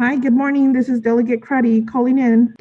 Hi, good morning. This is Delegate Cruddy calling in.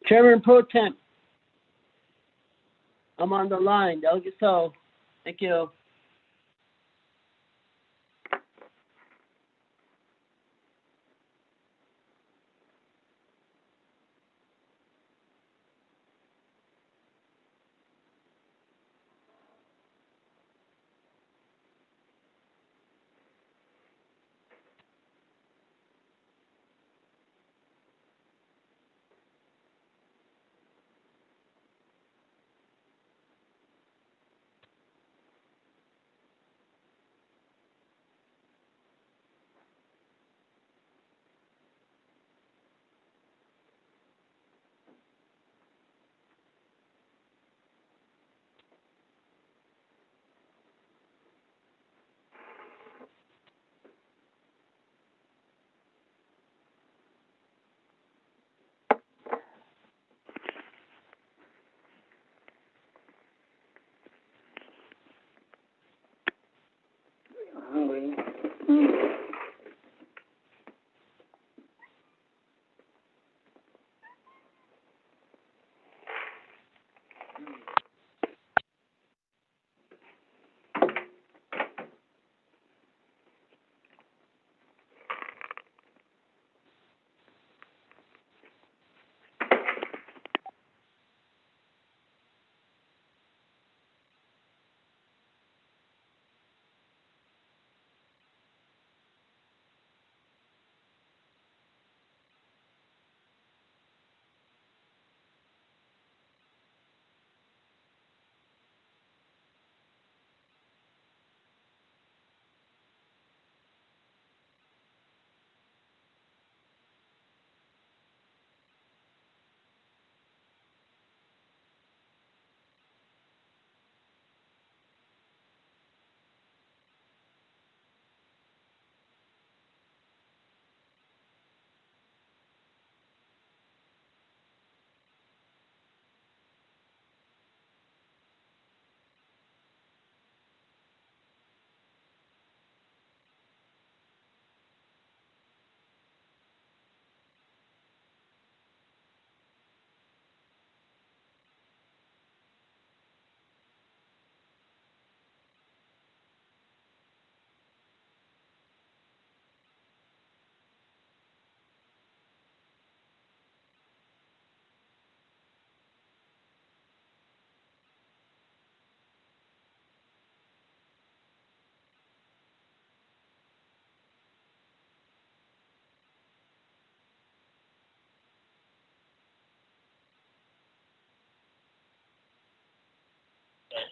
Chairman Pro Tem, I'm on the line. Delegate So, thank you.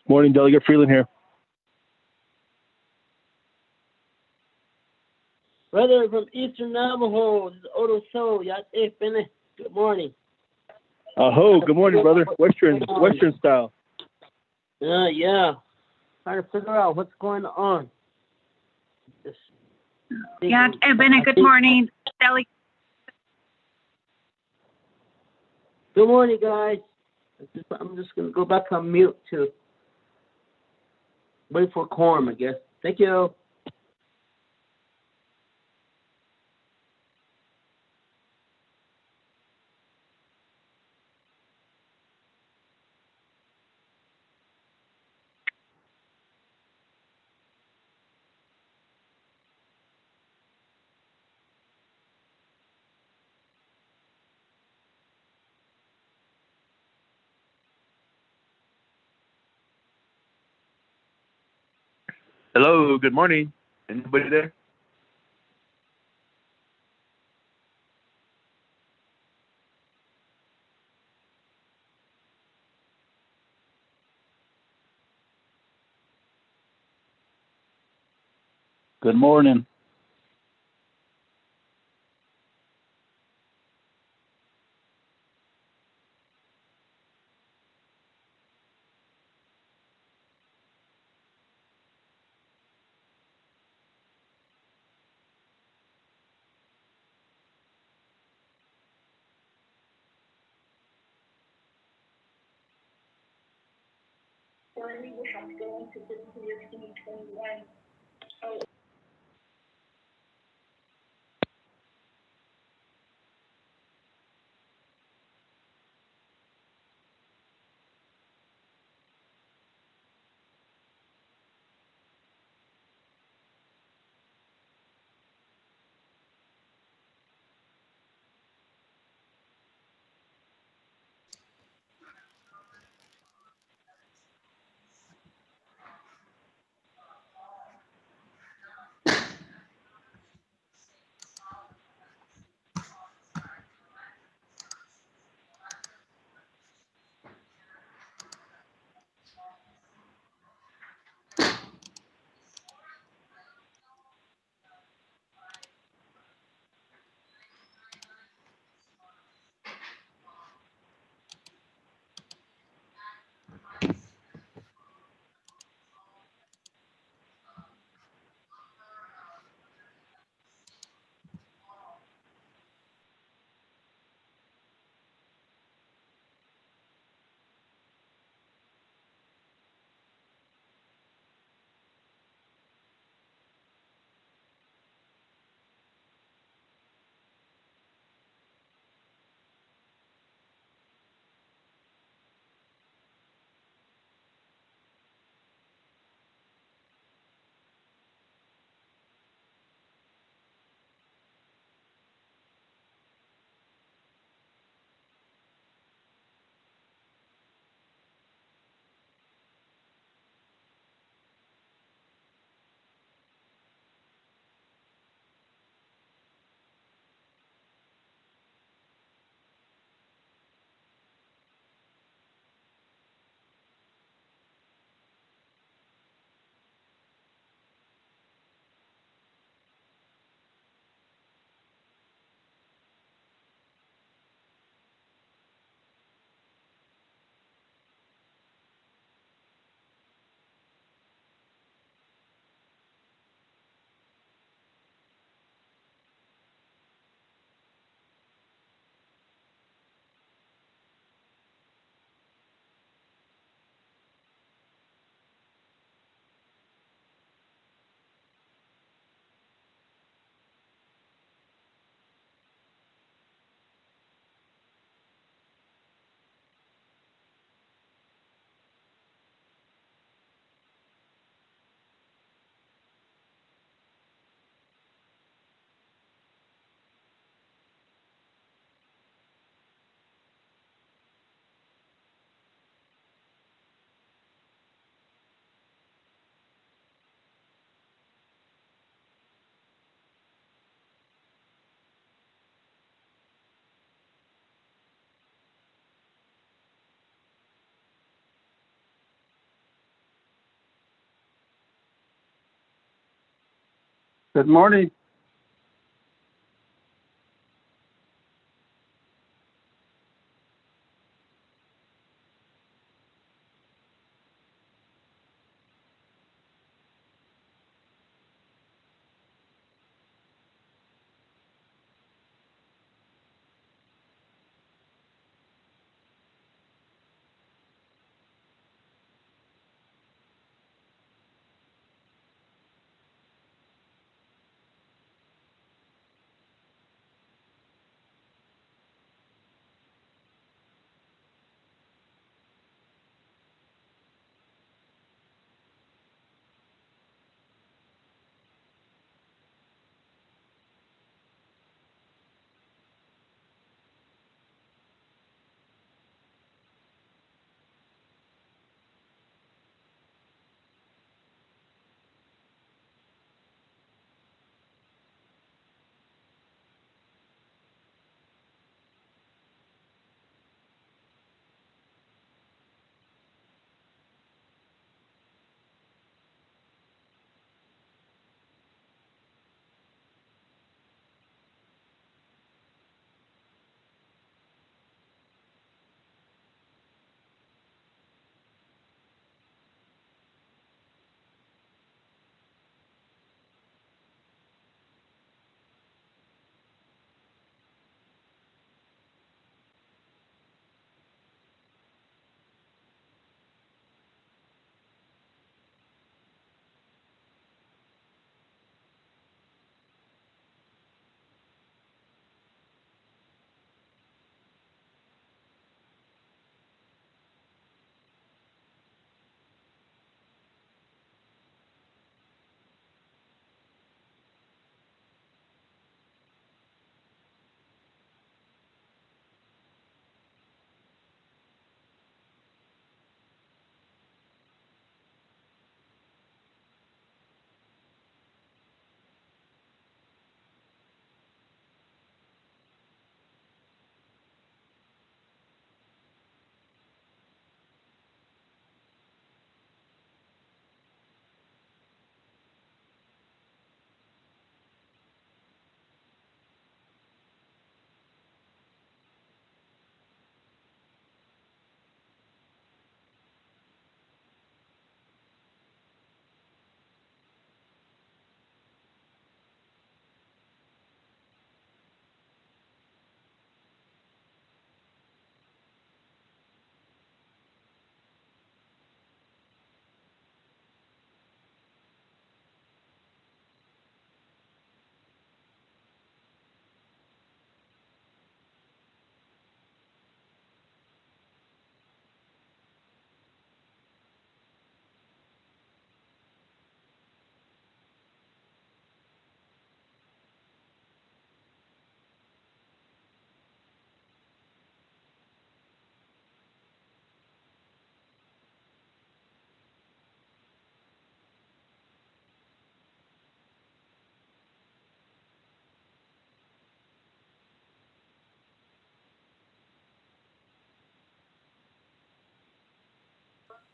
Morning, Delegate Freeland here. Brother from Eastern Navajo, this is Odo So. Yate Bene. Good morning. Aho, good morning, brother. Western style. Yeah. Trying to figure out what's going on. Just Yeah, Bene, good morning. Delegate. Good morning, guys. I'm just going to go back on mute to wait for quorum, I guess. Thank you. Hello, good morning. Anybody there? Good morning. Good morning.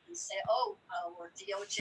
And say, oh, we're DOJ.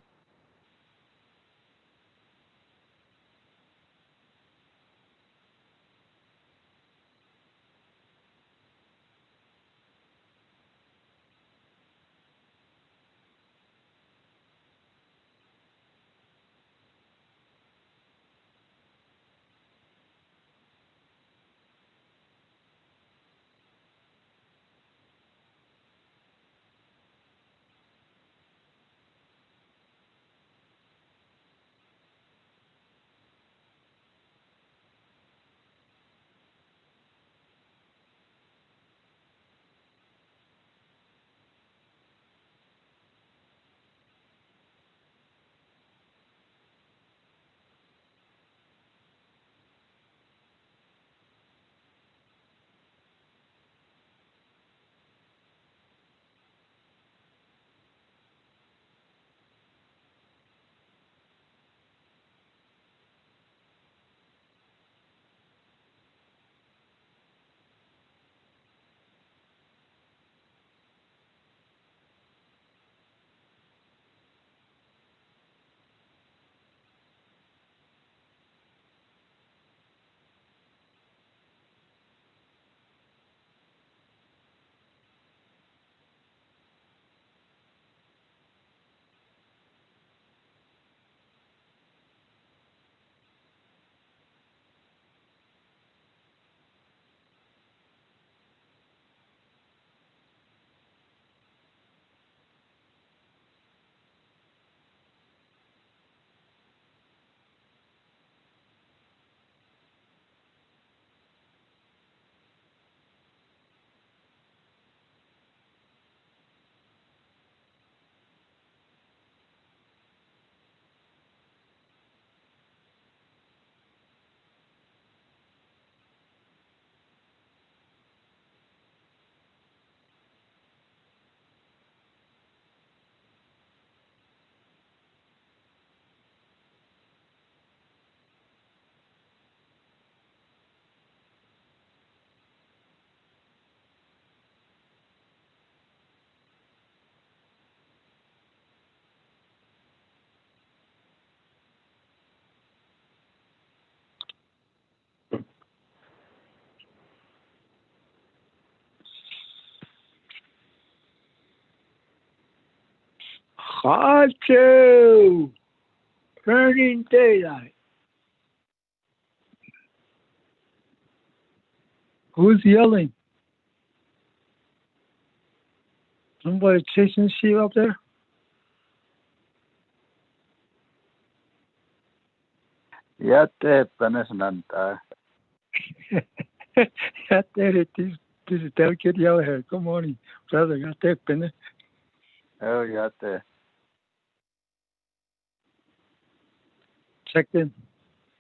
Caught you! Burning daylight. Who's yelling? Somebody chasing sheep up there? Jätteeppänesnäntä. This is Delicate Yellowhair. Good morning, brother. Jätteeppänen. Joo, jäte. Checked in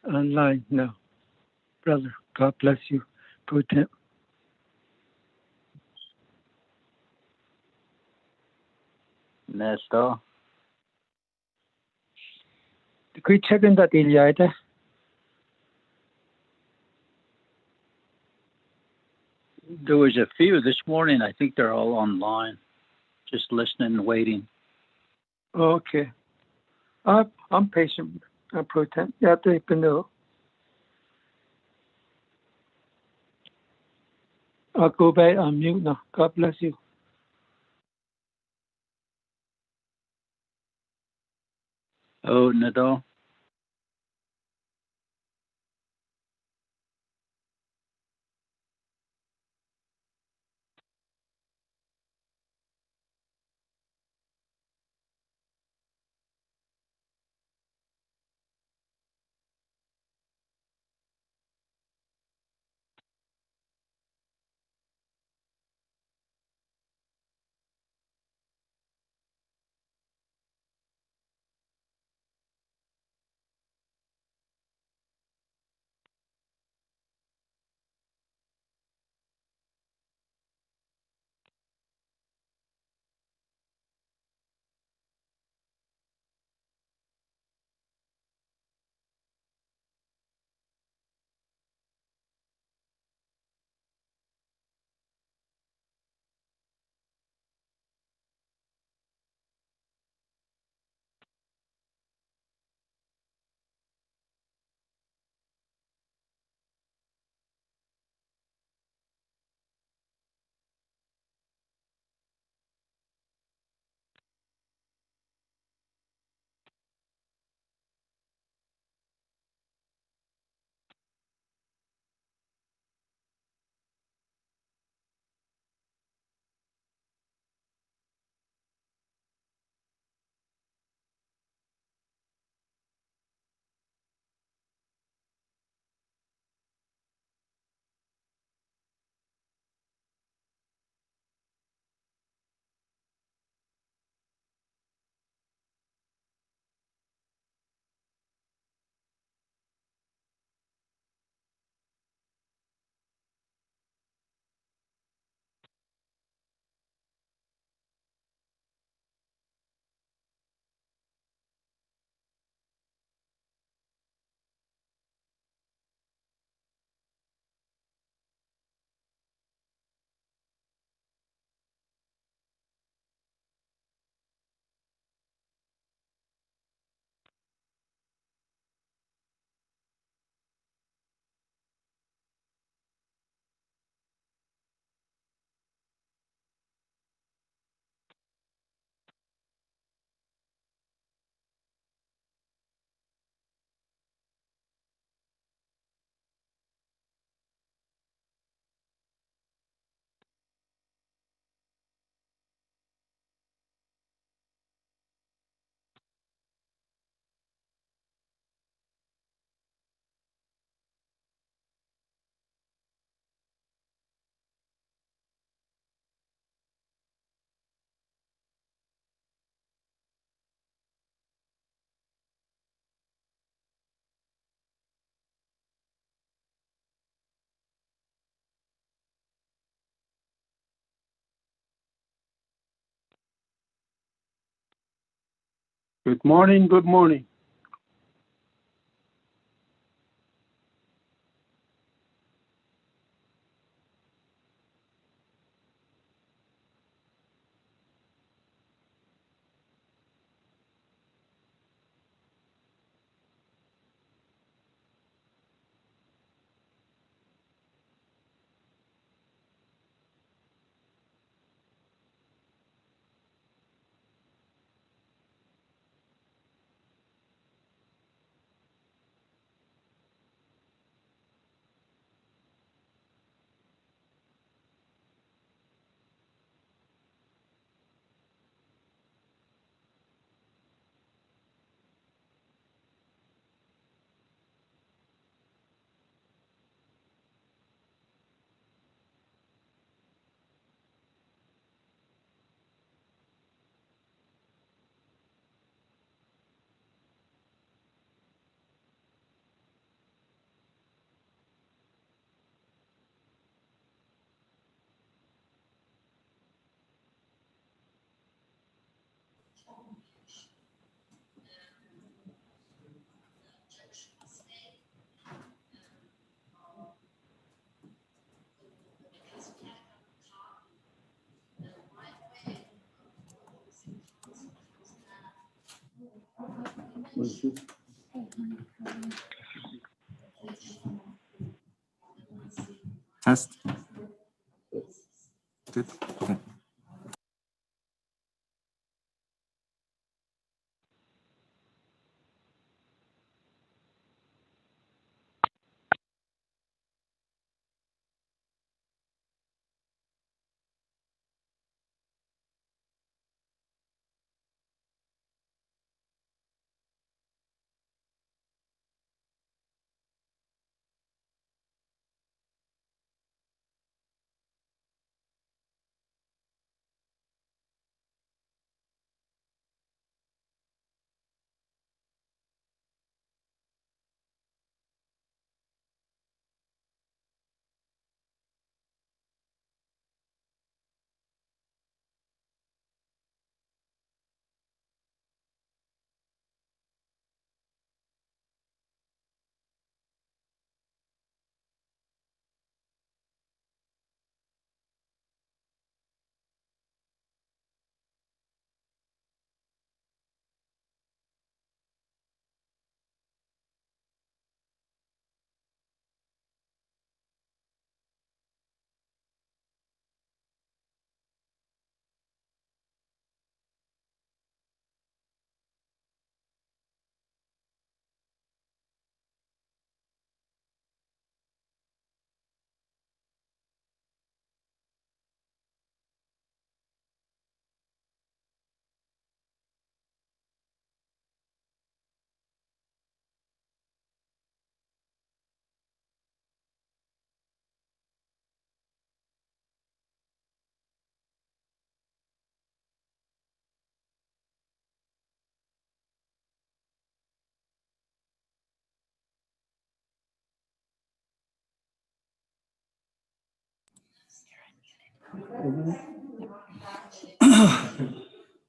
online now. Brother, God bless you. Potent. Nesto. Could you check in that Iliade? There was a few this morning. I think they're all online. Just listening and waiting. Okay. I'm patient. I'm potent. Jätteeppänen. I'll go back on mute now. God bless you. Oh, Nado. Good morning. Good morning. Test. Good. Okay.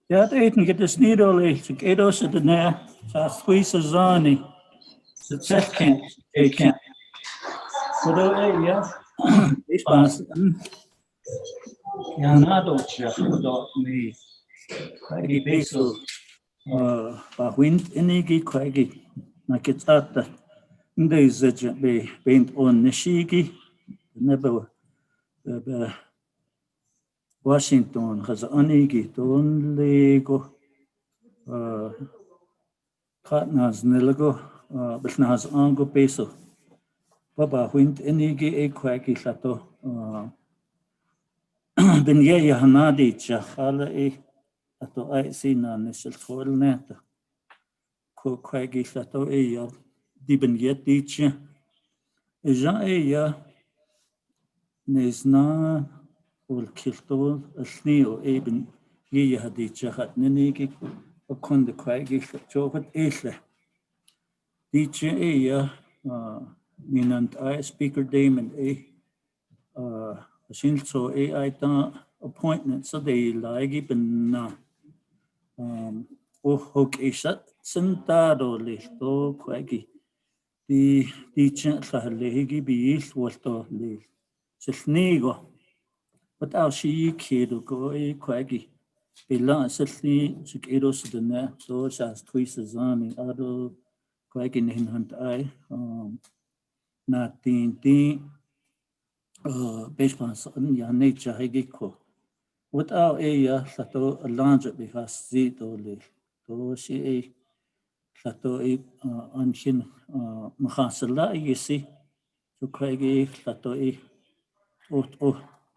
Ja, het eten get is niet alleen. Ik eet als het erna. Zoals Suisse zani. Het zegt kent. Ik kent. Zodat ja. Ik pas. Ja, na doodje. Dat me. Kijk peso. Ba wind enigi kijk. Na get at. Deze je be bent on nishigi. Never. Washington has anigi ton lego. Katnas nilgo. Bisnas ango peso. Baba wind enigi e kwaki sato. Ben je hanadi chakhala e ato ai sina nisel tol neta. Ko kwaki sato e ya di ben yet diche. E ja e ya nesna ul kiltol asnio e ben je hadi chakhat nenigi. Kon de kwaki chokat esle. Diche e ya minant ai speaker Damon e so AI appointment so they lagi benna hok isat sentado listo kwagi di chen lehigi bil wolto li selnigo but au shi kido go kwagi bilan selni sikero sudana so shas twisazani ado kwagi nin hunt ai na tin Beshpas ya nature hegiko. Without a sato a launch because zito li to she a sato a unshin mahasala yesi to craigie sato a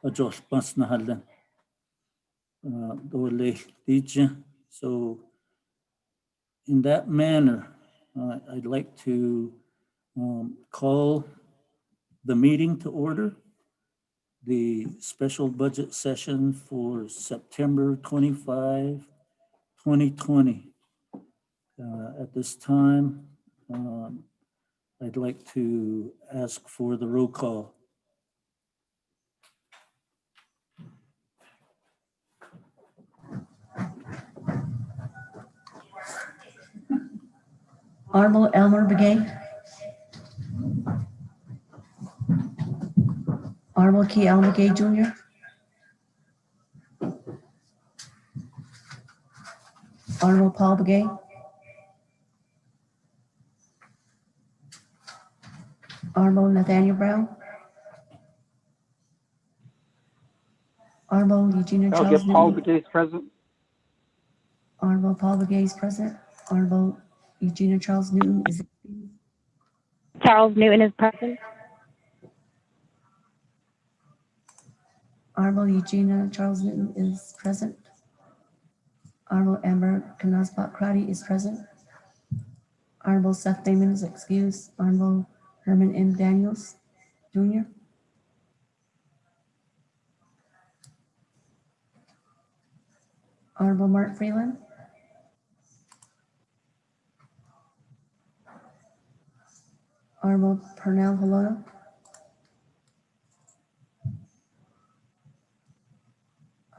a josh bus na halden do le DJ. So in that manner, I'd like to call the meeting to order. The special budget session for September 25, 2020. At this time, I'd like to ask for the roll call. Honorable Elmer Begay. Honorable Key Elmer Begay Jr. Honorable Paul Begay. Honorable Nathaniel Brown. Honorable Eugenia Charles Delegate Paul Newton. Begay is present. Honorable Paul Begay is present. Honorable Eugenia Charles Newton is excused. Charles Newton is present. Honorable Eugenia Charles Newton is present. Honorable Amber Knazbach Crotty is present. Honorable Seth Damon is excused. Honorable Herman M. Daniels, Jr. Honorable Mark Freeland. Honorable Pernell Halona.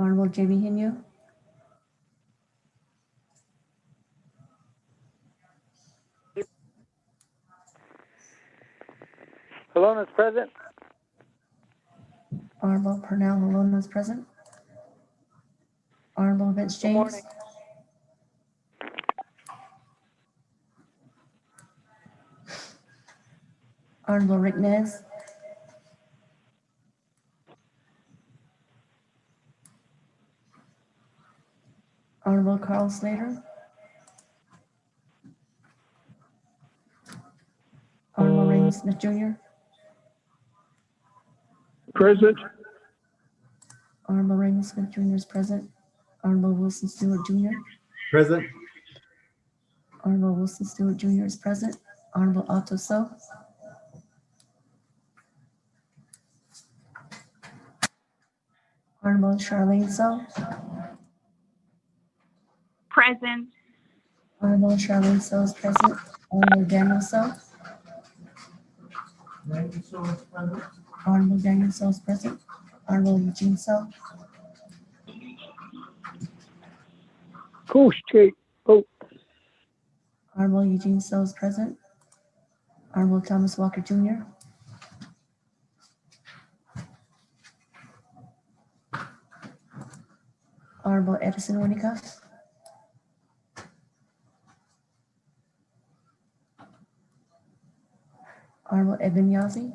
Honorable Jamie Hinu. Hello is present. Honorable Pernell Halona is present. Honorable Vince James. morning. Honorable Rick Nez. Honorable Carl Slater. Honorable Raymond Smith Jr. Present. Honorable Raymond Smith Jr. is present. Honorable Wilson Stewart Jr. Present. Honorable Wilson Stewart Jr. is present. Honorable Otto So. Honorable Charlene So. Present. Honorable Charlene So is present. Honorable Daniel So. Honorable Daniel So is present. Honorable Eugene So. Cool Street. Oh, Honorable Eugene So is present. Honorable Thomas Walker Jr. Honorable Edison Winnicott. Honorable Edwin Yazzie.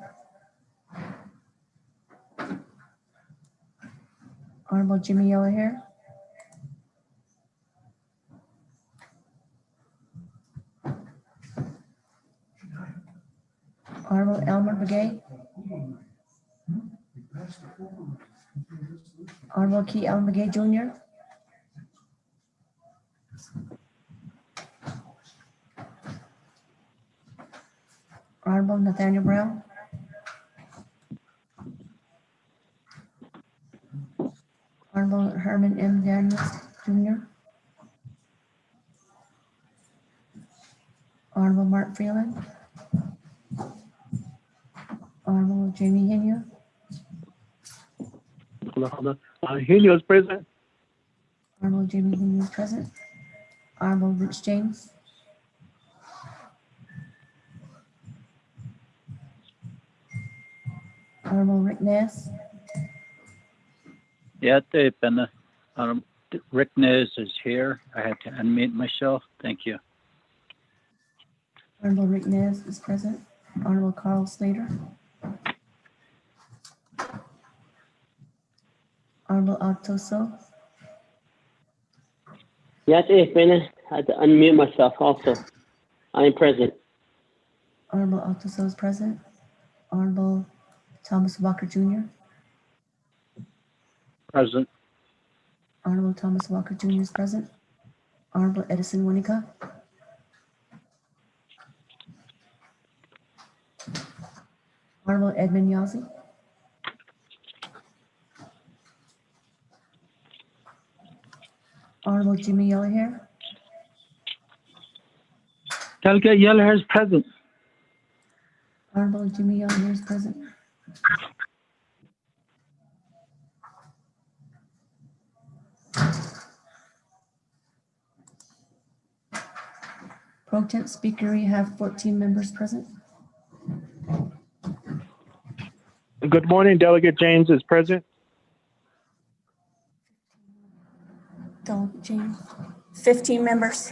Honorable Jimmy Yellowhair. Honorable Elmer Begay. Honorable Key Elmer Begay Jr. Honorable Nathaniel Brown. Honorable Herman M. Daniels Jr. Honorable Mark Freeland. Honorable Jamie Hinu. hold on. Hino is present. Honorable Jamie Hinu is present. Honorable Rich James. Honorable Rick Ness. Yeah, Dave Bennett. Rick Nez is here. I had to unmute myself. Thank you. Honorable Rick Nez is present. Honorable Carl Slater. Honorable Otto So. Yes, I had to unmute myself also. I am present. Honorable Otto So is present. Honorable Thomas Walker Jr. Present. Honorable Thomas Walker Jr. is present. Honorable Edison Winnicott. Honorable Edmund Yazzie. Honorable Jimmy Yellowhair. Delegate Yellowhair is present. Honorable Jimmy Yellowhair is present. Pro temp speaker, we have 14 members present. Good morning. Delegate James is present. Delegate James. 15 members.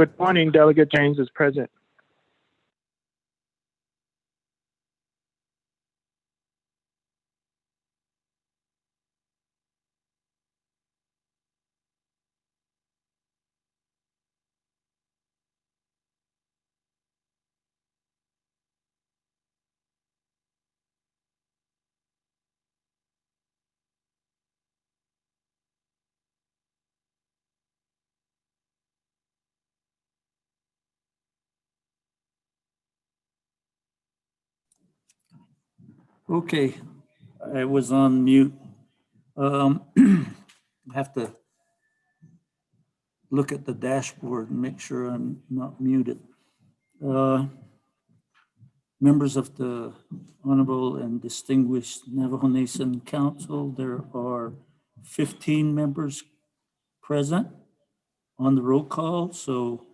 Good morning, Delegate James is present. Okay, I was on mute. I have to look at the dashboard and make sure I'm not muted. Members of the Honorable and Distinguished Navajo Nation Council, there are 15 members present on the roll call, so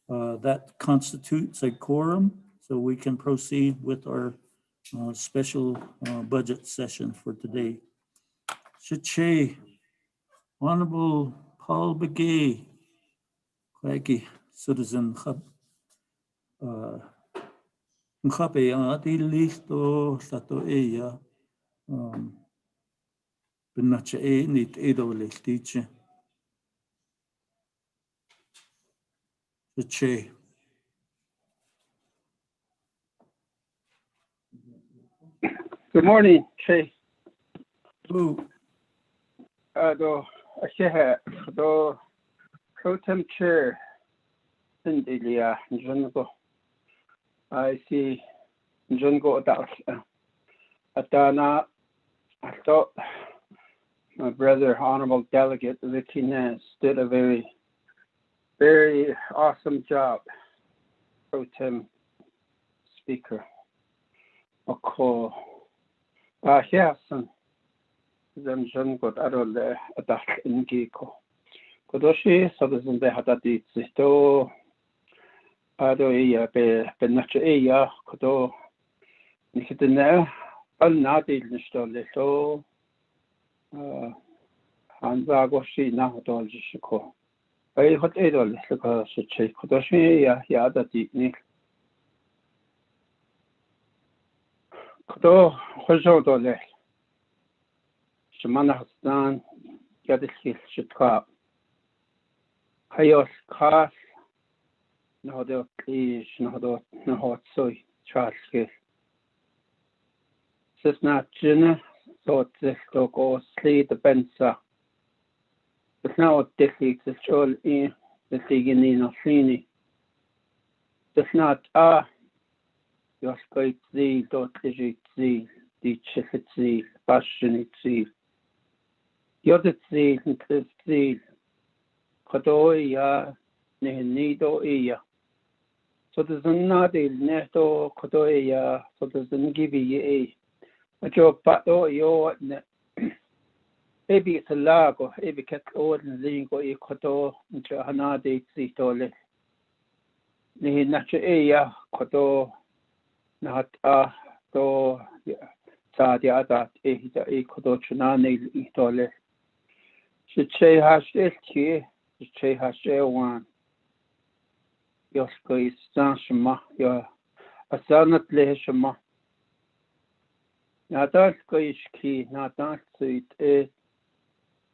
that constitutes a quorum, so we can proceed with our special budget session for today. Shache, Honorable Paul Begay, Kwaki, Citizen Hub. Nkape ati listo sa to eya pinacha e nit edo le tiche. Che. Good morning, Che. Oh, Do do pro tem chair India Jungo. I see Jungo Atana. I thought my brother, Honorable Delegate Ricky Nance, did a very, very awesome job. Pro tem speaker. Okay. Yes, then John got Arol attack in Giko. Kodoshi, so there's in the Hadati Sisto Ado Benacha Kodo Nikitana, Alnadi Nistole, so Hanzagoshi Nahodol Jishiko. I hot Edol, because she Kodoshi, Yadati Nick. Kodo Hojodole. Shemana Hassan, Yadishil Shikab. Hayos Kas, Nodo Klish, Nodo Nahot Soy, Charles Hill. Sisna Jina, so this dog or sleep the Bensa. It's now Dicky, the Chol in the Siginin of Fini. It's not your spite zeal, dot legit zeal, the chiffet zeal, passionate zeal. Yodet zeal and cliff zeal. Kodoya, Nido Iya. So there's another Neto Kodoya, so there's an give ye a job, but yo, maybe it's a lag or maybe cat old and lingo e Kodo into Hanade Zitole. Ni Nacha Eya, Kodo. Not do Sadia that a Kodochunani Itole. Should say hash it here, say hash one. Your space, Sanshima, your a sonnet leshima. Not that squish key, not that suit a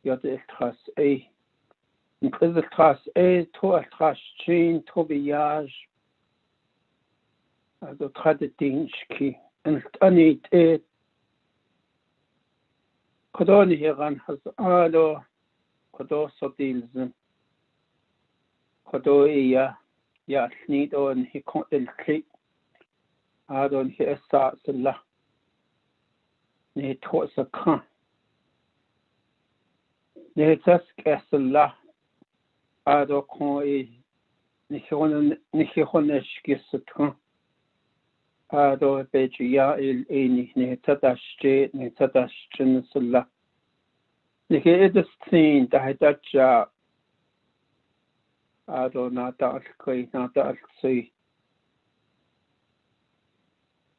your trust a. Because the trust a to a trust chain to be yage. The Traditinski and Anit it Kodoni Hiran has Ado Kodosotilzen Kodoia Yasnid on he can't click Adon he Esatilla Ne Tosa Khan Ne Task Esilla Ado Koi Nihonesh Gisatran. Ado Begia il Eni, Netadash, Netadash, Genesilla. The Hedis thing, the Hidaja Ado Nadak, Nadak, say.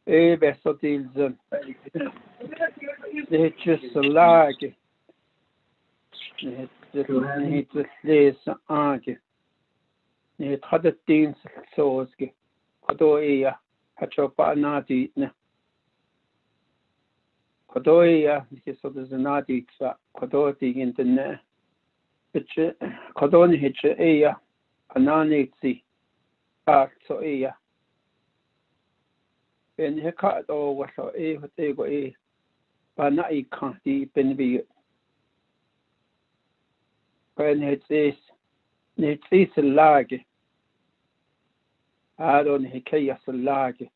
Besodils, they just a lag. It's the slays argue. ni hadat din soski kodo iya hacho pa nadi ne kodo iya ni so de nadi tsa kodo tigin ne biche kodo ni hiche iya anani tsi so iya ben heka do waso hote go pa na I kan di ben bi ben it's it's lage adon hekaya lage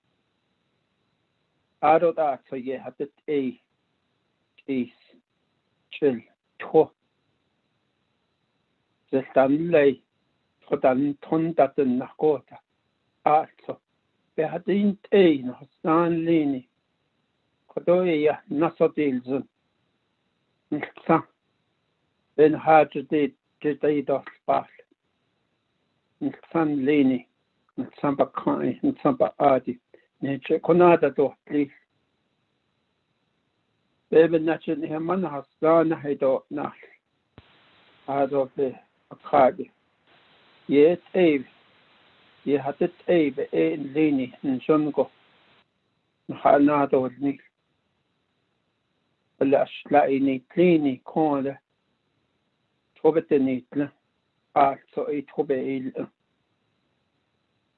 ado da so ye hatet is chill to zestan lei fodan ton daten na kota also be hadin no stan lini kodo ya nasodilzun sa ben hatu de dos spal san lini samba kai samba adi neche konada do please bebe nachen he man hasana hedo na ado be akadi ye ye hatet be lini nshongo hana do ni la shlaini klini konda tobeteni also tobe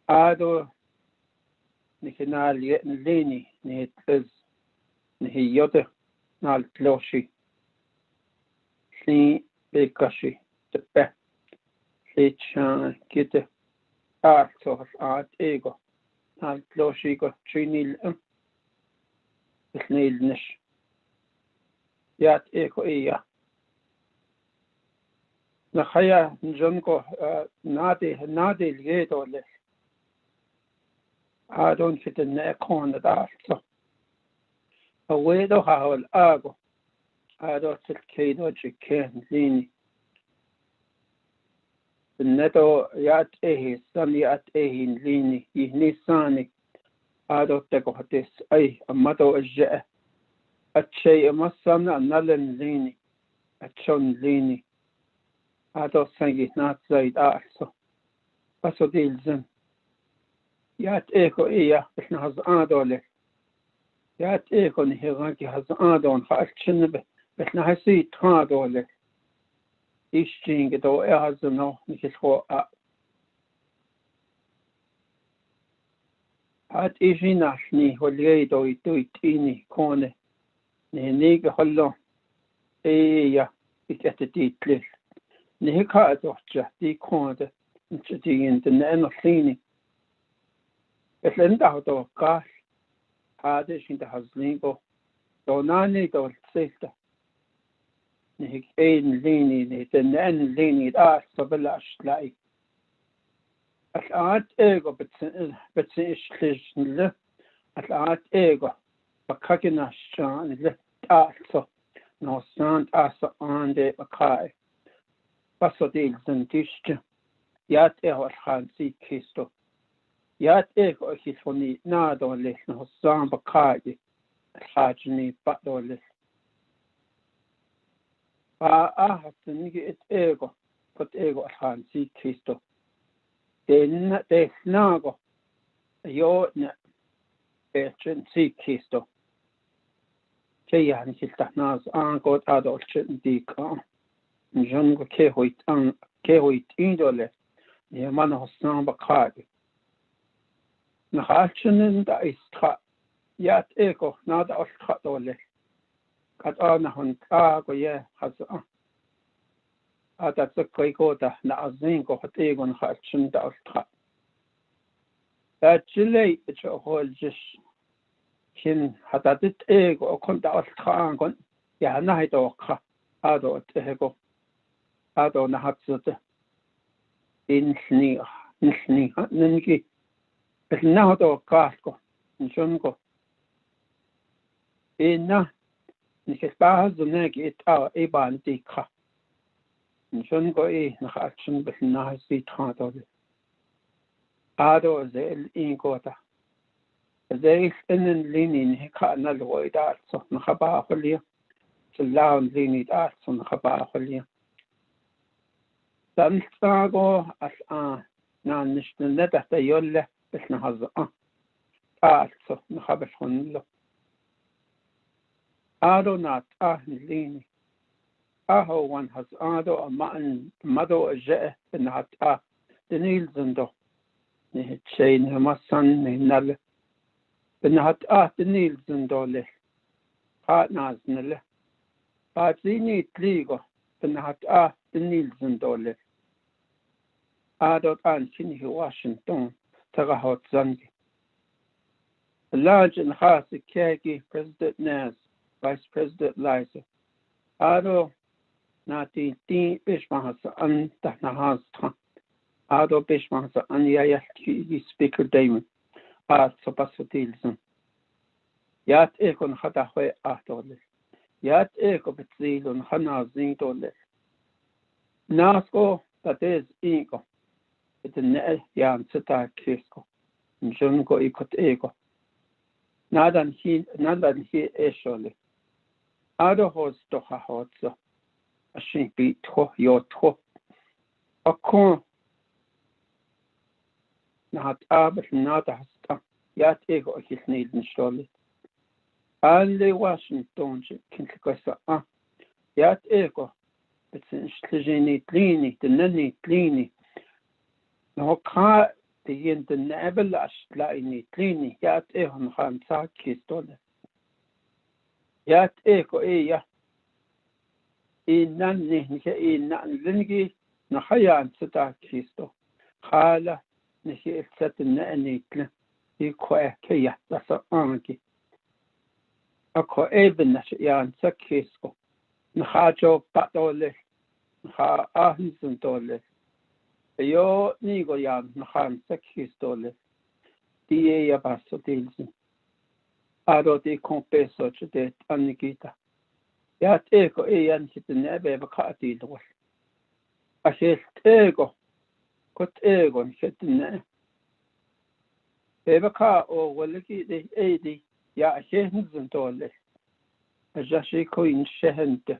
ado nikinal lini ni tlz ni yote nal tloshi ni bekashi tepe lechan kite also at ego nal tloshi go trinil isnil nish yat ego iya na khaya njonko nade ligedo le I don't fit in the corner that so away do how ago I don't sit kedo chicken lini the neto yat sam yat lini ni sani I don't take of this a mato je a che masana nalan lini a chon lini I don't think it's not side also paso dilzen yat eko iya isna haz adole yat eko ni heganki haz adon khalchinbe isna hasi tadole ishting do hazno nikho at ishinashni holgeido ituitini kone ni hollo ya ikatetitle ni ka docha di konde nchigin de nenoslini Eslenda do gas hade shin de haslingo do nani do sesta ni ein lini ni de nen lini da sabelash lai at ego betsin ishlishle at ego bakagina shan le so no stand asa on de bakai pasodil zentist yat ego khansi kisto yat ego hisoni na do le no sam bakai hajni patole hasni ego pot ego khansi kisto den de snago yo ne etchen si kisto cheyan kiltahnas an got adol chen dika jongo ke hoit indole ne man hosan bakade na halchen da istra yat ego na da ostra dole kat ana hon go ye hasa ada tsakoi da na azin ko hate gon halchen da ostra Chile it's a whole just kin hatatit ego konta ostra gon ya na hito kha ado ego ado na hatsute insni ninki na hito kasko nshongo ina nikespa zuneki ita iban dikha nshongo na action bis na si thado ado zel ingota zeis inen linin hika na loida so na khaba kholiya lawn lini da so na khaba kholiya dan sago as nan nishtan le da yolle bisna haza also nakhabel khunlo ado nat lini aho one has ado a man mado aje benat denil zando ne chain hamasan ne nal benat denil zando le naz nale zini tligo benat denil zando le ado an kini Washington tagahot zangi large and khas kegi President Naz Vice President Liza ado nati tin bishmahas an tahnahas ado bishmahas an yayaki Speaker Damon sopasotilson yat ekon khadahwe ahtole yat eko betzilon khanazin tole nasko that is ego it ne yan seta kisko junko ikot ego nadan hi eshole ado hos to hotso a shimpi to yo to akon nahat abel nada hasta yat ego hisnid nishole alle Washington kintlikosa yat ego betsin shlejeni tlini tnani tlini no ka the yin the nebelash laini tlini yat ehon khan sa kistole yat eko ya inan ni ke inan lingi na hayan sita kisto khala ni ke sat nani tl iko ke ya sa anki ako eben na yan sa kisko na hajo patole ha ahisen tole yo nigo yan na khan sa kistole die ya baso tilsi ado de compeso de anigita ya teko yan hitne be bakati do a teko kot ego hitne be baka o waliki de edi ya hinzen tole a jashi ko in shehente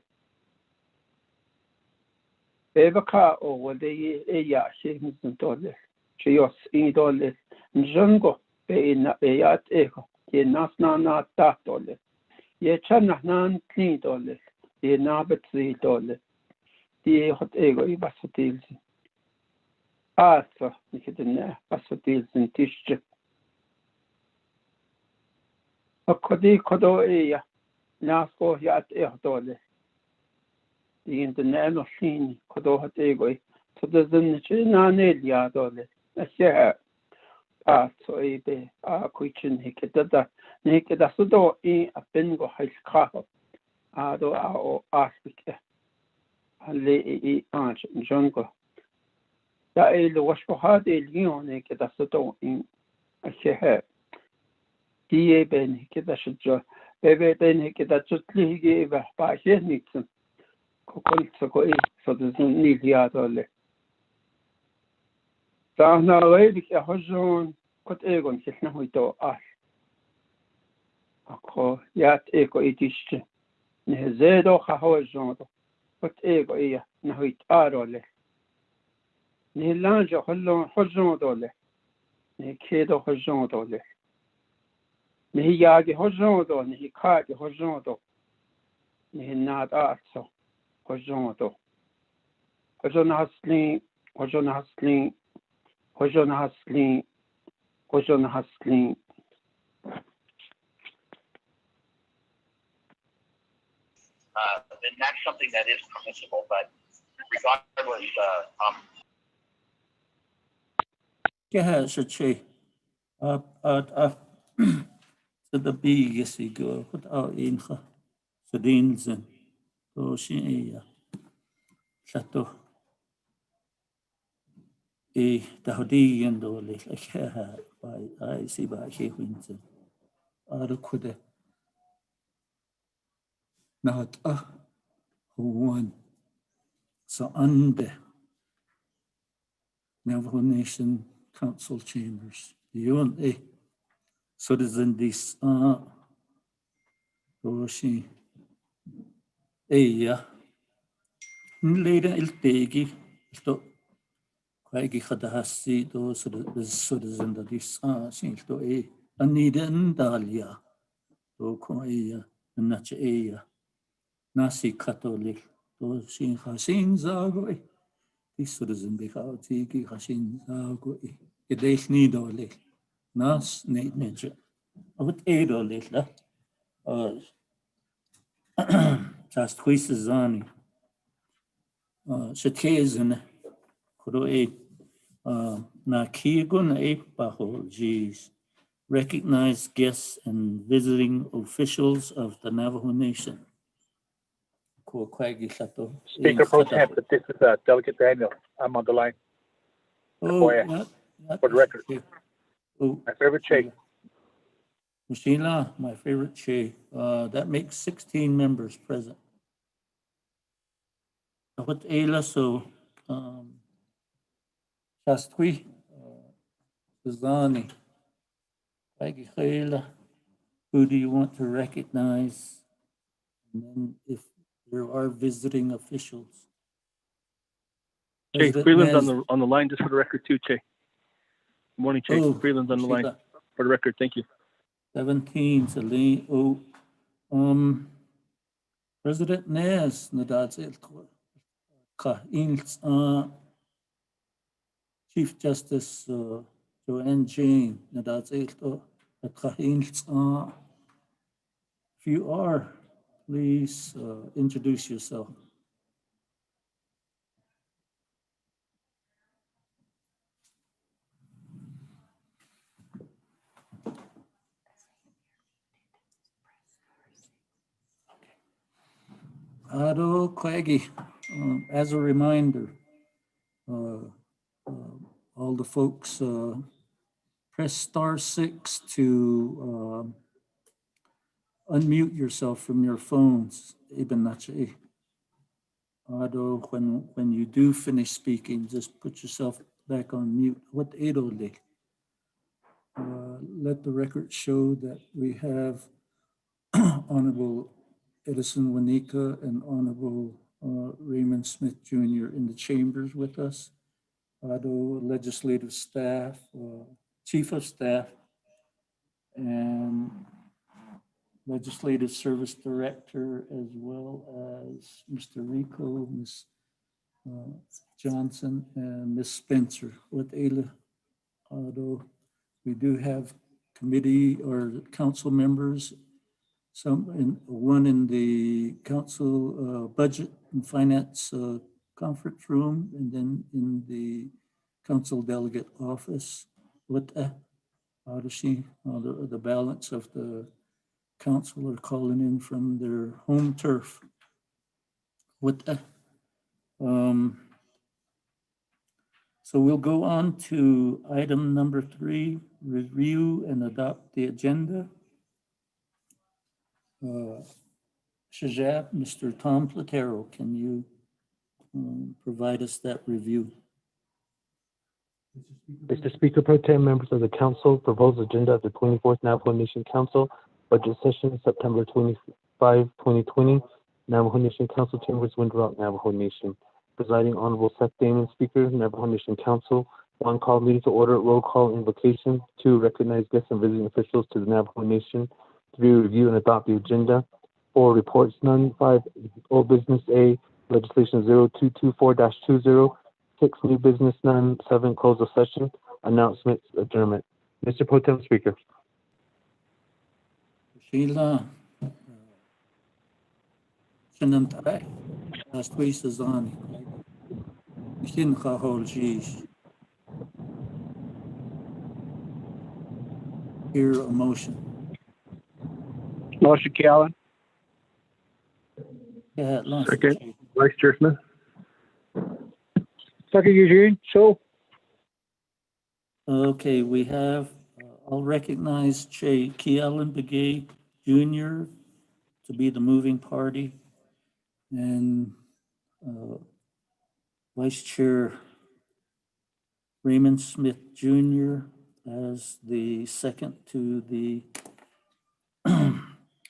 bebaka o wade ya hinzen tole chios in dole njongo be na be ya teko ye nasna na ta dole ye chana nan tni dole ye na betzi dole die hot ego I basotilsi asa nikitne basotilsin tishje akodi kodo ya nasko ya dole the international scene kodo hot ego so the na ne ya dole ashe so ebe kuichin hikeda ne hikeda sudo a bengo haiskha ado o aspike alle anch jongo da ele washko hade lion ne hikeda sudo ashe die ben hikeda shjo bebe ben hikeda chutli hige ba henitsen kokon so so the ni ya dole Sahna reidik hojon kot egon kisna huito ako yat eko itishte ne zedo hojon kot ego iya na huit arole ne lanjo hojon dole ne kedo hojon dole ne yagi hojon dole ne kaagi hojon dole ne nad arso hojon dole hojon hasli Hojon Haslin. Then that's something that is permissible, but regardless, Geha shache so the big yes go put out in ha so dinzen to shi ya shato the hodi and dole like I see by he winzen are could not one so under Navajo Nation Council Chambers. You so there's in this she yeah later il tegi sto Kwaigi Khadahasi, those citizens that is since to a Anida and Dalia, to Koea, and Nacha Nasi Catholic, those Shin Hasin Zago, this citizen because Tiki Hasin Zago, a days need only, Nas Nate Nature. I would aid all this, just twice Zani. Shakezan, Kuro aid. Na Kigun Apaho, geez. Recognized guests and visiting officials of the Navajo Nation. Speaker Pro Tem, this is Delegate Daniel. I'm on the line. Oh, for the record. Oh, my favorite Che. Sheila, my favorite Che. That makes 16 members present. What Ayla, so Shastwi, Zani, who do you want to recognize? And then if there are visiting officials. Che, President Freeland's Nez, on the line just for the record too, Che. Good morning, Che. Oh, Freeland's on the line Sheila. for the record. Thank you. 17, Celine. President Nez, Chief Justice Joanne Jane, if you are, please introduce yourself. Ado Kwagi, as a reminder, all the folks press *6 to unmute yourself from your phones. Ado, when you do finish speaking, just put yourself back on mute. What Edole? Let the record show that we have Honorable Edison Wanika and Honorable Raymond Smith Jr. in the chambers with us. Ado, legislative staff, chief of staff, and legislative service director, as well as Mr. Rico, Ms. Johnson, and Ms. Spencer. With Ayla, Ado, we do have committee or council members, one in the council budget and finance conference room, and then in the council delegate office. What the balance of the council are calling in from their home turf. So we'll go on to item number 3, review and adopt the agenda. Shajab, Mr. Tom Platero, can you provide us that review? Mr. Speaker Pro Tem, members of the council, proposed agenda of the 24th Navajo Nation Council budget session, September 25, 2020, Navajo Nation Council Chambers, Winter Rock, Navajo Nation. Presiding Honorable Seth Damon, Speaker, Navajo Nation Council. 1, call meeting to order, roll call invocation. 2, recognize guests and visiting officials to the Navajo Nation. 3, review and adopt the agenda. 4, reports none. 5, old business A, legislation 0224-20. 6, new business none. 7, close the session. Announcements, adjournment. Mr. Pro Tem Speaker. Sheila, Shanantare, last week Sazani. Shin Kahol Jish. Hear a motion. Motion, Callan. Yeah, second, Vice Chair Smith. Second, Eugene. So. Okay, we have, I'll recognize Kealan Begay Jr. to be the moving party, and Vice Chair Raymond Smith Jr. as the second to the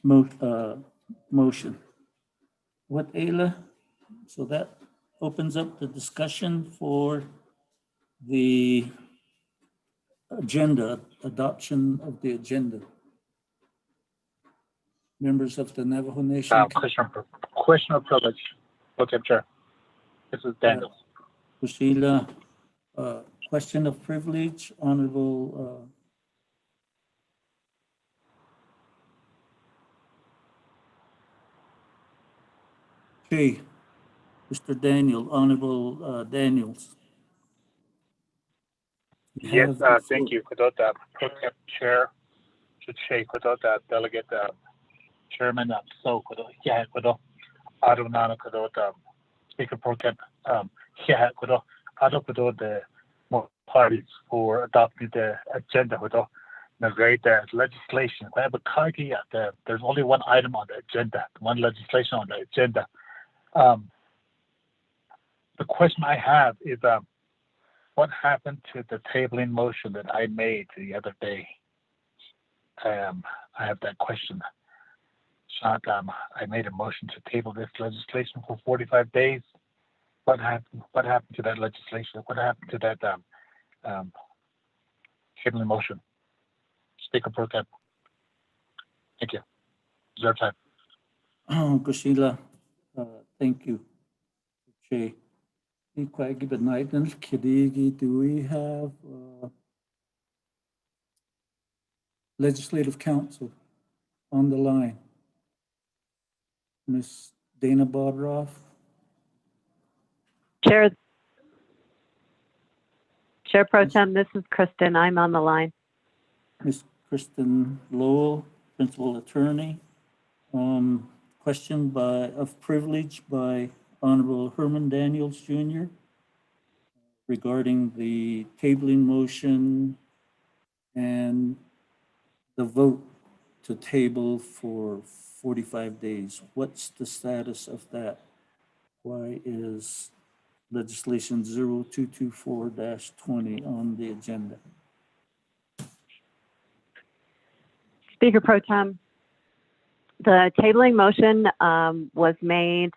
motion. What, Ayla? So that opens up the discussion for the agenda, adoption of the agenda. Members of the Navajo Nation. Question of privilege. Okay, Chair. This is Daniel. Kusila, question of privilege, Honorable Chair, Mr. Daniel, Honorable Daniels. Yes, thank you. Kudot, Pro Tem Chair, Chair, Kudot, Delegate Chairman, so Kudot, yeah, Kudot, Adonana Kudot, Speaker Pro Tem, yeah, Kudot, Kudot, the more parties for adopting the agenda, Kudot, the great legislation. I have a target, there's only one item on the agenda, one legislation on the agenda. The question I have is, what happened to the tabling motion that I made the other day? I have that question. Sean, I made a motion to table this legislation for 45 days. What happened? What happened to that legislation? What happened to that tabling motion? Speaker Pro Tem. Thank you. Reserve time. Kusila, thank you. Chair. Do we have Legislative Council on the line? Ms. Dana Bodroff? Chair Pro Tem, this is Kristen. I'm on the line. Ms. Kristen Lowell, Principal Attorney. Question of privilege by Honorable Herman Daniels Jr. regarding the tabling motion and the vote to table for 45 days. What's the status of that? Why is legislation 0224-20 on the agenda? Speaker Pro Tem, the tabling motion was made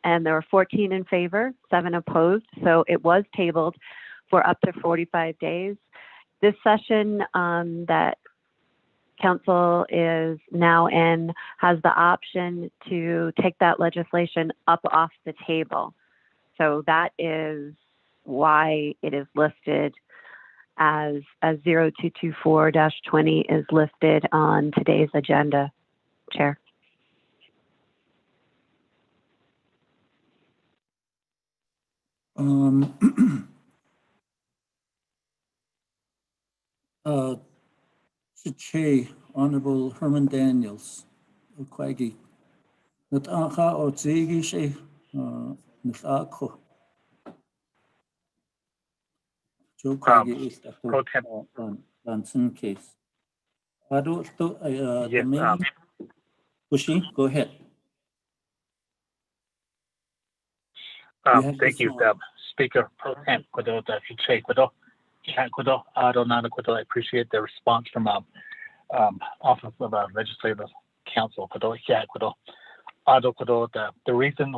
and there were 14 in favor, 7 opposed. So it was tabled for up to 45 days. This session that Council is now in has the option to take that legislation up off the table. So that is why it is listed as 0224-20 is listed on today's agenda, Chair. Chair, Honorable Herman Daniels, Quaggy. Not Anha or Zigi, Nifako. Joe Quaggy is the Lanson case. I don't the main. Bushi, go ahead. Thank you, Speaker Pro Tem. I appreciate the response from Office of Legislative Council. The reason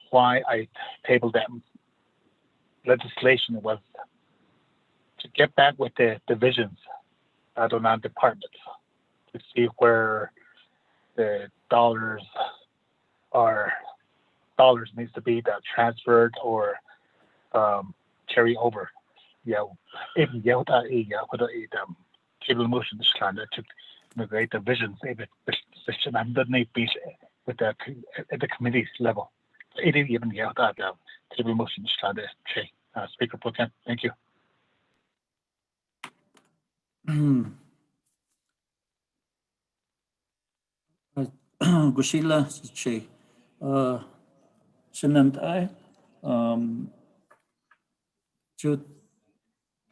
why I tabled that legislation was to get back with the divisions, departments, to see where the dollars needs to be transferred or carry over. If table motion is kind of to integrate the visions, if it underneath be with the at the committee level. It even table motion is kind of Speaker Pro Tem. Thank you. Gushila Che. Sinantai.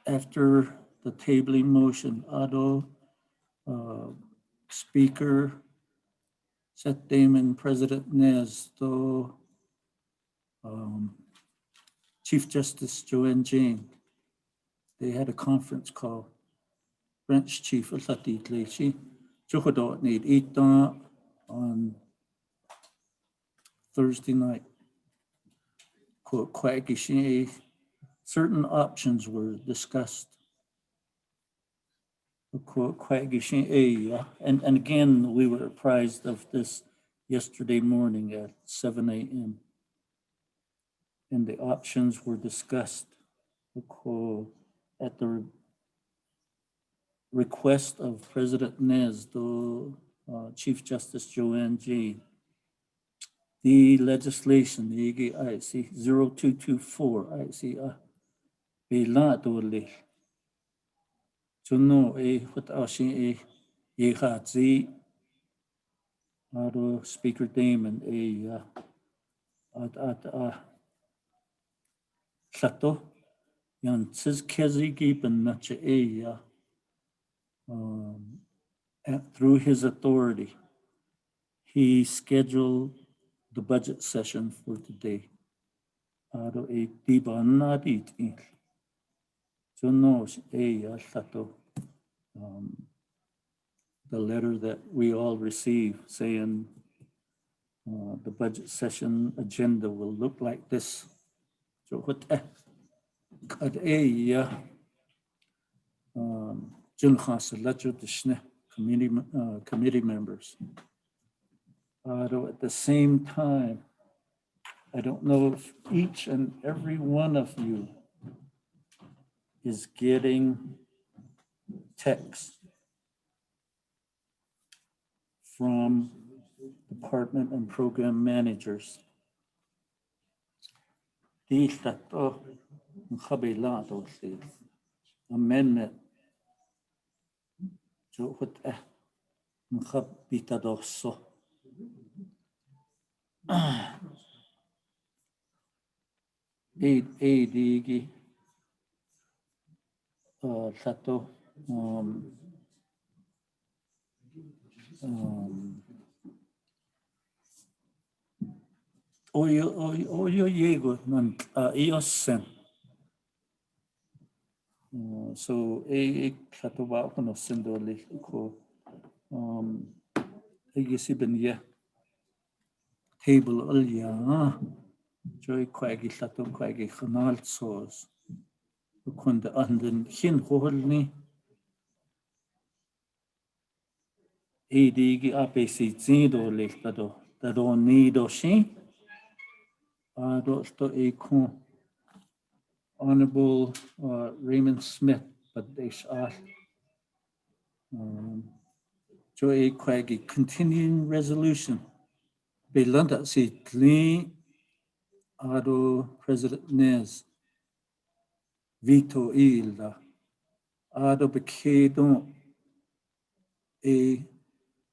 After the tabling motion, Ado, Speaker Seth Damon, President Nez, Chief Justice Joanne Jane, they had a conference call. Branch Chief Alati Lechi, Jokodot need eat on Thursday night. Quaggishi certain options were discussed. And again, we were apprised of this yesterday morning at 7 a.m. And the options were discussed at the request of President Nez, the Chief Justice Joanne G. The legislation, the IC 0224, IC Bila Dole. Juno what Ashi Yehatzi, Speaker Damon, Sato, Yan says Kezi Giben Nacha through his authority, he scheduled the budget session for today. The letter that we all receive saying the budget session agenda will look like this. So what committee members. At the same time, I don't know if each and every one of you is getting texts from department and program managers. Amendment. Digi Sato Oyo Yego Iosen. So Sato Bakono Sindoli ko Yesiben table Ulya Joy Quaggy Sato Quaggy Canal Sauce. Kunde anden hin holni digi APC zido lechtado dado nido shi ado sto kon Honorable Raymond Smith but they shall joy quaggy continuing resolution belanda si clean ado President Nez veto ilda ado bekedo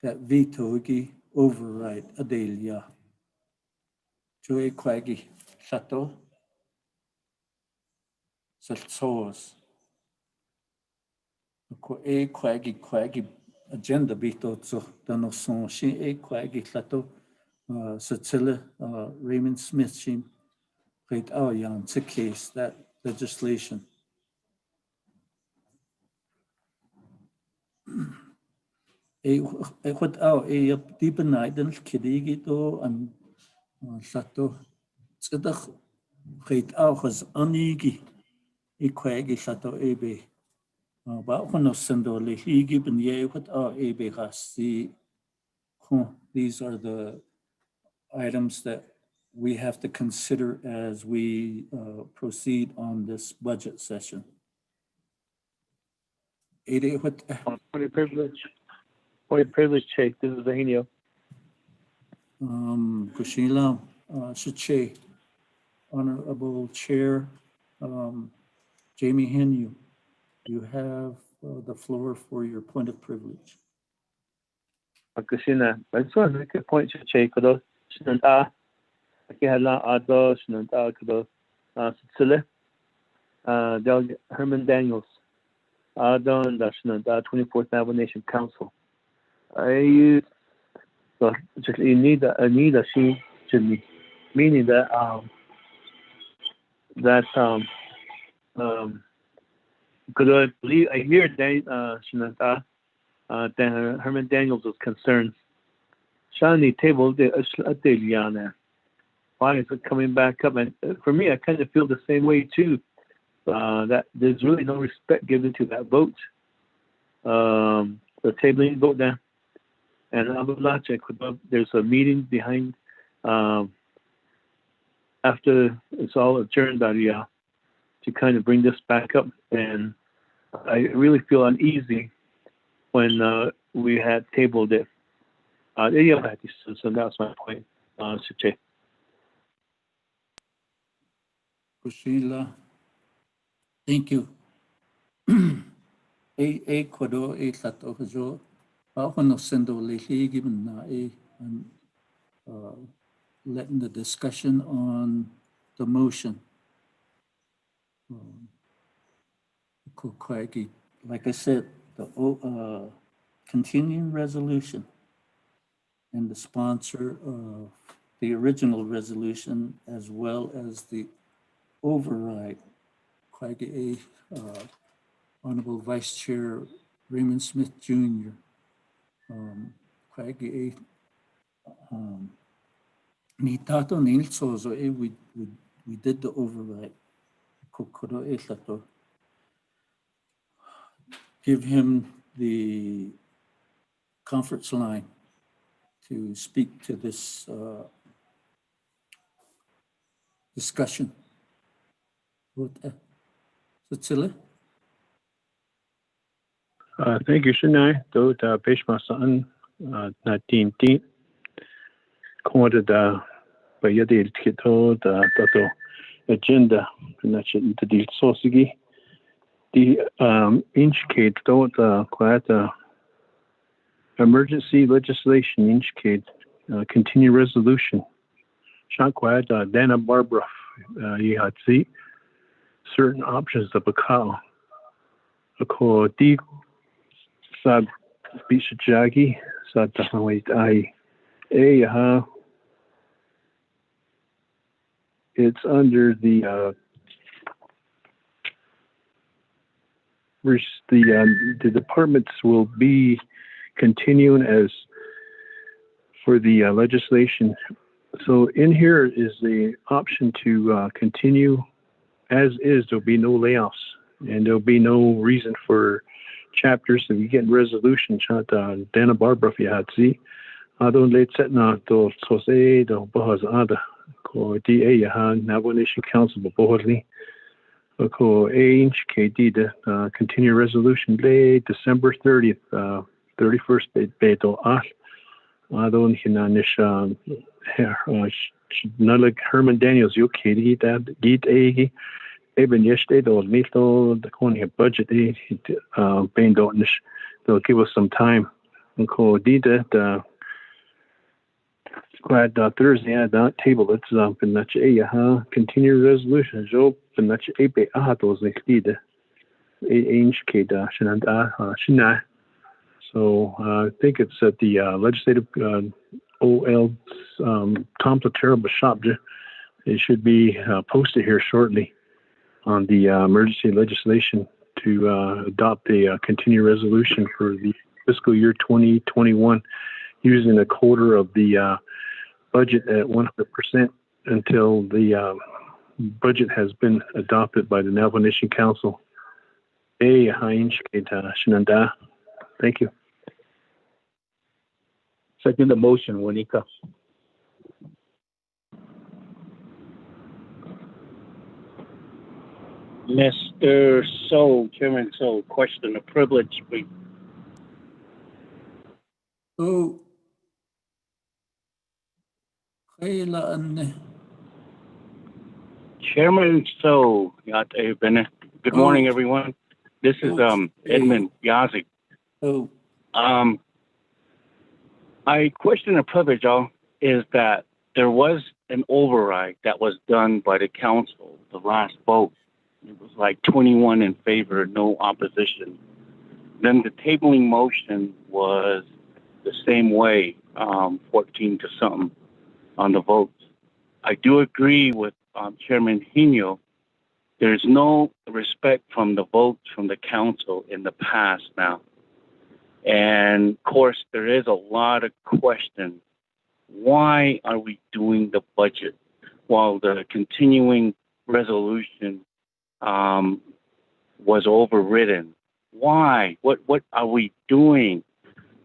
that veto override Adelia. Joy Quaggy Sato Salsos. Quaggy agenda veto so danoson she Quaggy Sato Satilla Raymond Smith she played our young to case that legislation. What our deep night and Kidigi and Sato Tzedach played our as Anigi Quaggy Sato Ebe. But when I send all the he given ye what our Ebe has the these are the items that we have to consider as we proceed on this budget session. Point of privilege, Chief. This is Zahinio. Kushila, Shiche, Honorable Chair, Jamie Henu, you have the floor for your point of privilege. Kushina, I just want to make a point to Chief. Kudo, Shinanta, Akihala Ado, Shinanta, Kudo, Sicily, Delegate Herman Daniels. Done the 24th Navajo Nation Council. I just need a she meaning that could I believe I hear that Herman Daniels was concerned. Shani table the why is it coming back up? And for me, I kind of feel the same way too. that there's really no respect given to that vote. The tabling vote there. And there's a meeting behind after it's all adjourned to kind of bring this back up. And I really feel uneasy when we had tabled it. So that's my point, Suche. Sheila, thank you. Ecuador, Tato Hajo, I'll send over lately given letting the discussion on the motion. Like I said, the continuing resolution and the sponsor of the original resolution as well as the override. Honorable Vice Chair Raymond Smith Jr. Ni tato nil sozo we did the override. Give him the conference line to speak to this discussion. Thank you, Shinai. Do the Peshmasan, Natin Tin. Quoted the Bayadi Kito, the Tato agenda, and that's the deal. Sosigi. The Inchcade, the quite emergency legislation, Inchcade, continue resolution. Shakwad, Dana Barbara, you had see certain options of a cow. A co deep sub speech jaggy, sad to wait. It's under the departments will be continuing as for the legislation. So in here is the option to continue as is. There'll be no layoffs and there'll be no reason for chapters to get resolution. Dana Barbara, if you had see, I don't let set na to say the Bahas Ada ko DA Navajo Nation Council Bohorli. Ko inch KD the continue resolution late December 30th, 31st beto I don't hina Nalag Herman Daniels you KD that git a even yesterday the corny budget pain don't they'll give us some time. Ko did that glad Thursday at that table it's up in that continue resolution job and that those lead inch keda shina. So I think it's at the legislative OL Tom Platerba shop. It should be posted here shortly on the emergency legislation to adopt a continuing resolution for the fiscal year 2021 using a quarter of the budget at 100% until the budget has been adopted by the Navajo Nation Council. Thank you. Second the motion, Wanika. Mr. So, Chairman So, question of privilege, please. Oh, Chairman So, good morning, everyone. This is Edmund Yazik. Oh. My question of privilege, y'all, is that there was an override that was done by the council, the last vote. It was like 21 in favor, no opposition. Then the tabling motion was the same way, 14 to something on the votes. I do agree with Chairman Hino. There's no respect from the votes from the council in the past now. And of course, there is a lot of questions. Why are we doing the budget while the continuing resolution was overridden. Why? What are we doing?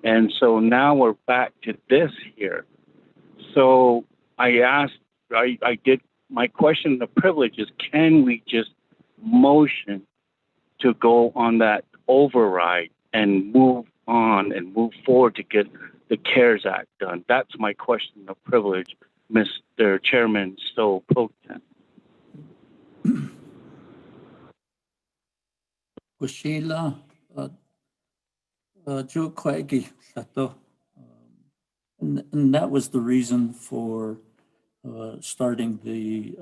And so now we're back to this here. So I did, my question of privilege is, can we just motion to go on that override and move on and move forward to get the CARES Act done? That's my question of privilege, Mr. Chairman Stowe Pro Tem. Sheila, Joe Quaggy, and that was the reason for starting the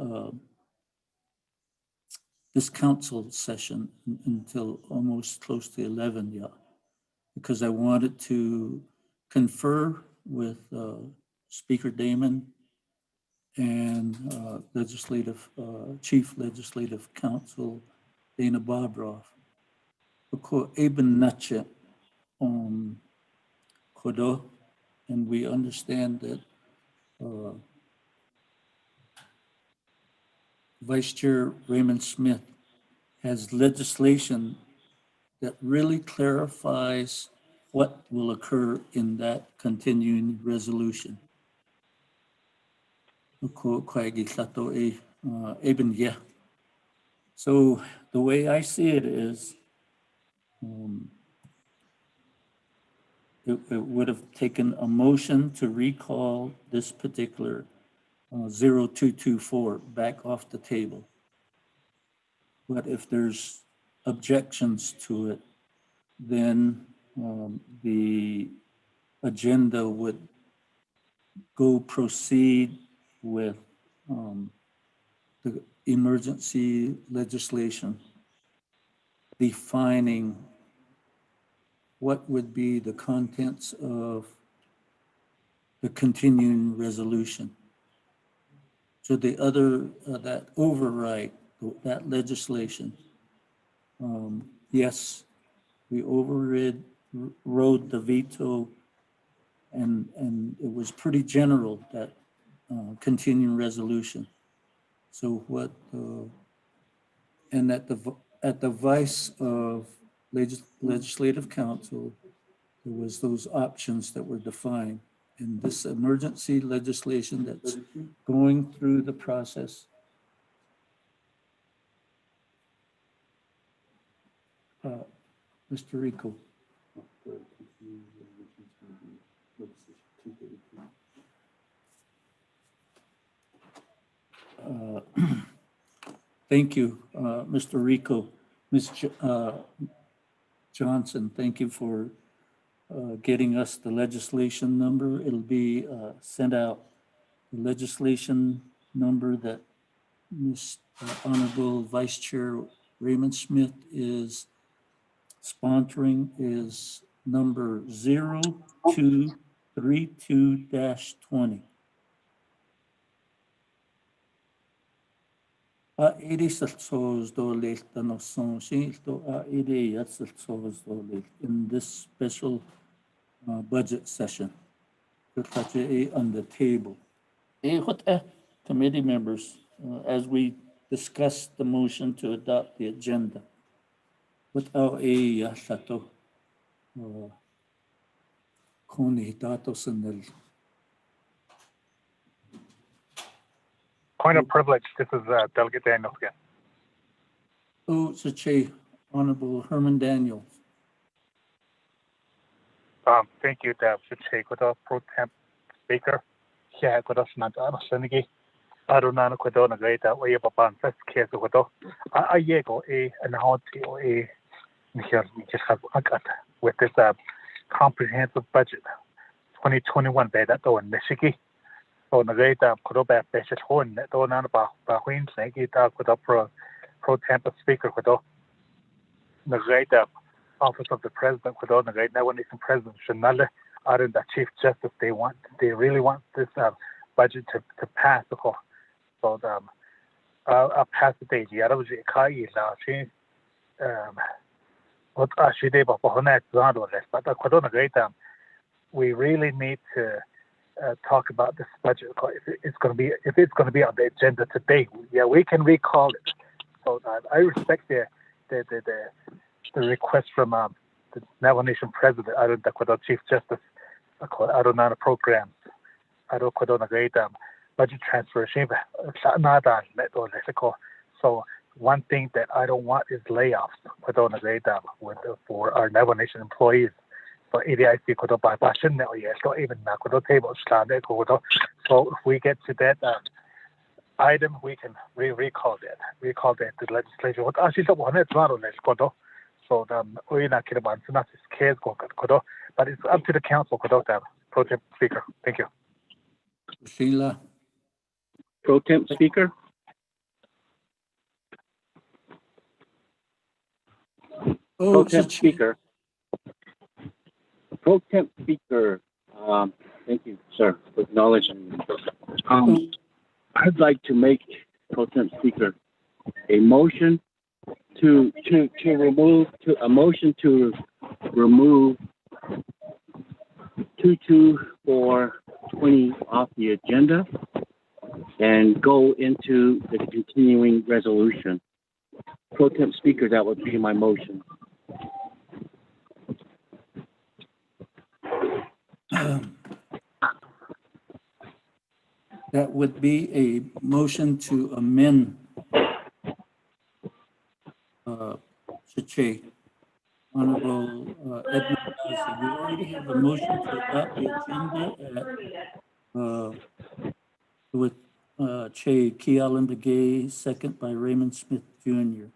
this council session until almost close to 11, yeah, because I wanted to confer with Speaker Damon and Chief Legislative Counsel Dana Bobroff. Eben Natchet Kodo, and we understand that Vice Chair Raymond Smith has legislation that really clarifies what will occur in that continuing resolution. So the way I see it is, it would have taken a motion to recall this particular 0224 back off the table. But if there's objections to it, then the agenda would proceed with the emergency legislation defining what would be the contents of the continuing resolution. So the other, that override, that legislation, yes, we rode the veto, and it was pretty general, that continuing resolution. So what, and at the vice of Legislative Council, there was those options that were defined. And this emergency legislation that's going through the process. Mr. Rico. Thank you, Mr. Rico. Ms. Johnson, thank you for getting us the legislation number. It'll be sent out. The legislation number that Honorable Vice Chair Raymond Smith is sponsoring is number 0232-20. In this special budget session on the table. Committee members, as we discuss the motion to adopt the agenda, without a Point of privilege, this is Delegate Daniels again. Oh, Sache, Honorable Herman Daniels. Thank you, Deb. Sache, Pro Temp Speaker. Yeah, Senegi. I don't know the great that way about first case of I go a and how to a here we just have with this comprehensive budget 2021 by that though in Michigan. So the great could have been home that don't know about when say it could have pro temp speaker could the great office of the president could the great now when it's president Chanel are in the chief justice they really want this budget to pass the whole. So I'll pass the day. Yeah, that was a kai what actually they but I couldn't great we really need to talk about this budget if it's going to be on the agenda today. Yeah, we can recall it So I respect the request from the Navajo Nation President, Chief Justice, Adonana Programs, budget transfer. So one thing that I don't want is layoffs for our Navajo Nation employees. So ADIC so if we get to that item, we can recall that to the legislature. So but it's up to the council. Pro Tem Speaker. Thank you. Sheila. Pro Temp Speaker. Pro Temp Speaker. Pro Temp Speaker. Thank you, sir, for acknowledging. I'd like to make, Pro Temp Speaker, a motion to remove 22420 off the agenda and go into the continuing resolution. Pro Temp Speaker, that would be my motion. That would be a motion to amend Chache. Honorable Edmund Gazi. We already have a motion to adopt the agenda with Che Kealan Begay, second by Raymond Smith Jr.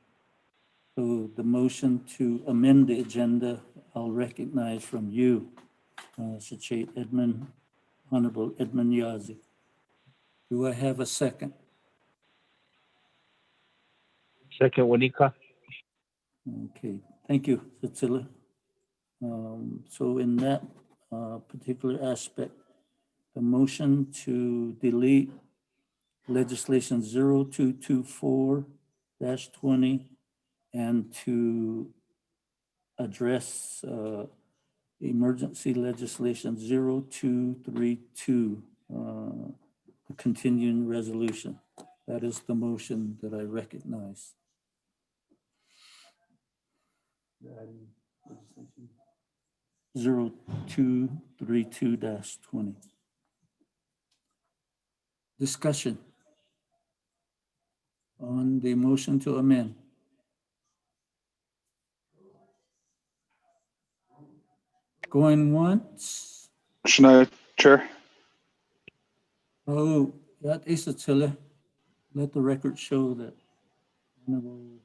So the motion to amend the agenda, I'll recognize from you, Chache Edmund, Honorable Edmund Yazi. Do I have a second? Second, Wanika. Okay, thank you, Cecilia. So in that particular aspect, the motion to delete legislation 0224-20 and to address emergency legislation 0232, the continuing resolution. That is the motion that I recognize. 0232-20. Discussion on the motion to amend. Going once. Schneider, Chair. Oh, that is Attila. Let the record show that Honorable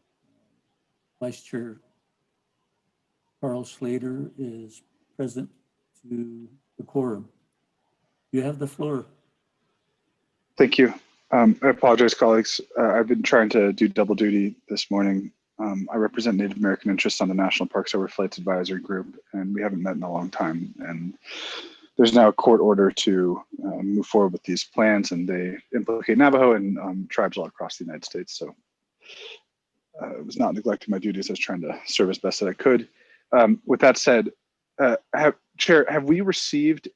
Vice Chair Carl Slater is present to the quorum. You have the floor. Thank you. I apologize, colleagues. I've been trying to do double duty this morning. I represent Native American interests on the National Parks Overflights Advisory Group, and we haven't met in a long time. And there's now a court order to move forward with these plans, and they implicate Navajo and tribes all across the United States. So I was not neglecting my duties. I was trying to serve as best that I could. With that said, Chair, have we received,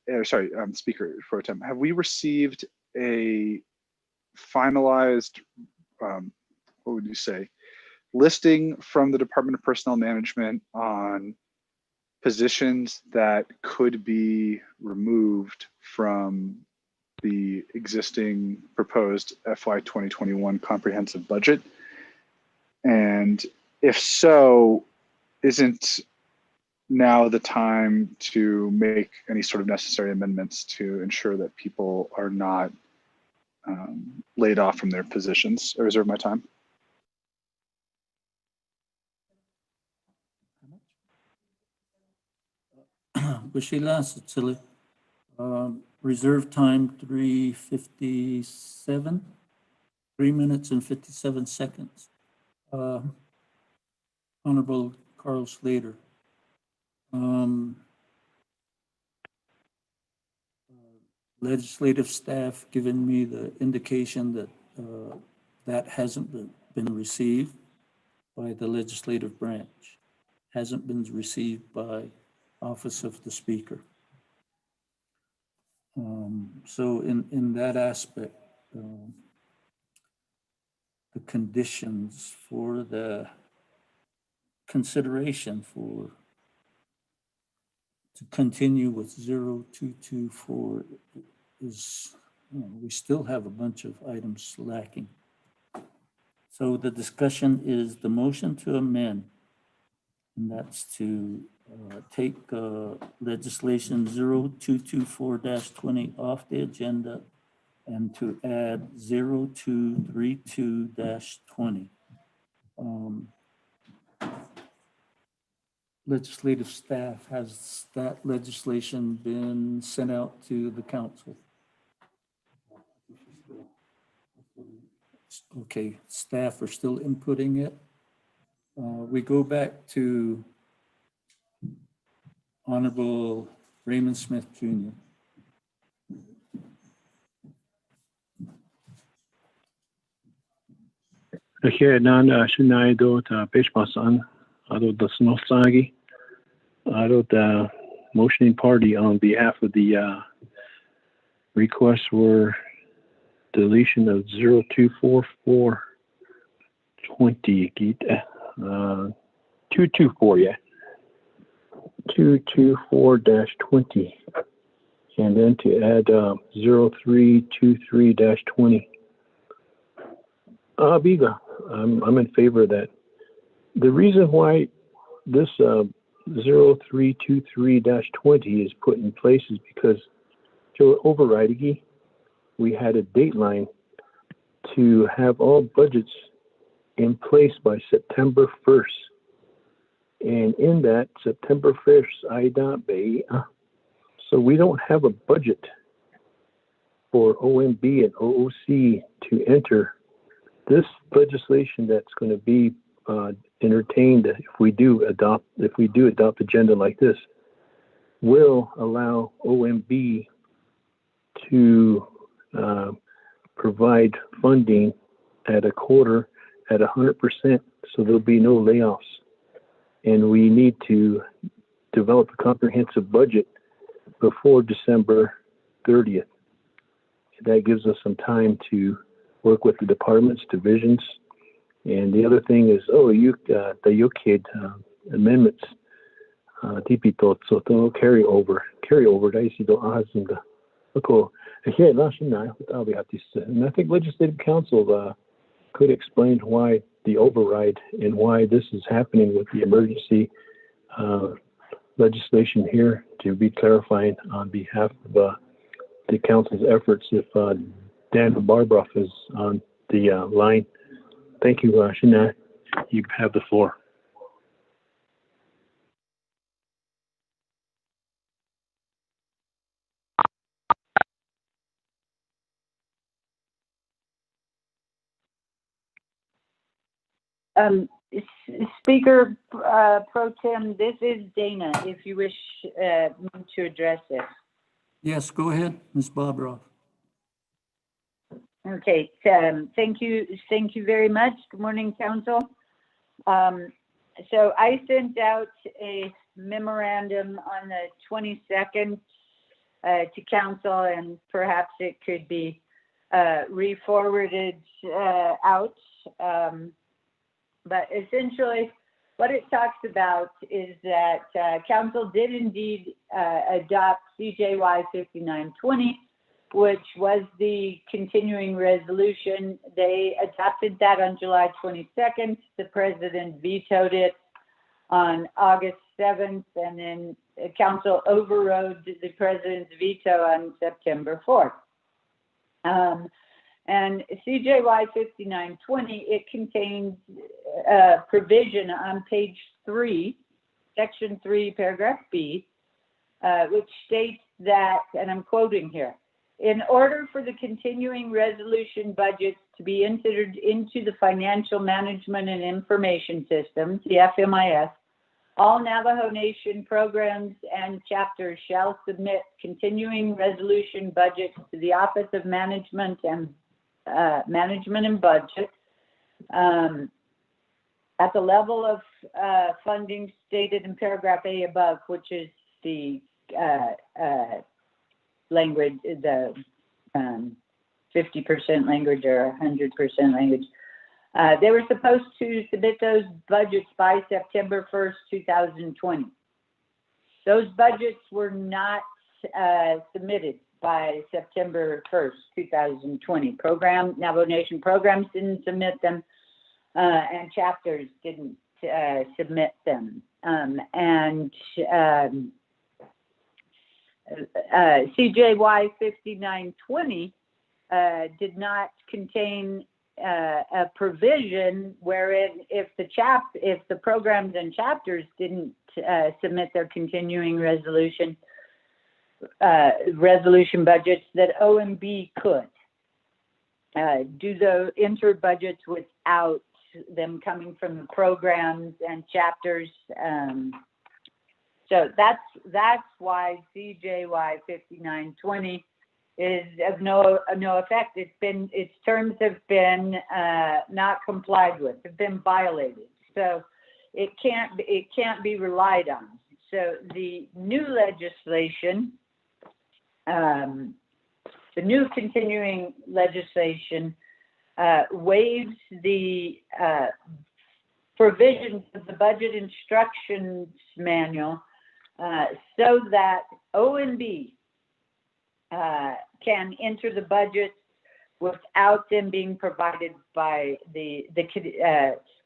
Speaker Pro Tem, have we received a finalized, what would you say, listing from the Department of Personnel Management on positions that could be removed from the existing proposed FY 2021 comprehensive budget? And if so, isn't now the time to make any sort of necessary amendments to ensure that people are not laid off from their positions? I reserve my time. Washila, Cecilia. Reserve time 3:57, 3 minutes and 57 seconds. Honorable Carl Slater. Legislative staff given me the indication that that hasn't been received by the legislative branch, hasn't been received by Office of the Speaker. So in that aspect, the conditions for the consideration to continue with 0224 is, we still have a bunch of items lacking. So the discussion is the motion to amend, and that's to take legislation 0224-20 off the agenda and to add 0232-20. Legislative staff, has that legislation been sent out to the council? Okay, staff are still inputting it. We go back to Honorable Raymond Smith Jr. Here, nan Shinai do ta Bishmasan, Ado the Snosagi, Ado the motioning party on behalf of the requests were deletion of 024420, 224, yeah. 224-20, and then to add 0323-20. Biga, I'm in favor of that. The reason why this 0323-20 is put in place is because to overriding, we had a dateline to have all budgets in place by September 1st. And in that September 1st, so we don't have a budget for OMB and OOC to enter. This legislation that's going to be entertained if we do adopt agenda like this will allow OMB to provide funding at a quarter at 100%, so there'll be no layoffs. And we need to develop a comprehensive budget before December 30th. That gives us some time to work with the departments, divisions. And the other thing is, the UKID amendments, tipito, so carry over, daisi do ahazunda. And I think Legislative Council could explain why the override and why this is happening with the emergency legislation here, to be clarifying on behalf of the council's efforts. If Dan Barbroff is on the line. Thank you, Shana. You have the floor. Speaker Pro Tem, this is Dana, if you wish me to address it. Yes, go ahead, Ms. Barbroff. Okay, thank you very much. Good morning, Council. So I sent out a memorandum on the 22nd to Council, and perhaps it could be re-forwarded out. But essentially, what it talks about is that Council did indeed adopt CJY 5920, which was the continuing resolution. They adopted that on July 22nd. The President vetoed it on August 7th, and then Council overrode the President's veto on September 4th. And CJY 5920, it contains a provision on page 3, section 3, paragraph B, which states that, and I'm quoting here, in order for the continuing resolution budget to be entered into the Financial Management and Information System, the FMIS, all Navajo Nation programs and chapters shall submit continuing resolution budgets to the Office of Management and Budget at the level of funding stated in paragraph A above, which is the language, the 50% language or 100% language. They were supposed to submit those budgets by September 1st, 2020. Those budgets were not submitted by September 1st, 2020. Navajo Nation programs didn't submit them, and chapters didn't submit them. CJY 5920 did not contain a provision wherein if the programs and chapters didn't submit their continuing resolution budgets, that OMB could enter budgets without them coming from the programs and chapters. So that's why CJY 5920 is of no effect. Its terms have been not complied with, have been violated. So it can't be relied on. So the new legislation, the new continuing legislation waives the provisions of the budget instructions manual so that ONB can enter the budget without them being provided by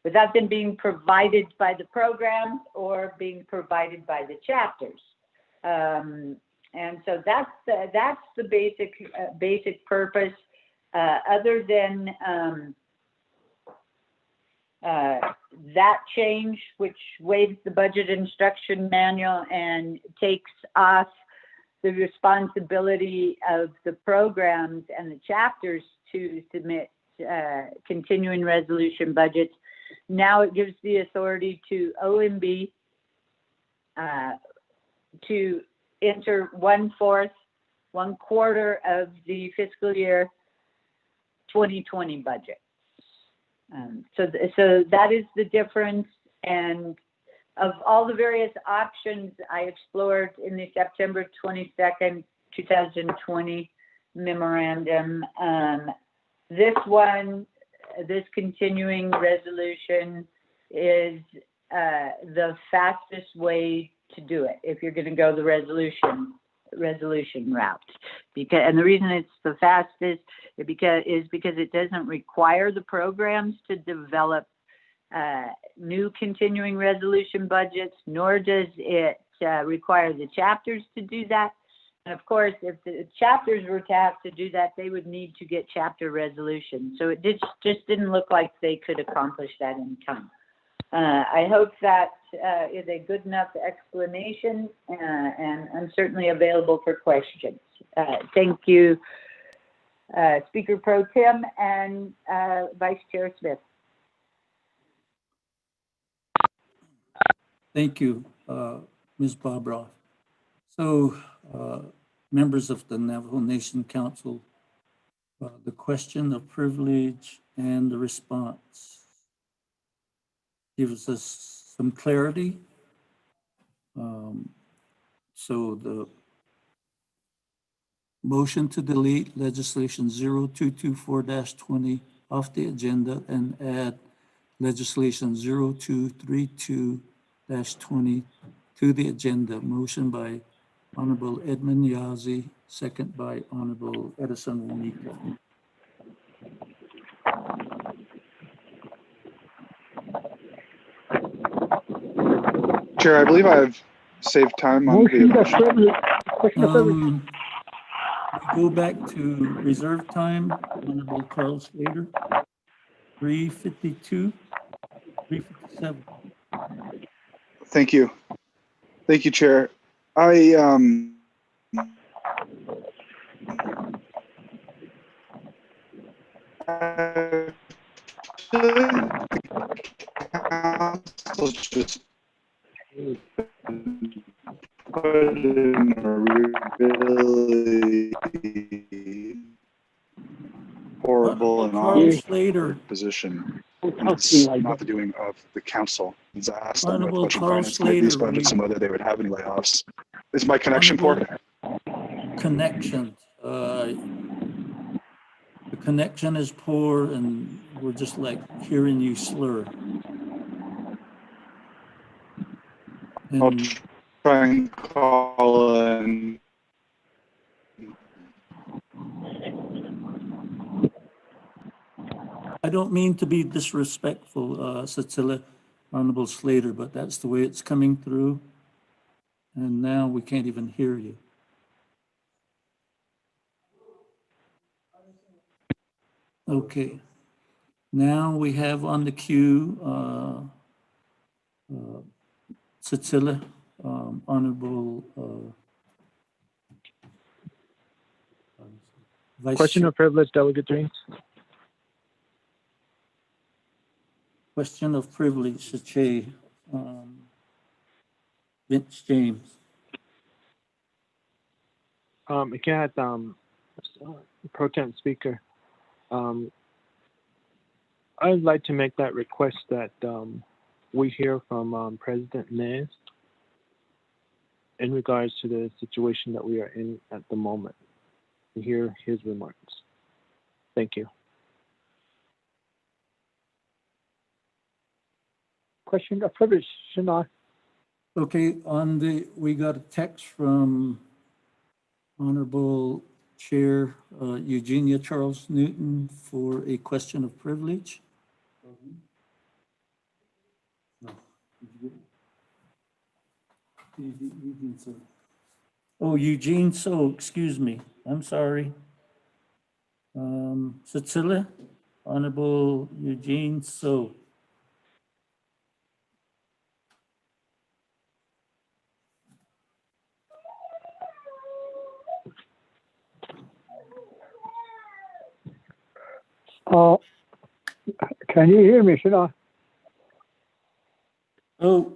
without them being provided by the programs or being provided by the chapters. And so that's the basic purpose. Other than that change, which waives the budget instruction manual and takes off the responsibility of the programs and the chapters to submit continuing resolution budgets. Now it gives the authority to OMB to enter 1/4 of the fiscal year 2020 budget. So that is the difference. And of all the various options I explored in the September 22nd, 2020 memorandum, this continuing resolution is the fastest way to do it if you're going to go the resolution route. And the reason it's the fastest is because it doesn't require the programs to develop new continuing resolution budgets, nor does it require the chapters to do that. And of course, if the chapters were to have to do that, they would need to get chapter resolution. So it just didn't look like they could accomplish that in time. I hope that is a good enough explanation, and I'm certainly available for questions. Thank you, Speaker Pro Tem and Vice Chair Smith. Thank you, Ms. Bobroff. So, members of the Navajo Nation Council, the question of privilege and the response gives us some clarity. So the motion to delete legislation 0224-20 off the agenda and add legislation 0232-20 to the agenda. Motion by Honorable Edmund Yazzie, second by Honorable Edison Wanico. Chair, I believe I've saved time on the We go back to reserve time. Honorable Carl Slater, 352, 357. Thank you. Thank you, Chair. Just put in a really horrible and awful position. It's not the doing of the council. It's asked them with budget finance to these budgets and whether they would have any layoffs. Is my connection poor? Connection. The connection is poor, and We're just like hearing you slur. I'll And try and call in. I don't mean to be disrespectful, Cecilia, Honorable Slater, but that's the way it's coming through. And now we can't even hear you. Okay. Now we have on the queue Cecilia, Honorable Vice Question Chair. of privilege, Delegate James. Question of privilege, Chair. Vince James. Again, Pro Tem Speaker, I'd like to make that request that we hear from President Nez in regards to the situation that we are in at the moment, and hear his remarks. Thank you. Question of privilege, Shana. Okay, we got a text from Honorable Chair Eugenia Charles Newton for a question of privilege. Oh, Eugene So, excuse me. I'm sorry. Cecilia, Honorable Eugene So. Can you hear me, Shana? Oh.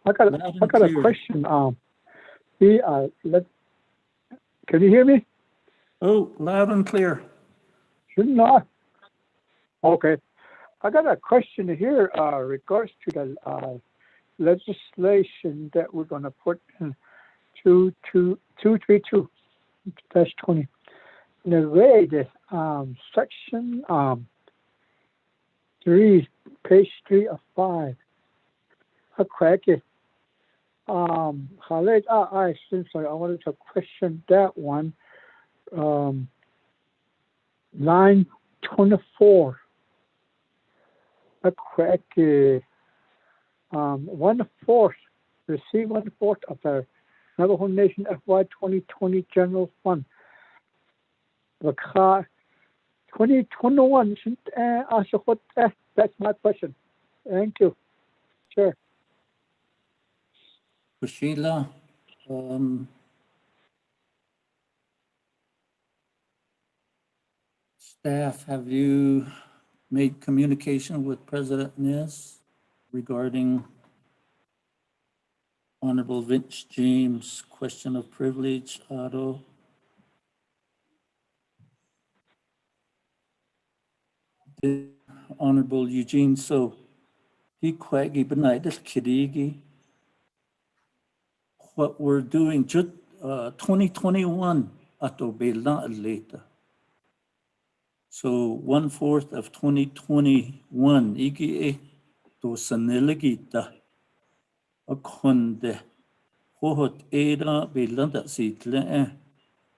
I got a question. Can you hear me? Oh, loud and clear. Shouldn't I? Okay. I got a question here regards to the legislation that we're going to put in 232-20. The way this section 3, page 3 of 5. I crack it. Since I wanted to question that one. Line 24. I crack it. 1/4. Receive 1/4 of the Navajo Nation FY 2020 General Fund. The car 2021. That's my question. Thank you. Sure. Sheila, staff, have you made communication with President Nez regarding Honorable Vince James' question of privilege, Otto? Honorable Eugene So, he quaggy benaitis kidigi. What we're doing, just 2021 ato bela later. So 1/4 of 2021 igi to saniligita akonde hohot era belanda sitle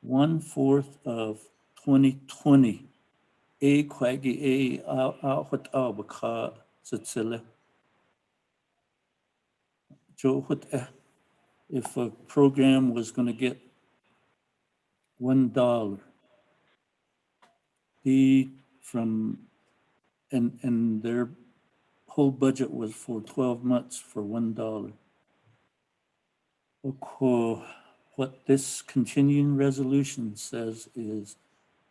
1/4 of 2020 a quaggy a hot albaka satsile Joe hot if a program was going to get $1, and their whole budget was for 12 months for $1. Okay, what this continuing resolution says is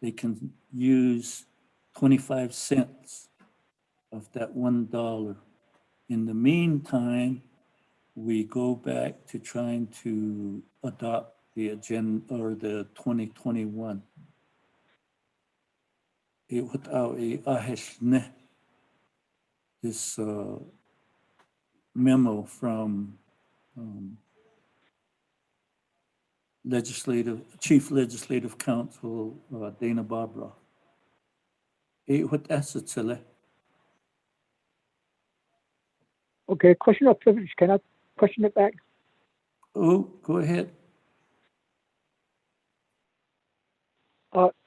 they can use 25 cents of that $1. In the meantime, we go back to trying to adopt the agenda or the 2021. This memo from Chief Legislative Counsel Dana Barbara. what assets? Okay, question of privilege. Can I question it back? Oh, go ahead.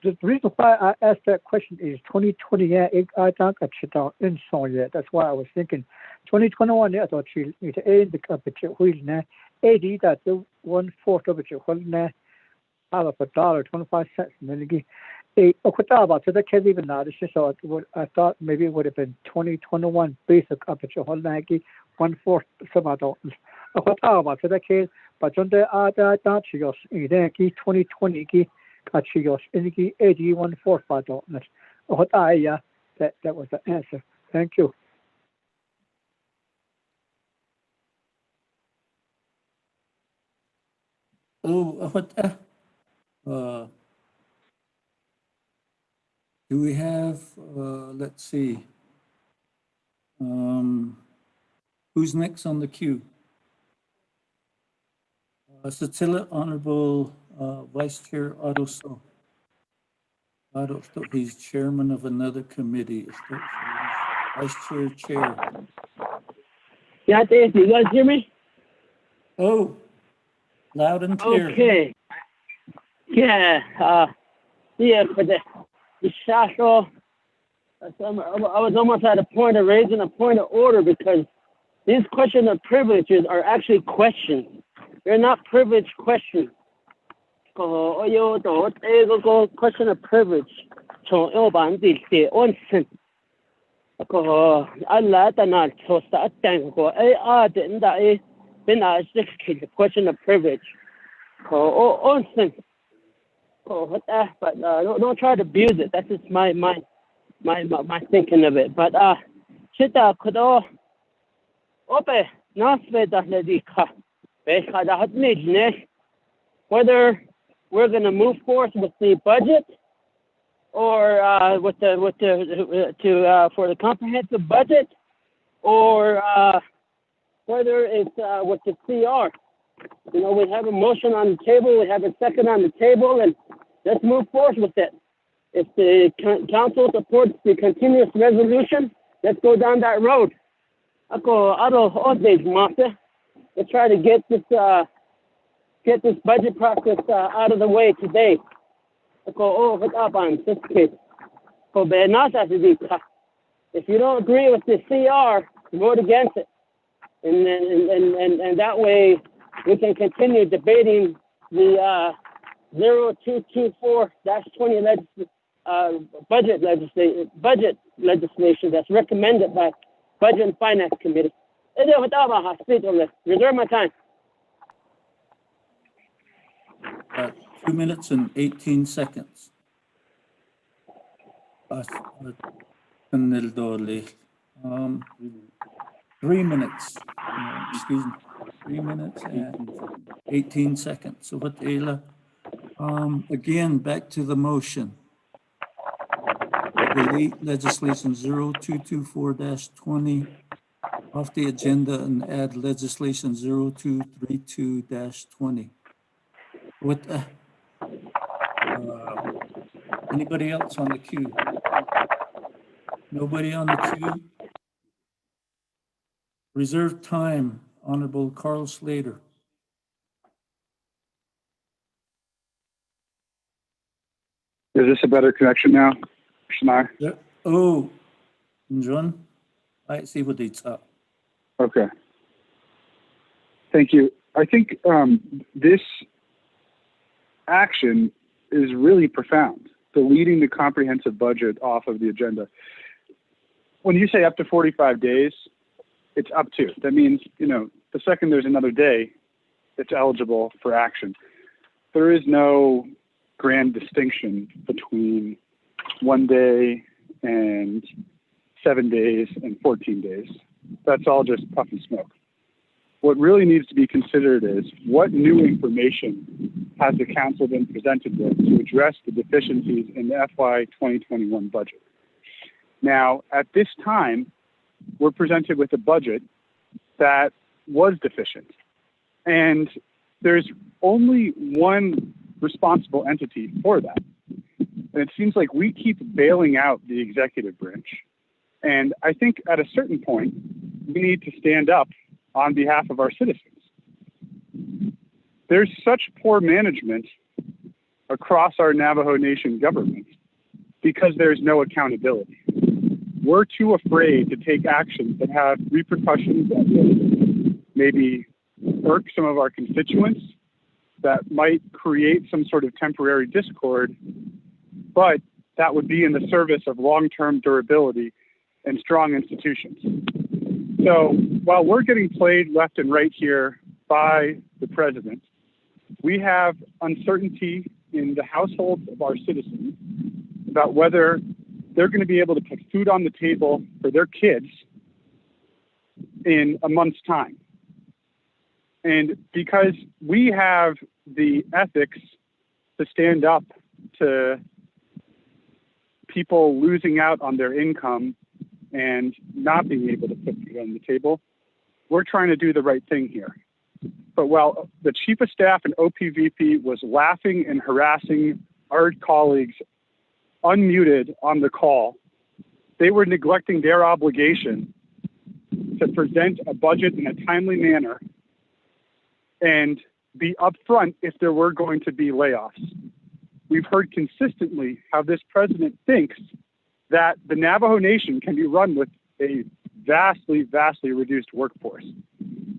The reason why I asked that question is 2020. Yeah, I think I should in song yet. That's why I was thinking 2021. Yeah, I thought she need to aid the budget wheel now. 80 that the 1/4 of budget wheel now. Out of $1.25 million. I even now. I thought maybe it would have been 2021 basic budget whole nagi 1/4 some adults. I thought about the case, but on the other that she was in 2020. She was in 81/4 adults. That was the answer. Thank you. Oh, what? Do we have? Let's see. Who's next on the queue? Satilla, Honorable Vice Chair Otto So. Otto So, he's chairman of another committee. Vice Chair. Yeah, Dave, you guys hear me? Oh, loud and clear. Okay. Yeah. For the Shasho, I was almost at a point of raising a point of order because these questions of privileges are actually questions. They're not privilege questions. Question of privilege. Question of privilege. But don't try to abuse it. That's just my thinking of it. But shita kudo ope nasveda ledika whether we're going to move forward with the budget or for the comprehensive budget, or whether it's with the CR. You know, we have a motion on the table, we have a second on the table, and let's move forward with it. If the council supports the continuous resolution, let's go down that road. Let's try to get this budget process out of the way today. If you don't agree with the CR, vote against it, and that way we can continue debating the 0224-20 budget legislation that's recommended by Budget and Finance Committee. Reserve my time. 2 minutes and 18 seconds. 3 minutes. Excuse me. 3 minutes and 18 seconds. So what, Ayla? Again, back to the motion. Delete legislation 0224-20 off the agenda and add legislation 0232-20. What? Anybody else on the queue? Nobody on the queue? Reserved time, Honorable Carl Slater. Is this a better connection now, Shania? Yeah. Oh, John, I see what it's up. Okay. Thank you. I think this action is really profound, deleting the comprehensive budget off of the agenda. When you say up to 45 days, it's up to. That means, you know, the second there's another day, it's eligible for action. There is no grand distinction between 1 day and 7 days and 14 days. That's all just puff and smoke. What really needs to be considered is what new information has the council been presented with to address the deficiencies in the FY 2021 budget. Now, at this time, we're presented with a budget that was deficient. And there's only one responsible entity for that. And it seems like we keep bailing out the executive branch. And I think at a certain point, we need to stand up on behalf of our citizens. There's such poor management across our Navajo Nation government because there's no accountability. We're too afraid to take actions that have repercussions that will maybe irk some of our constituents, that might create some sort of temporary discord, but that would be in the service of long-term durability and strong institutions. So while we're getting played left and right here by the president, we have uncertainty in the households of our citizens about whether they're going to be able to put food on the table for their kids in a month's time. And because we have the ethics to stand up to people losing out on their income and not being able to put food on the table, we're trying to do the right thing here. But while the chief of staff and OPVP was laughing and harassing our colleagues unmuted on the call, they were neglecting their obligation to present a budget in a timely manner and be upfront if there were going to be layoffs. We've heard consistently how this president thinks that the Navajo Nation can be run with a vastly, vastly reduced workforce.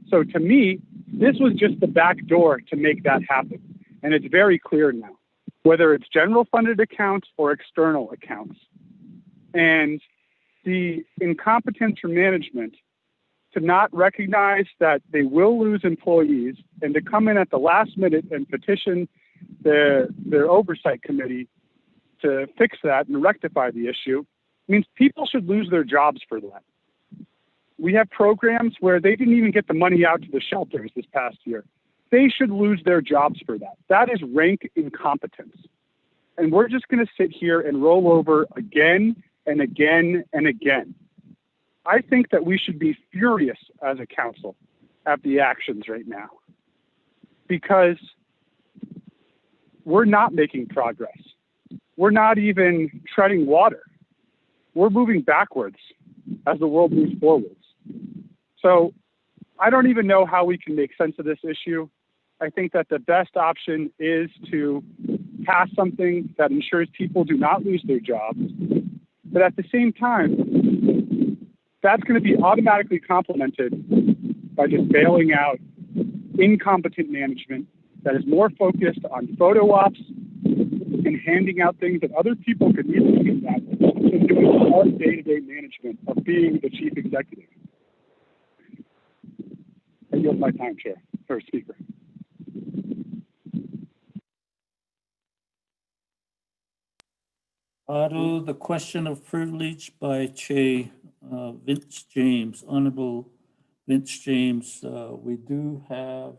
So to me, this was just the back door to make that happen. And it's very clear now, whether it's general funded accounts or external accounts. And the incompetence from management to not recognize that they will lose employees and to come in at the last minute and petition their oversight committee to fix that and rectify the issue means people should lose their jobs for that. We have programs where they didn't even get the money out to the shelters this past year. They should lose their jobs for that. That is rank incompetence. And we're just going to sit here and roll over again and again and again. I think that we should be furious as a council at the actions right now because we're not making progress. We're not even treading water. We're moving backwards as the world moves forwards. So I don't even know how we can make sense of this issue. I think that the best option is to pass something that ensures people do not lose their jobs. But at the same time, that's going to be automatically complemented by just bailing out incompetent management that is more focused on photo ops and handing out things that other people could easily get that than doing our day-to-day management of being the chief executive. I yield my time, Chair, or Speaker. Otto, the question of privilege by Chair Vince James, Honorable Vince James. We do have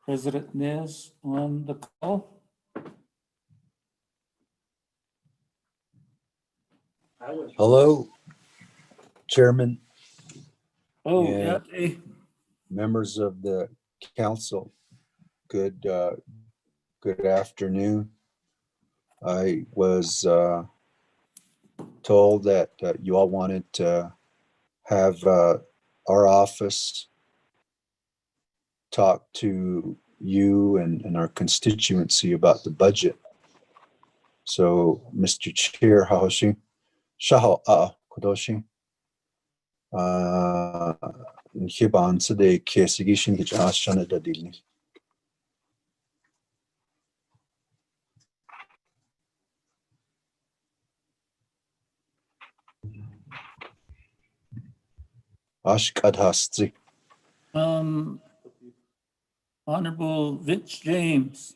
President Nez on the call. Hello, Chairman. Oh, and yeah. members of the council. Good afternoon. I was told that you all wanted to have our office talk to you and our constituency about the budget. So, Mr. Chair, Hahoshi, Shaho Kodoshi, Hiban Sade Kesigishin Hitch Ashana Dadilni. Ashkadhastri. Honorable Vince James,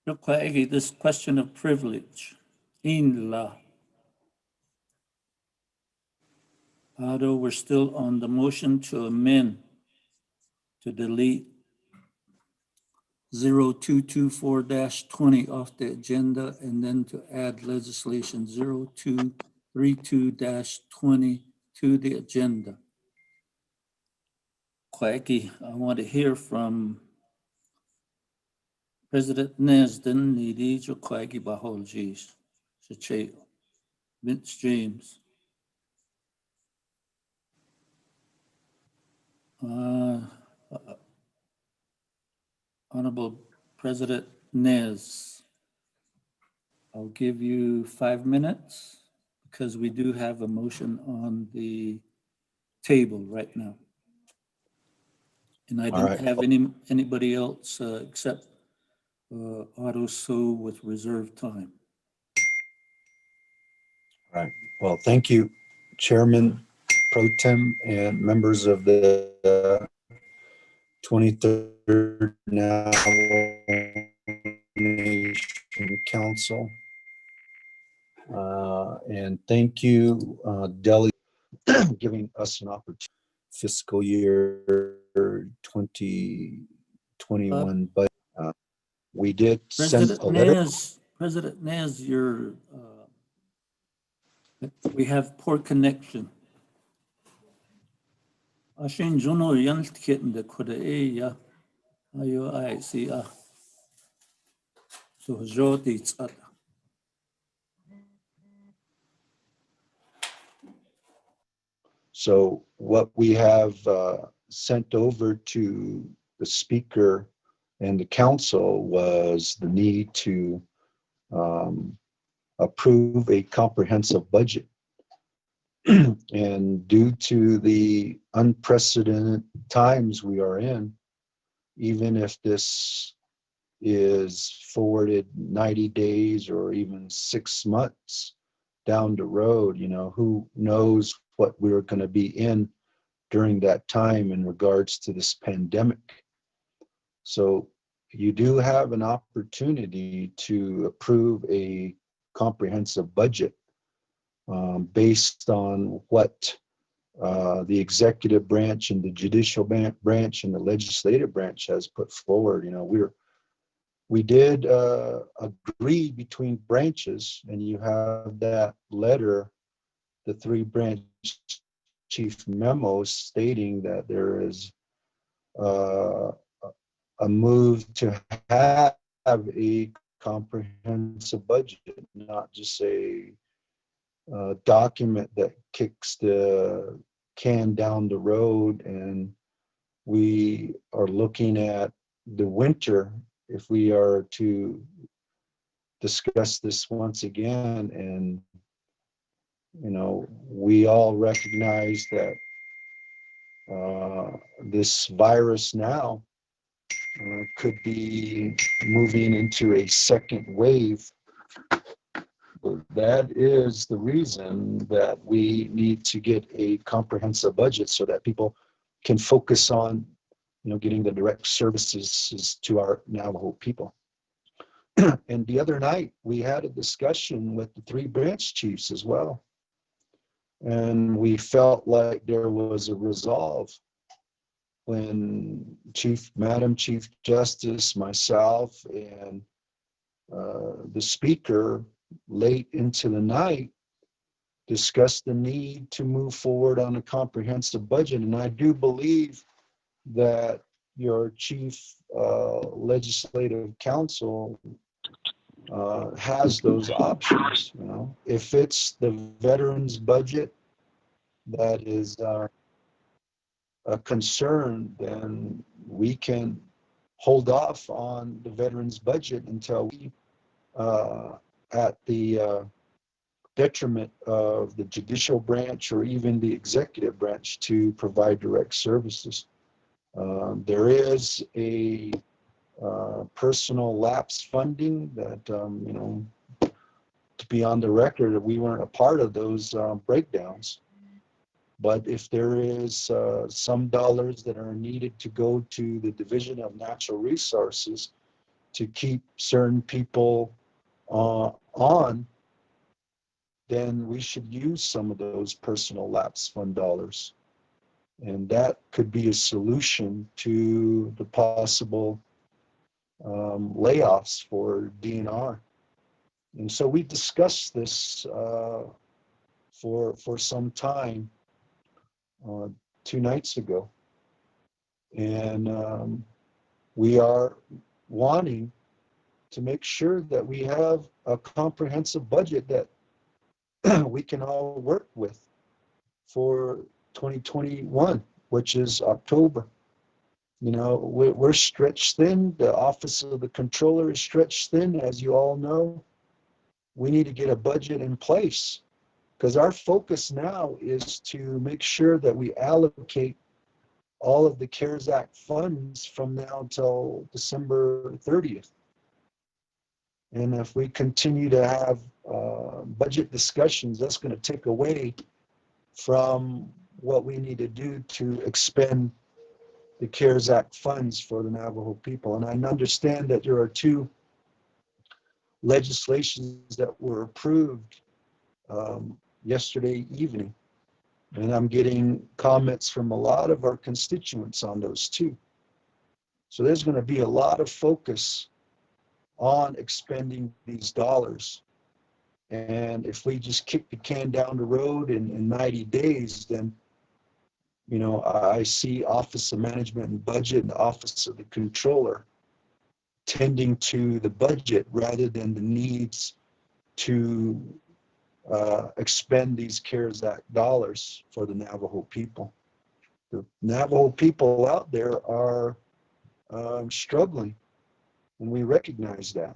this question of privilege. In la. Otto, we're still on the motion to amend to delete 0224-20 off the agenda and then to add legislation 0232-20 to the agenda. Quaggy, I want to hear from President Nesden Nidi Jokwagi Bahol Jis, Shache, Vince James. Honorable President Nez, I'll give you 5 minutes because we do have a motion on the table right now. And I All don't right. have anybody else except Otto So with reserved time. All right. Well, thank you, Chairman Pro Tem and members of the 23rd Navajo Nation Council. And thank you, Deli, giving us an opportunity. Fiscal year 2021, but we did send a letter. President Nez, we have poor connection. Ashin Juno Yanst kitten the Kuda ya ayo I see so Joti it's So what we have sent over to the speaker and the council was the need to approve a comprehensive budget. And due to the unprecedented times we are in, even if this is forwarded 90 days or even 6 months down the road, you know, who knows what we're going to be in during that time in regards to this pandemic. So you do have an opportunity to approve a comprehensive budget based on what the executive branch and the judicial branch and the legislative branch has put forward. You know, we did agree between branches, and you have that letter, the 3 branch chief memos stating that there is a move to have a comprehensive budget, not just a document that kicks the can down the road. And we are looking at the winter if we are to discuss this once again. And you know, we all recognize that this virus now could be moving into a second wave. That is the reason that we need to get a comprehensive budget so that people can focus on, you know, getting the direct services to our Navajo people. And the other night we had a discussion with the 3 branch chiefs as well. And we felt like there was a resolve when Madam Chief Justice, myself, and the speaker late into the night discussed the need to move forward on a comprehensive budget. And I do believe that your chief legislative council has those options. You know, if it's the veterans budget that is a concern, then we can hold off on the veterans budget until we at the detriment of the judicial branch or even the executive branch to provide direct services. There is a personal lapse funding that, you know, to be on the record, we weren't a part of those breakdowns. But if there is some dollars that are needed to go to the Division of Natural Resources to keep certain people on, then we should use some of those personal lapse fund dollars. And that could be a solution to the possible layoffs for DNR. And so we discussed this for some time 2 nights ago. And we are wanting to make sure that we have a comprehensive budget that we can all work with for 2021, which is October. You know, we're stretched thin. The office of the controller is stretched thin, as you all know. We need to get a budget in place because our focus now is to make sure that we allocate all of the CARES Act funds from now until December 30th. And if we continue to have budget discussions, that's going to take away from what we need to do to expend the CARES Act funds for the Navajo people. And I understand that there are two legislations that were approved yesterday evening. And I'm getting comments from a lot of our constituents on those too. So there's going to be a lot of focus on expending these dollars. And if we just kick the can down the road in 90 days, then, you know, I see Office of Management and Budget and the Office of the Controller tending to the budget rather than the needs to expend these CARES Act dollars for the Navajo people. The Navajo people out there are struggling, and we recognize that.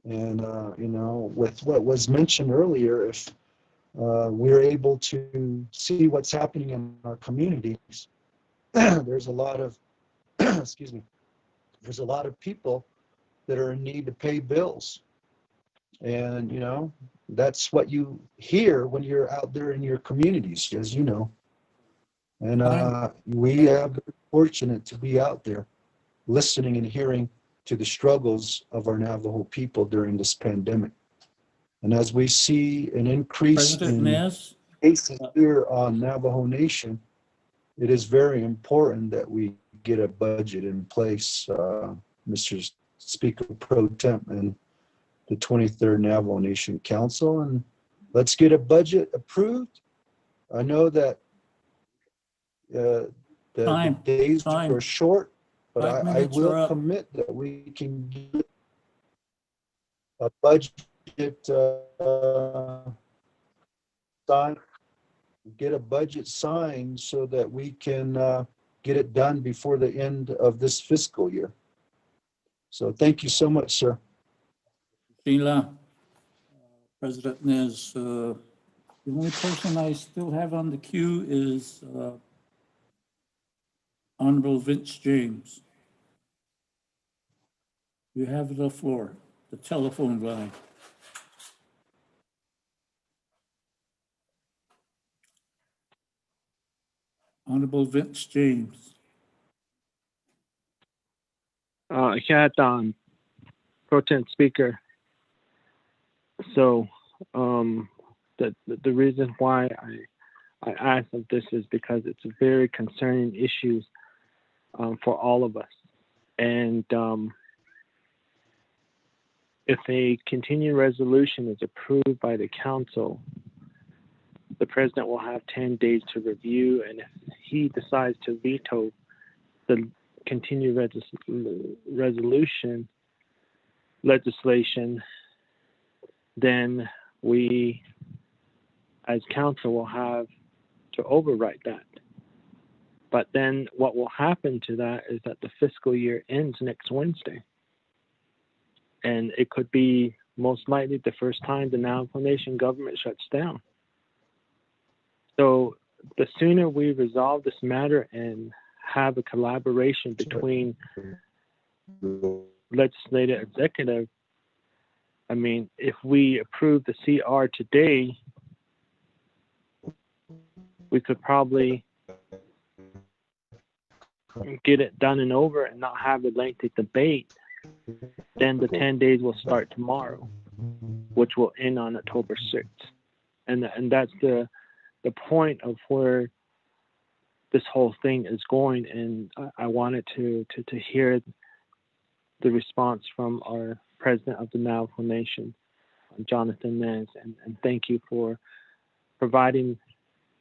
And, you know, with what was mentioned earlier, if we're able to see what's happening in our communities, there's a lot of, excuse me, there's a lot of people that are in need to pay bills. And, you know, that's what you hear when you're out there in your communities, as you know. And we are fortunate to be out there listening and hearing to the struggles of our Navajo people during this pandemic. And as we see an increase in cases here on Navajo Nation, it is very important that we get a budget in place, Mr. Speaker Pro Temp and the 23rd Navajo Nation Council, and let's get a budget approved. I know that the days are short, but I will commit that we can get a budget signed so that we can get it done before the end of this fiscal year. So thank you so much, sir. Sheila, President Nez, the only person I still have on the queue is Honorable Vince James. You have the floor, the telephone line. Honorable Vince James. Pro Tem Speaker. So the reason why I asked of this is because it's a very concerning issue for all of us. And if a continuing resolution is approved by the council, the president will have 10 days to review, and if he decides to veto the continued legislation, then we as council will have to overwrite that. But then what will happen to that is that the fiscal year ends next Wednesday. And it could be most likely the first time the Navajo Nation government shuts down. So the sooner we resolve this matter and have a collaboration between legislative, executive, I mean, if we approve the CR today, we could probably get it done and over and not have a lengthy debate. Then the 10 days will start tomorrow, which will end on October 6th. And that's the point of where this whole thing is going. And I wanted to hear the response from our president of the Navajo Nation, Jonathan Nez, and thank you for providing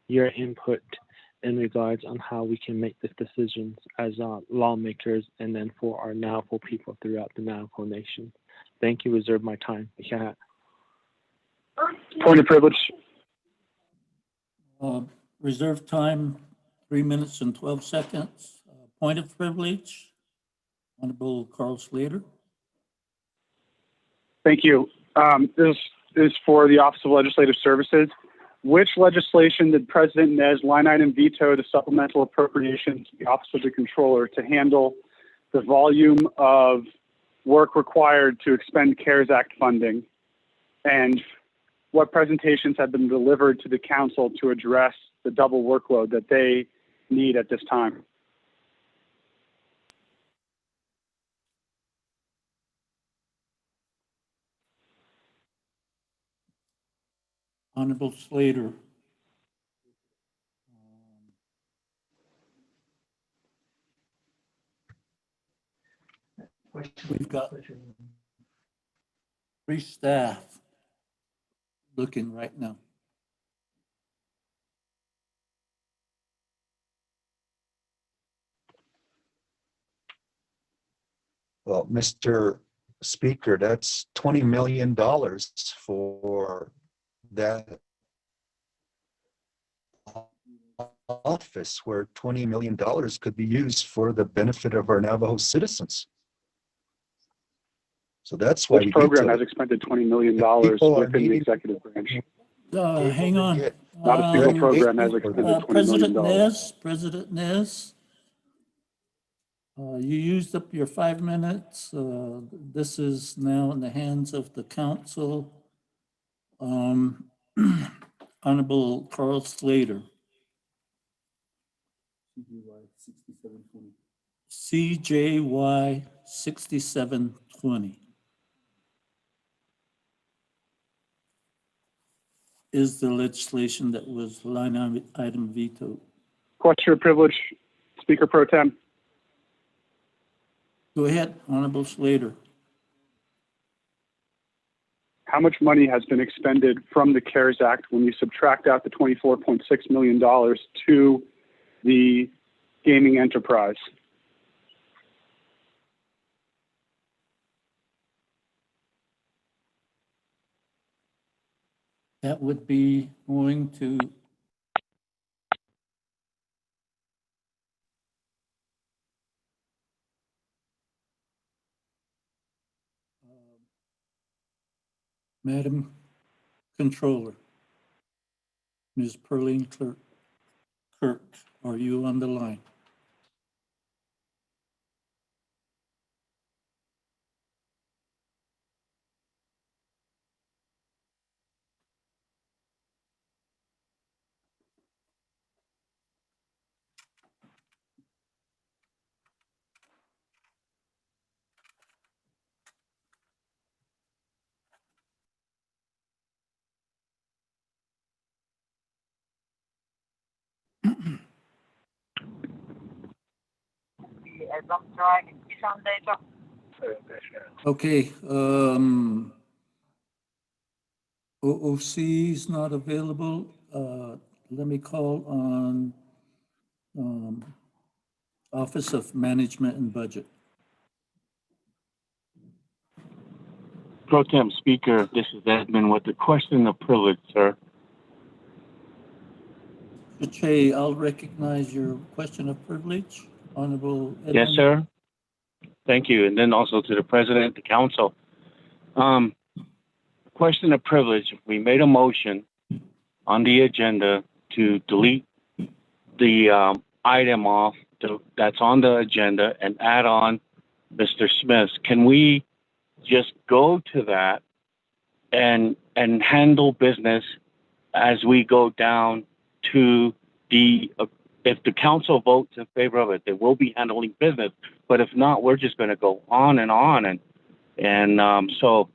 your input in regards on how we can make these decisions as lawmakers and then for our Navajo people throughout the Navajo Nation. thank you. Reserve my time. Yeah. Point of privilege. Reserve time, 3 minutes and 12 seconds. Point of privilege, Honorable Carl Slater. Thank you. This is for the Office of Legislative Services. Which legislation did President Nez line item veto the supplemental appropriation to the Office of the Controller to handle the volume of work required to expend CARES Act funding? And what presentations have been delivered to the Council to address the double workload that they need at this time? Honorable Slater. We've got 3 staff looking right now. Well, Mr. Speaker, that's $20 million for that office, where $20 million could be used for the benefit of our Navajo citizens. So that's why Which program has expended $20 million within the executive branch? Hang on. Not a single program has expended $20 million. President Nez, you used up your 5 minutes. This is now in the hands of the council. Honorable Carl Slater. CJY 6720 is the legislation that was line item vetoed. Question of privilege, Speaker Pro Tem. Go ahead, Honorable Slater. How much money has been expended from the CARES Act when you subtract out the $24.6 million to the gaming enterprise? That would be going to Madam Controller, Ms. Perlene Kirk, are you on the line? Okay, OOC is not available. Let me call on Office of Management and Budget. Pro Tem Speaker, this is Edmund with the question of privilege, sir. Che, I'll recognize your question of privilege, Honorable Edmund. Yes, sir. Thank you. And then also to the President, the Council. Question of privilege. We made a motion on the agenda to delete the item off that's on the agenda and add on Mr. Smith. Can we just go to that and handle business as we go down to the if the council votes in favor of it, they will be handling business. But if not, we're just going to go on and on. And so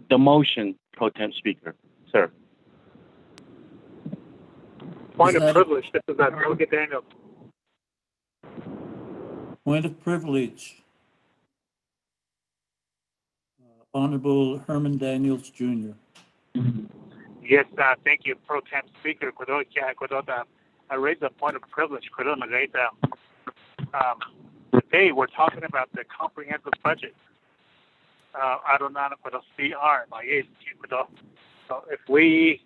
the motion, Pro Tem Speaker, sir. Point of privilege. This is Delegate Daniels. Point of privilege. Honorable Herman Daniels, Jr. Yes, thank you, Pro Tem Speaker. I raised a point of privilege. Today we're talking about the comprehensive budget. adonana with a CR by so if we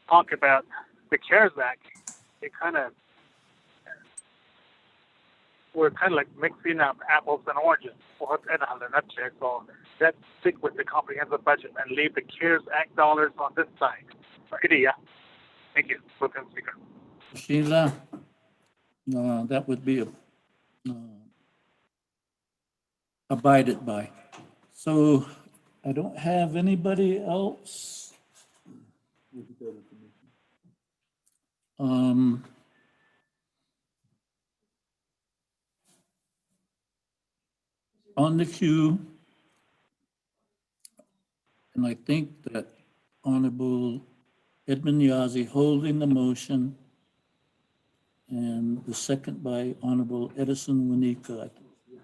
talk about the CARES Act, we're kind of like mixing up apples and oranges. So let's stick with the comprehensive budget and leave the CARES Act dollars on this side. Thank you, Lieutenant Speaker. Sheila, that would be abided by. So I don't have anybody else. On the queue, and I think that Honorable Edmund Yazzie holding the motion, and the second by Honorable Edison Winika.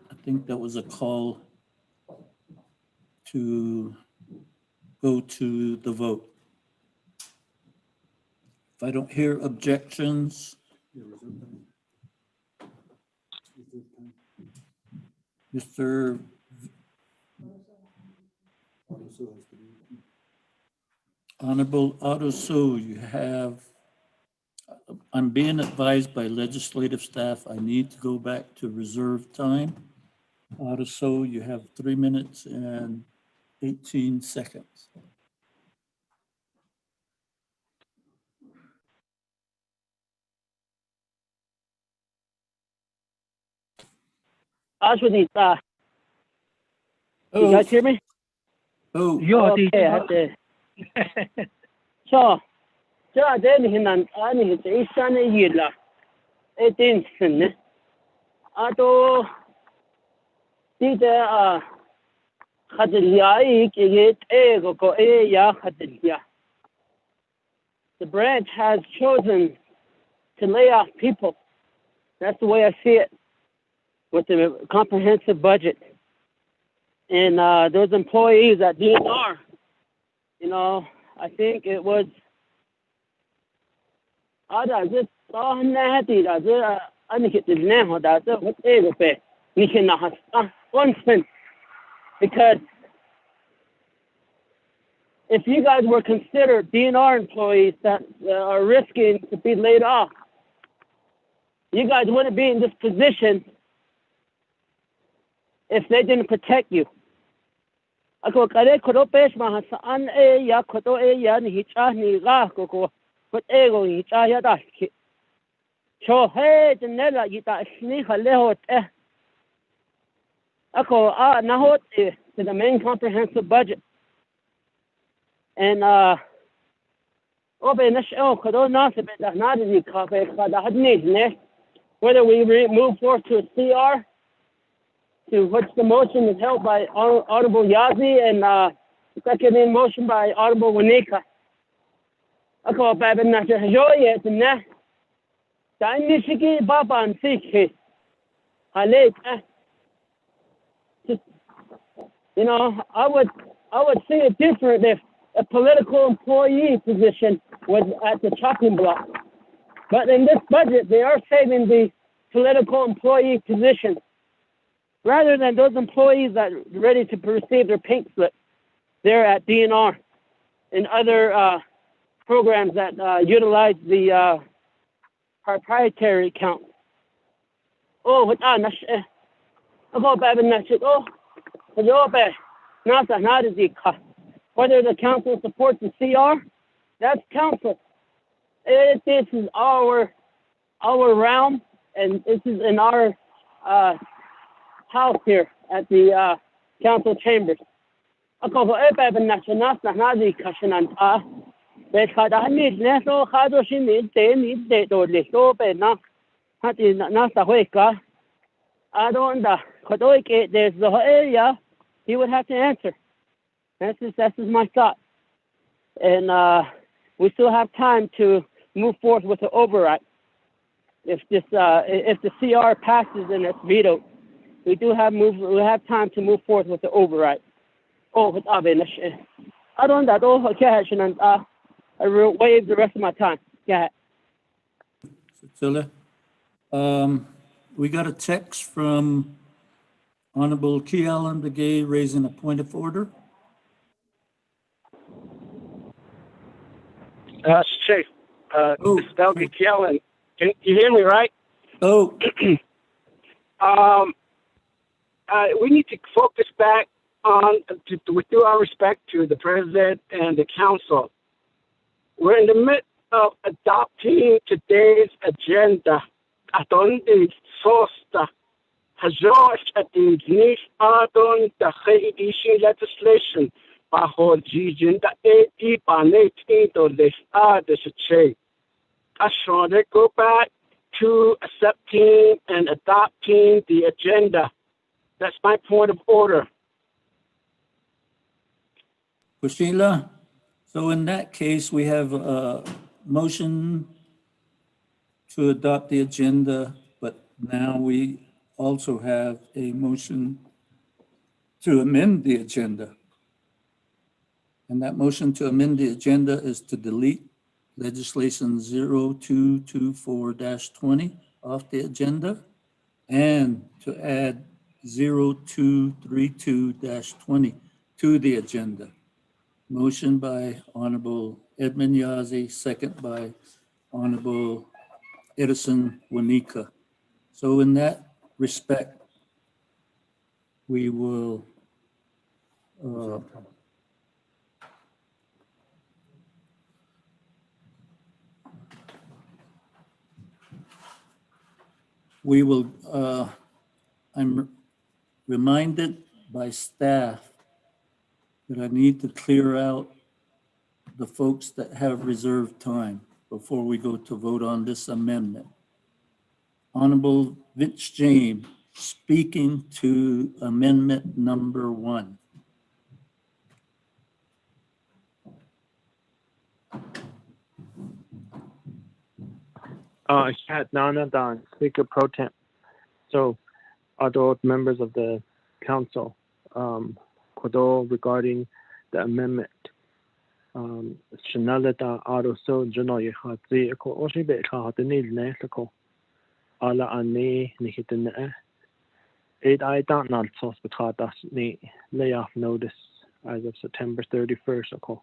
I think that was a call to go to the vote. If I don't hear objections, Mr. Honorable Otto, you have, I'm being advised by legislative staff, I need to go back to reserve time. Otto, you have 3 minutes and 18 seconds. You guys hear me? Oh, okay. I have to. So, then it's a year. It is. Ato, the branch has chosen to lay off people. That's the way I see it with the comprehensive budget. And those employees at DNR, I think it was because if you guys were considered DNR employees that are risking to be laid off, you guys wouldn't be in this position if they didn't protect you. Ako kare kodo pesh mahasaan ya kodo ya ni hicha ni ga ko but ego hicha ya da ki. So hey denela yita sni khale hot Ako na hot to the main comprehensive budget. And obe nash kodo na se bet na di ka pe da hadni ne whether we move forward to a CR to which the motion is held by Honorable Yazzie and second in motion by Honorable Winika. Ako baben na joye tne. Tani shiki baba ansiki. Hale I would see it different if a political employee position was at the chopping block. But in this budget, they are saving the political employee position rather than those employees that are ready to receive their pink slip. They're at DNR and other programs that utilize the proprietary account. Whether the council supports the CR, that's council. This is our realm, and this is in our house here at the council chambers. He would have to answer. That's just my thought. And we still have time to move forward with the override. If the CR passes and it's vetoed, we have time to move forward with the override. I will waive the rest of my time. Yeah. Cecilia, we got a text from Honorable Key Allen Begay raising a point of order. Chief, this is Delegate Kellen. Can you hear me right? Oh. We need to focus back on, with due our respect to the President and the Council. We're in the midst of adopting today's agenda. Aton the sosta hajosh at the niche adon the Haitian legislation. Bajo agenda eti panet into this che. I should go back to accepting and adopting the agenda. That's my point of order. Kushila, so in that case, we have a motion to adopt the agenda, but now we also have a motion to amend the agenda. And that motion to amend the agenda is to delete legislation 0224-20 off the agenda and to add 0232-20 to the agenda. Motion by Honorable Edmund Yazzie, second by Honorable Edison Wanika. So in that respect, we will I'm reminded by staff that I need to clear out the folks that have reserved time before we go to vote on this amendment. Honorable Vince James, speaking to amendment number 1. Nana Don, Speaker Pro Tem. So, other members of the council, regarding the amendment. Shanalata Aroso Jonoy Hatzi, Oshibe Hatanil Nesako, Ala Ane Nihitane. 8 I don't not sauce betatas ni layoff notice as of September 31st.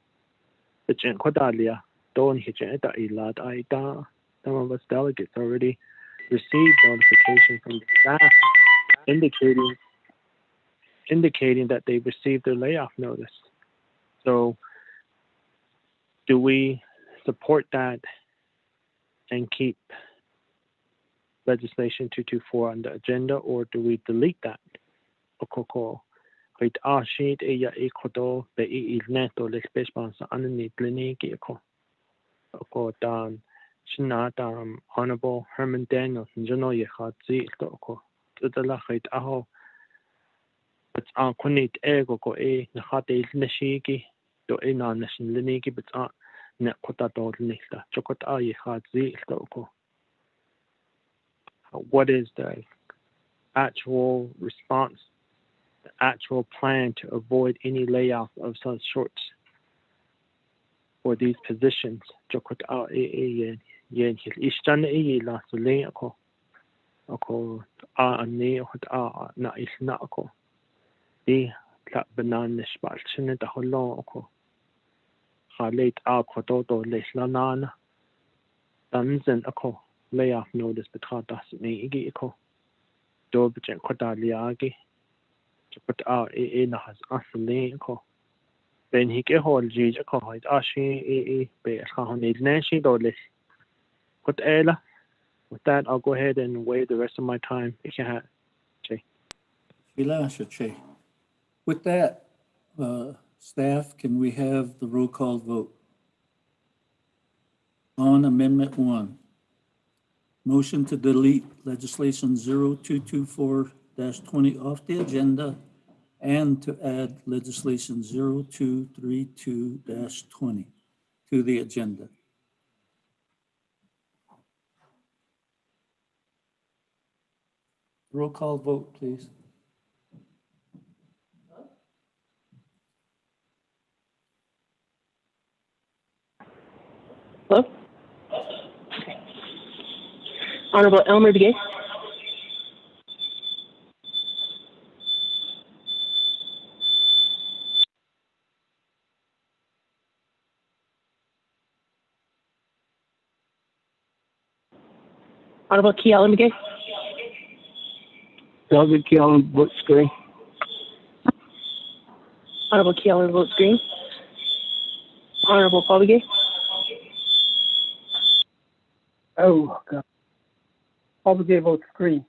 The Jen Quadalia, Don Hitcheta Ilat Aida. Some of us delegates already received notification from the staff indicating that they received their layoff notice. So do we support that and keep legislation 224 on the agenda, or do we delete that? Honorable Herman Daniels, but Kunit ego ko Nahate Nashiki, do Ena Nation Liniki, but Nekota Nista, Chokota Yehadzi Stoko. What is the actual response, the actual plan to avoid any layoff of such sorts for these positions? Chokota Yen Ishtan La Suleako. Oko ne na isna ako di la bananish balchine da hollo ako khaleit kototo leslanana danzen ako layoff notice betratas ne igi ako do bchen kodaliagi chuput na has asle ako ben hike hol ji ako hait ashi be khahonid nashi doles kot ela. With that, I'll go ahead and waive the rest of my time. With that, staff, can we have the roll call vote on Amendment 1? Motion to delete legislation 0224-20 off the agenda and to add legislation 0232-20 to the agenda. Roll call vote, please. Hello? Honorable Elmer Begay. Honorable Keelan McGee. David Keelan, vote screen. Honorable Keelan votes green. Honorable Paul McGee. Oh, God. Paul McGee votes green.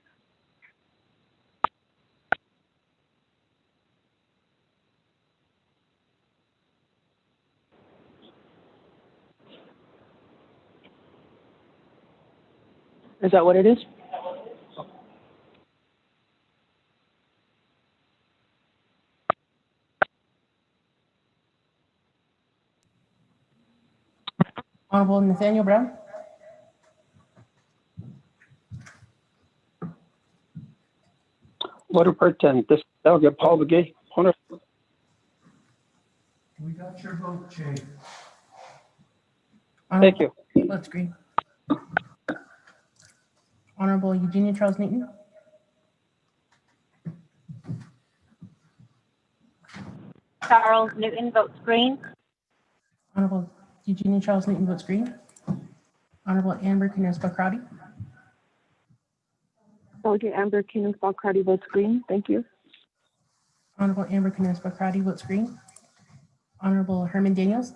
Is that what it is? Honorable Nathaniel Brown. Voter per 10. This delegate Paul McGee. Honor. We got your vote, Jay. Thank you. Votes green. Honorable Eugenia Charles Newton. Charles Newton votes green. Honorable Eugenia Charles Newton votes green. Honorable Amber Knez-Bakrati. Delegate Amber Knez-Bakrati votes green. Thank you. Honorable Amber Knez-Bakrati votes green. Honorable Herman Daniels.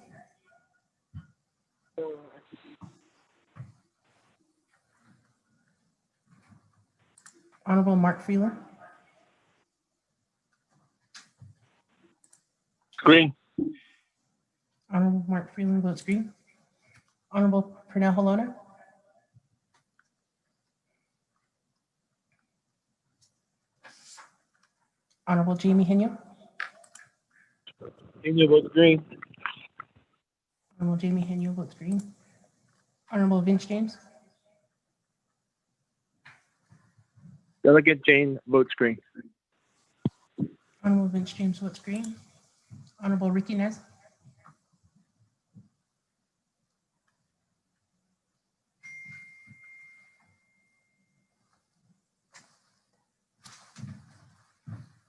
Honorable Mark Freeland. Green. Honorable Mark Freeland votes green. Honorable Pernell Halona. Honorable Jamie Henyo. Henyo votes green. Honorable Jamie Henyo votes green. Honorable Vince James. Delegate Jane votes green. Honorable Vince James votes green. Honorable Ricky Nez.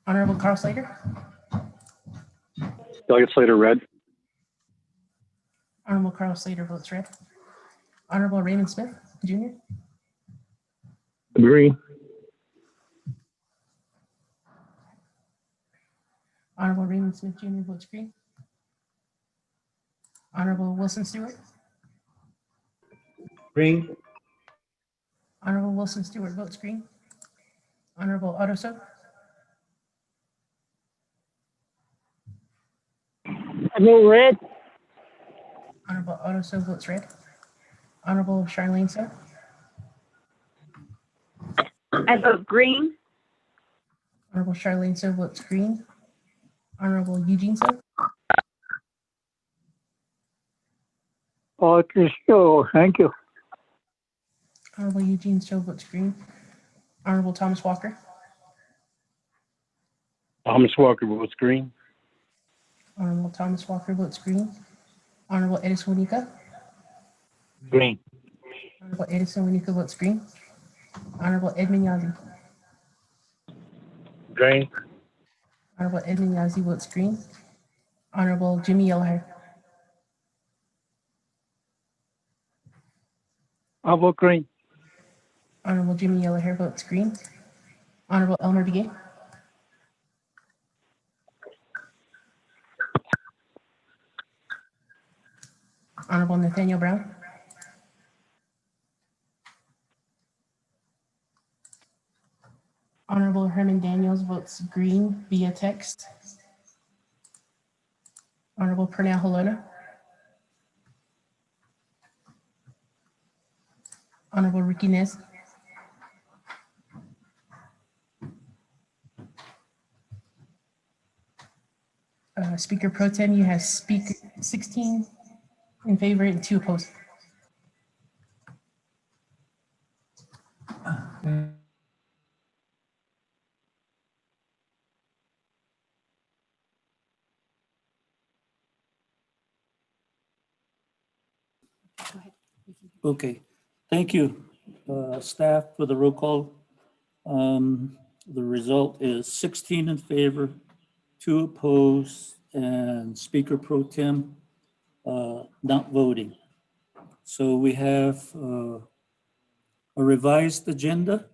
Honorable Carl Slater. Delegate Slater, red. Honorable Carl Slater votes red. Honorable Raymond Smith, Jr. Green. Honorable Raymond Smith, Jr. votes green. Honorable Wilson Stewart. Green. Honorable Wilson Stewart votes green. Honorable Otto So. I vote red. Honorable Otto So votes red. Honorable Charlene So. I vote green. Honorable Charlene So votes green. Honorable Eugene So. Oh, thank you. Honorable Eugene So votes green. Honorable Thomas Walker. Thomas Walker votes green. Honorable Thomas Walker votes green. Honorable Edison Wanika. Green. Honorable Edison Wanika votes green. Honorable Edmund Yazzie. Green. Honorable Edmund Yazzie votes green. Honorable Jimmy Yellowhair. I vote green. Honorable Jimmy Yellowhair votes green. Honorable Elmer Begay. Honorable Nathaniel Brown. Honorable Herman Daniels votes green via text. Honorable Pernell Halona. Honorable Ricky Nez. Speaker Pro Tem, you have 16 in favor and 2 opposed. Okay, thank you, staff, for the roll call. The result is 16 in favor, 2 opposed, and Speaker Pro Tem not voting. So we have a revised agenda.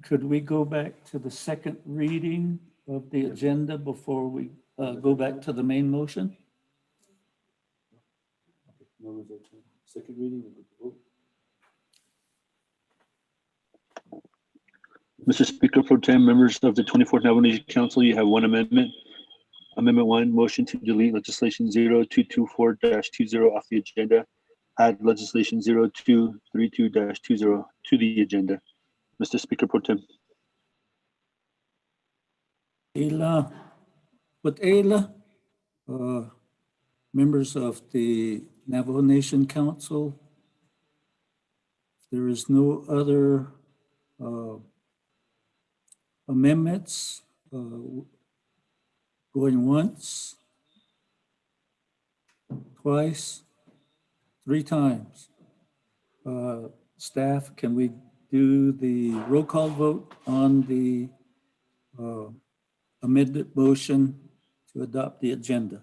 Could we go back to the second reading of the agenda before we go back to the main motion? Second reading. Mr. Speaker Pro Tem, members of the 24th Navajo Nation Council, you have one amendment. Amendment 1, motion to delete legislation 0224-20 off the agenda. Add legislation 0232-20 to the agenda. Mr. Speaker Pro Tem. Ayla, members of the Navajo Nation Council, if there is no other amendments, going once, twice, 3 times. Staff, can we do the roll call vote on the amended motion to adopt the agenda?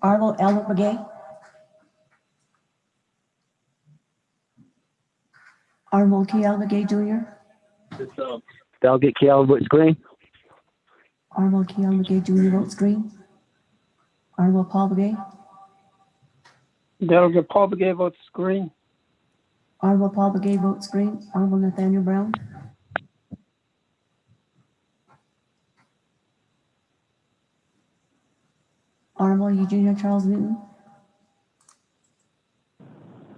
Arlo Albert Begay. Arnold K. Albert Jr. Delegate K. Albert Green. Arnold K. Albert Jr. votes green. Arnold Paul Begay. Delegate Paul Begay votes green. Arnold Paul Begay votes green. Arnold Nathaniel Brown. Arnold Eugenia Charles Newton.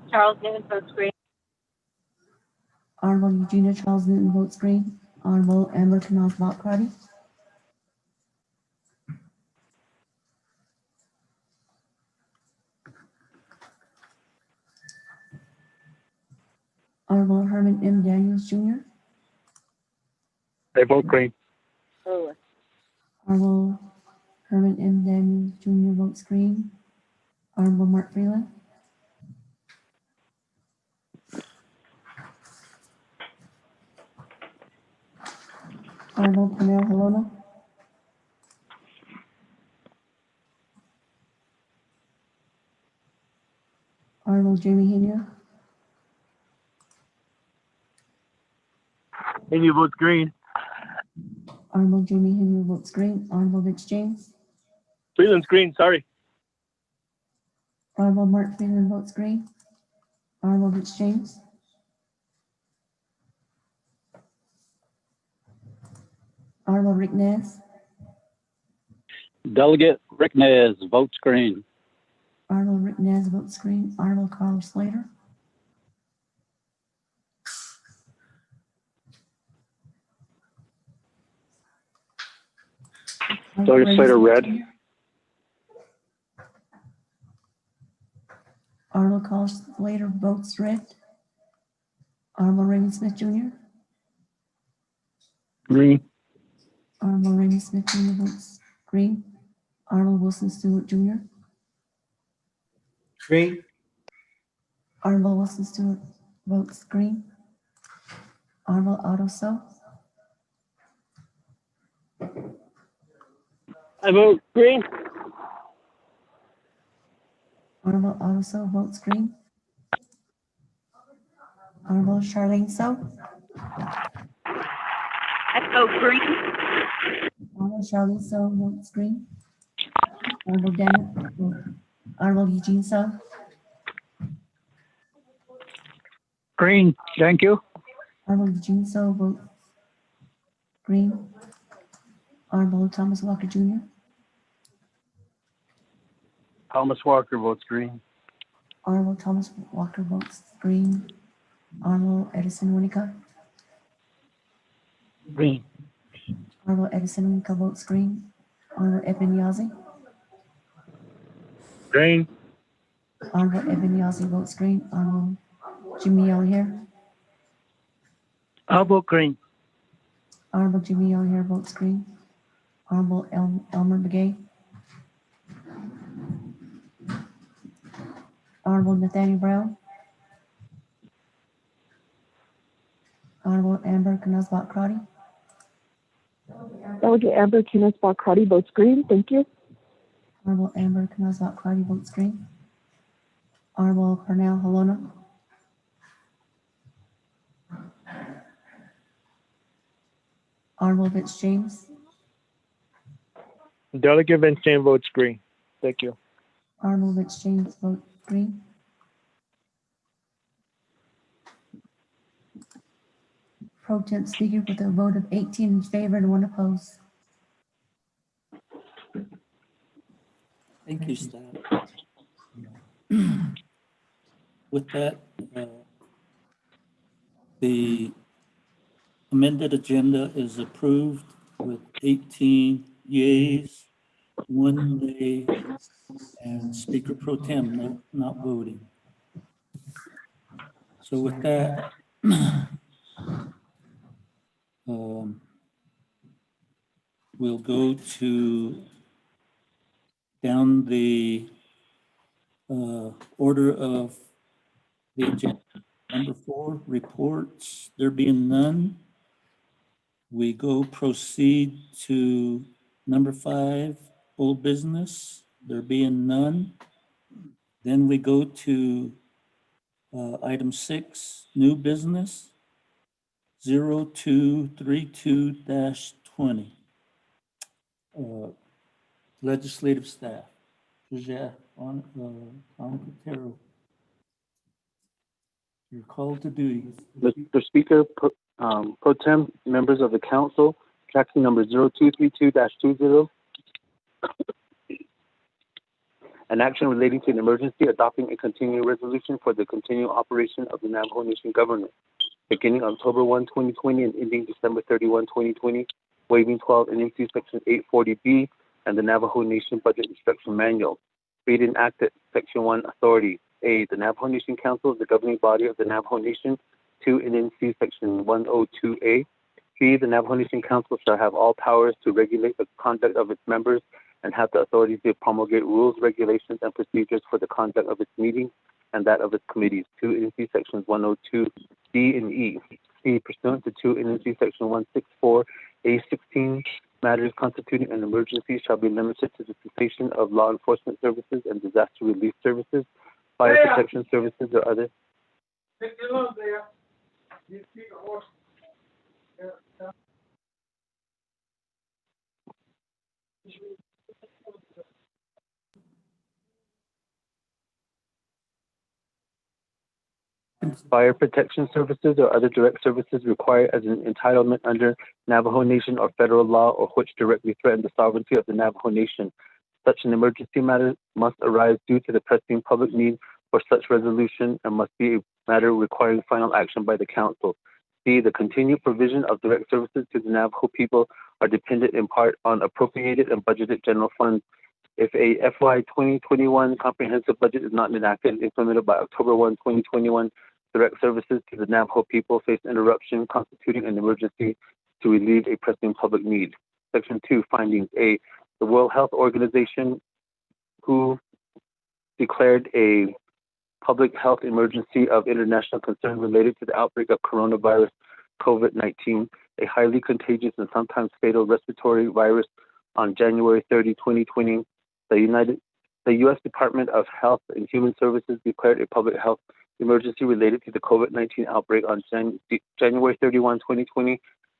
Charles Newton votes green. Arnold Eugenia Charles Newton votes green. Arnold Amber Canals Botcrotty. Arnold Herman M. Daniels Jr. They vote green. Arnold Herman M. Daniels Jr. votes green. Arnold Mark Freeland. Arnold Pernell Helona. Arnold Jamie Henia. Henia votes green. Arnold Jamie Henia votes green. Arnold Rich James. Freeland's green, sorry. Arnold Mark Freeland votes green. Arnold Rich James. Arnold Rick Ness. Delegate Rick Nez votes green. Arnold Rick Ness votes green. Arnold Carl Slater. Delegate Slater red. Arnold Carl Slater votes red. Arnold Raymond Smith Jr. Green. Arnold Raymond Smith Jr. votes green. Arnold Wilson Stewart Jr. Green. Arnold Wilson Stewart votes green. Arnold Otto So. I vote green. Arnold Otto So votes green. Arnold Charlene So. I vote green. Arnold Charlene So votes green. Arnold Daniel. Arnold Eugene So. Green, thank you. Arnold Eugene So votes green. Arnold Thomas Walker Jr. Thomas Walker votes green. Arnold Thomas Walker votes green. Arnold Edison Winnicott. Green. Arnold Edison Winnicott votes green. Arnold Eben Yazzie. Green. Arnold Eben Yazzie votes green. Arnold Jimmy O'Hare. I'll vote green. Honorable Jimmy O'Hare votes green. Honorable Elmer Begay. Honorable Nathaniel Brown. Honorable Amber Knuzbach Crotty. Delegate Amber Knuzbach Crotty votes green. Thank you. Honorable Amber Knuzbach Crotty votes green. Honorable Cornell Halona. Honorable Vince James. Delegate Vince James votes green. Thank you. Honorable Vince James votes green. Pro Temp Speaker with a vote of 18 in favor and 1 opposed. Thank you, staff. With that, the amended agenda is approved with 18 yeas, 1 nay, and Speaker Pro Tem not voting. So with that, we'll go to down the order of the agenda. Number 4, reports. There being none, we proceed to number 5, old business. There being none. Then we go to item 6, new business, 0232-20. Legislative staff. On Quintero. You're called to duty. Mr. Speaker, Pro Tem, members of the council, tracking number 0232-20. An action relating to an emergency adopting a continuing resolution for the continuing operation of the Navajo Nation government, beginning October 1, 2020 and ending December 31, 2020, waiving 12 NMC Section 840B and the Navajo Nation Budget Instruction Manual. Read and act at Section 1 authority. A, the Navajo Nation Council is the governing body of the Navajo Nation. 2, NNC Section 102A. 3, the Navajo Nation Council shall have all powers to regulate the conduct of its members and have the authority to promulgate rules, regulations, and procedures for the conduct of its meetings and that of its committees. 2, NNC Sections 102D and E. C, pursuant to 2 NNC Section 164A16, matters constituting an emergency shall be limited to the cessation of law enforcement services and disaster relief services, fire protection services, or other. Fire protection services or other direct services required as an entitlement under Navajo Nation or federal law or which directly threaten the sovereignty of the Navajo Nation. Such an emergency matter must arise due to the pressing public need for such resolution and must be a matter requiring final action by the council. C, the continued provision of direct services to the Navajo people are dependent in part on appropriated and budgeted general funds. If a FY 2021 comprehensive budget is not enacted and implemented by October 1, 2021, direct services to the Navajo people face interruption constituting an emergency to relieve a pressing public need. Section 2, findings. A, the World Health Organization, who declared a public health emergency of international concern related to the outbreak of coronavirus COVID-19, a highly contagious and sometimes fatal respiratory virus, on January 30, 2020. The U.S. Department of Health and Human Services declared a public health emergency related to the COVID-19 outbreak on January 31, 2020,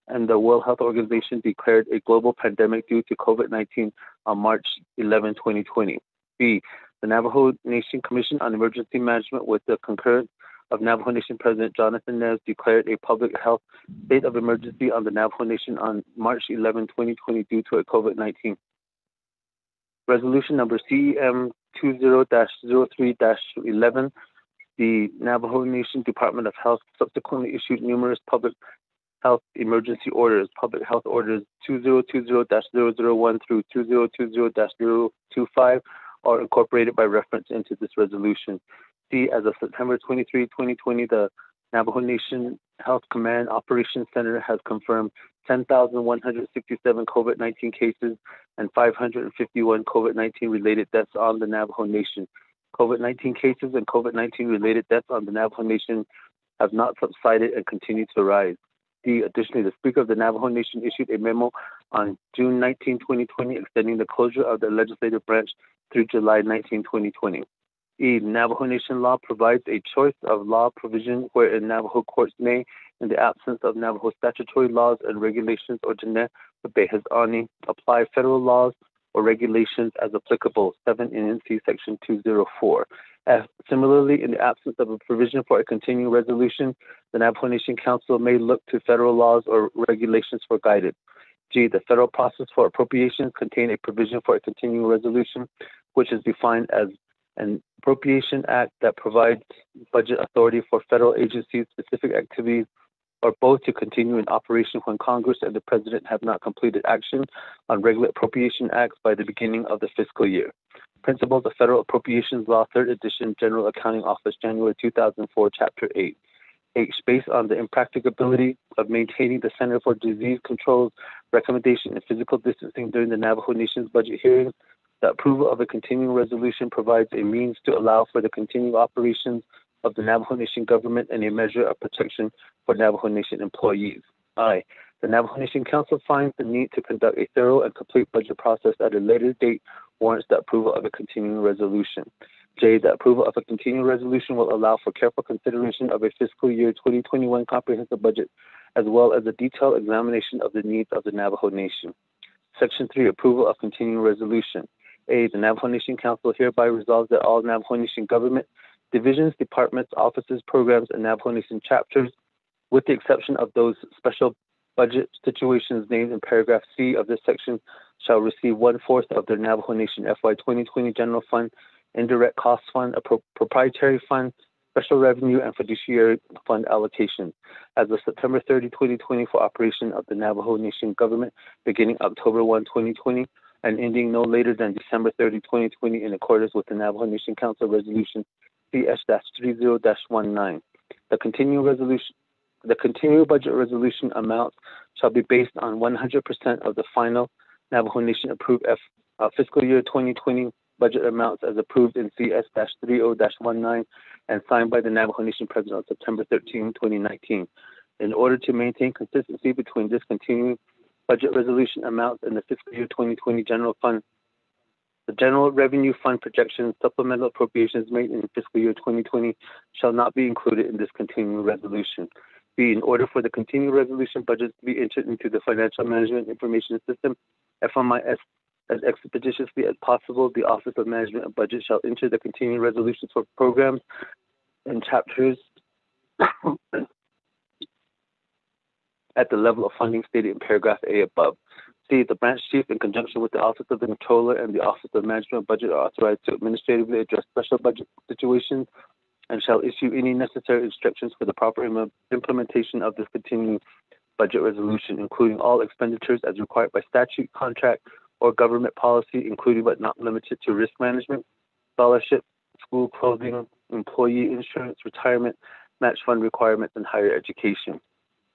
and the World Health Organization declared a global pandemic due to COVID-19 on March 11, 2020. B, the Navajo Nation Commission on Emergency Management, with the concurrence of Navajo Nation President Jonathan Nez, declared a public health state of emergency on the Navajo Nation on March 11, 2020 due to a COVID-19. Resolution number CEM 20-03-11, the Navajo Nation Department of Health subsequently issued numerous public health emergency orders. Public health orders 2020-001 through 2020-025 are incorporated by reference into this resolution. C, as of September 23, 2020, the Navajo Nation Health Command Operations Center has confirmed 10,167 COVID-19 cases and 551 COVID-19 related deaths on the Navajo Nation. COVID-19 cases and COVID-19 related deaths on the Navajo Nation have not subsided and continue to rise. Additionally, the Speaker of the Navajo Nation issued a memo on June 19, 2020, extending the closure of the legislative branch through July 19, 2020. Navajo Nation law provides a choice of law provision wherein Navajo courts may, in the absence of Navajo statutory laws and regulations or apply federal laws or regulations as applicable, 7 NC Section 204. Similarly, in the absence of a provision for a continuing resolution, the Navajo Nation Council may look to federal laws or regulations for guidance. The federal process for appropriations contain a provision for a continuing resolution, which is defined as an appropriation act that provides budget authority for federal agencies' specific activities or both to continue in operation when Congress and the President have not completed action on regular appropriation acts by the beginning of the fiscal year. Principles of Federal Appropriations Law, 3rd edition, General Accounting Office, January 2004, Chapter 8. Based on the impracticability of maintaining the Center for Disease Control's recommendation in physical distancing during the Navajo Nation's budget hearings, the approval of a continuing resolution provides a means to allow for the continued operations of the Navajo Nation government and a measure of protection for Navajo Nation employees. The Navajo Nation Council finds the need to conduct a thorough and complete budget process at a later date warrants the approval of a continuing resolution. The approval of a continuing resolution will allow for careful consideration of a fiscal year 2021 comprehensive budget, as well as a detailed examination of the needs of the Navajo Nation. Section 3, approval of continuing resolution. The Navajo Nation Council hereby resolves that all Navajo Nation government divisions, departments, offices, programs, and Navajo Nation chapters, with the exception of those special budget situations named in paragraph C of this section, shall receive 1/4 of their Navajo Nation FY 2020 General Fund, Indirect Cost Fund, a proprietary fund, special revenue, and fiduciary fund allocation as of September 30, 2020 for operation of the Navajo Nation government beginning October 1, 2020 and ending no later than December 30, 2020 in accordance with the Navajo Nation Council Resolution CS-30-19. The continuing budget resolution amounts shall be based on 100% of the final Navajo Nation approved fiscal year 2020 budget amounts as approved in CS-30-19 and signed by the Navajo Nation President on September 13, 2019. In order to maintain consistency between this continuing budget resolution amounts and the fiscal year 2020 general fund, the general revenue fund projections supplemental appropriations made in fiscal year 2020 shall not be included in this continuing resolution. In order for the continuing resolution budgets to be entered into the Financial Management Information System, FMIS, as expeditiously as possible, the Office of Management and Budget shall enter the continuing resolutions for programs and chapters at the level of funding stated in paragraph A above. The branch chief, in conjunction with the Office of the Controller and the Office of Management and Budget, are authorized to administratively address special budget situations and shall issue any necessary instructions for the proper implementation of this continuing budget resolution, including all expenditures as required by statute, contract, or government policy, including but not limited to risk management, scholarship, school clothing, employee insurance, retirement, match fund requirements, and higher education.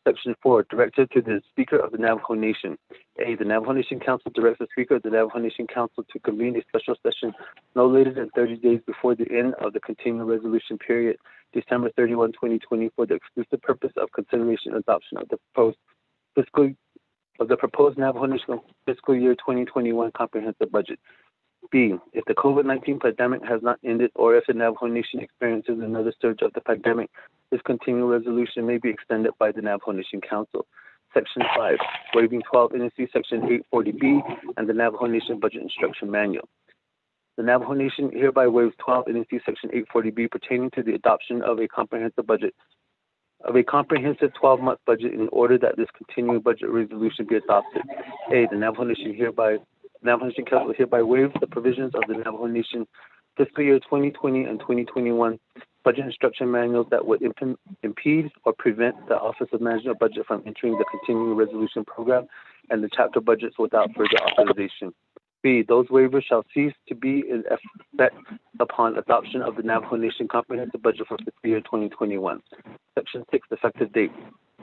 Section 4, directed to the Speaker of the Navajo Nation. The Navajo Nation Council directs the Speaker of the Navajo Nation Council to convene a special session no later than 30 days before the end of the continuing resolution period, December 31, 2020, for the exclusive purpose of consideration and adoption of the proposed Navajo Nation fiscal year 2021 comprehensive budget. If the COVID-19 pandemic has not ended or if the Navajo Nation experiences another surge of the pandemic, this continuing resolution may be extended by the Navajo Nation Council. Section 5, waiving 12 NC Section 840B and the Navajo Nation Budget Instruction Manual. The Navajo Nation hereby waives 12 NC Section 840B pertaining to the adoption of a comprehensive 12-month budget in order that this continuing budget resolution be adopted. The Navajo Nation Council hereby waives the provisions of the Navajo Nation fiscal year 2020 and 2021 budget instruction manuals that would impede or prevent the Office of Management Budget from entering the continuing resolution program and the chapter budgets without further authorization. B, those waivers shall cease to be in effect upon adoption of the Navajo Nation Comprehensive Budget for fiscal year 2021. Section 6, effective date.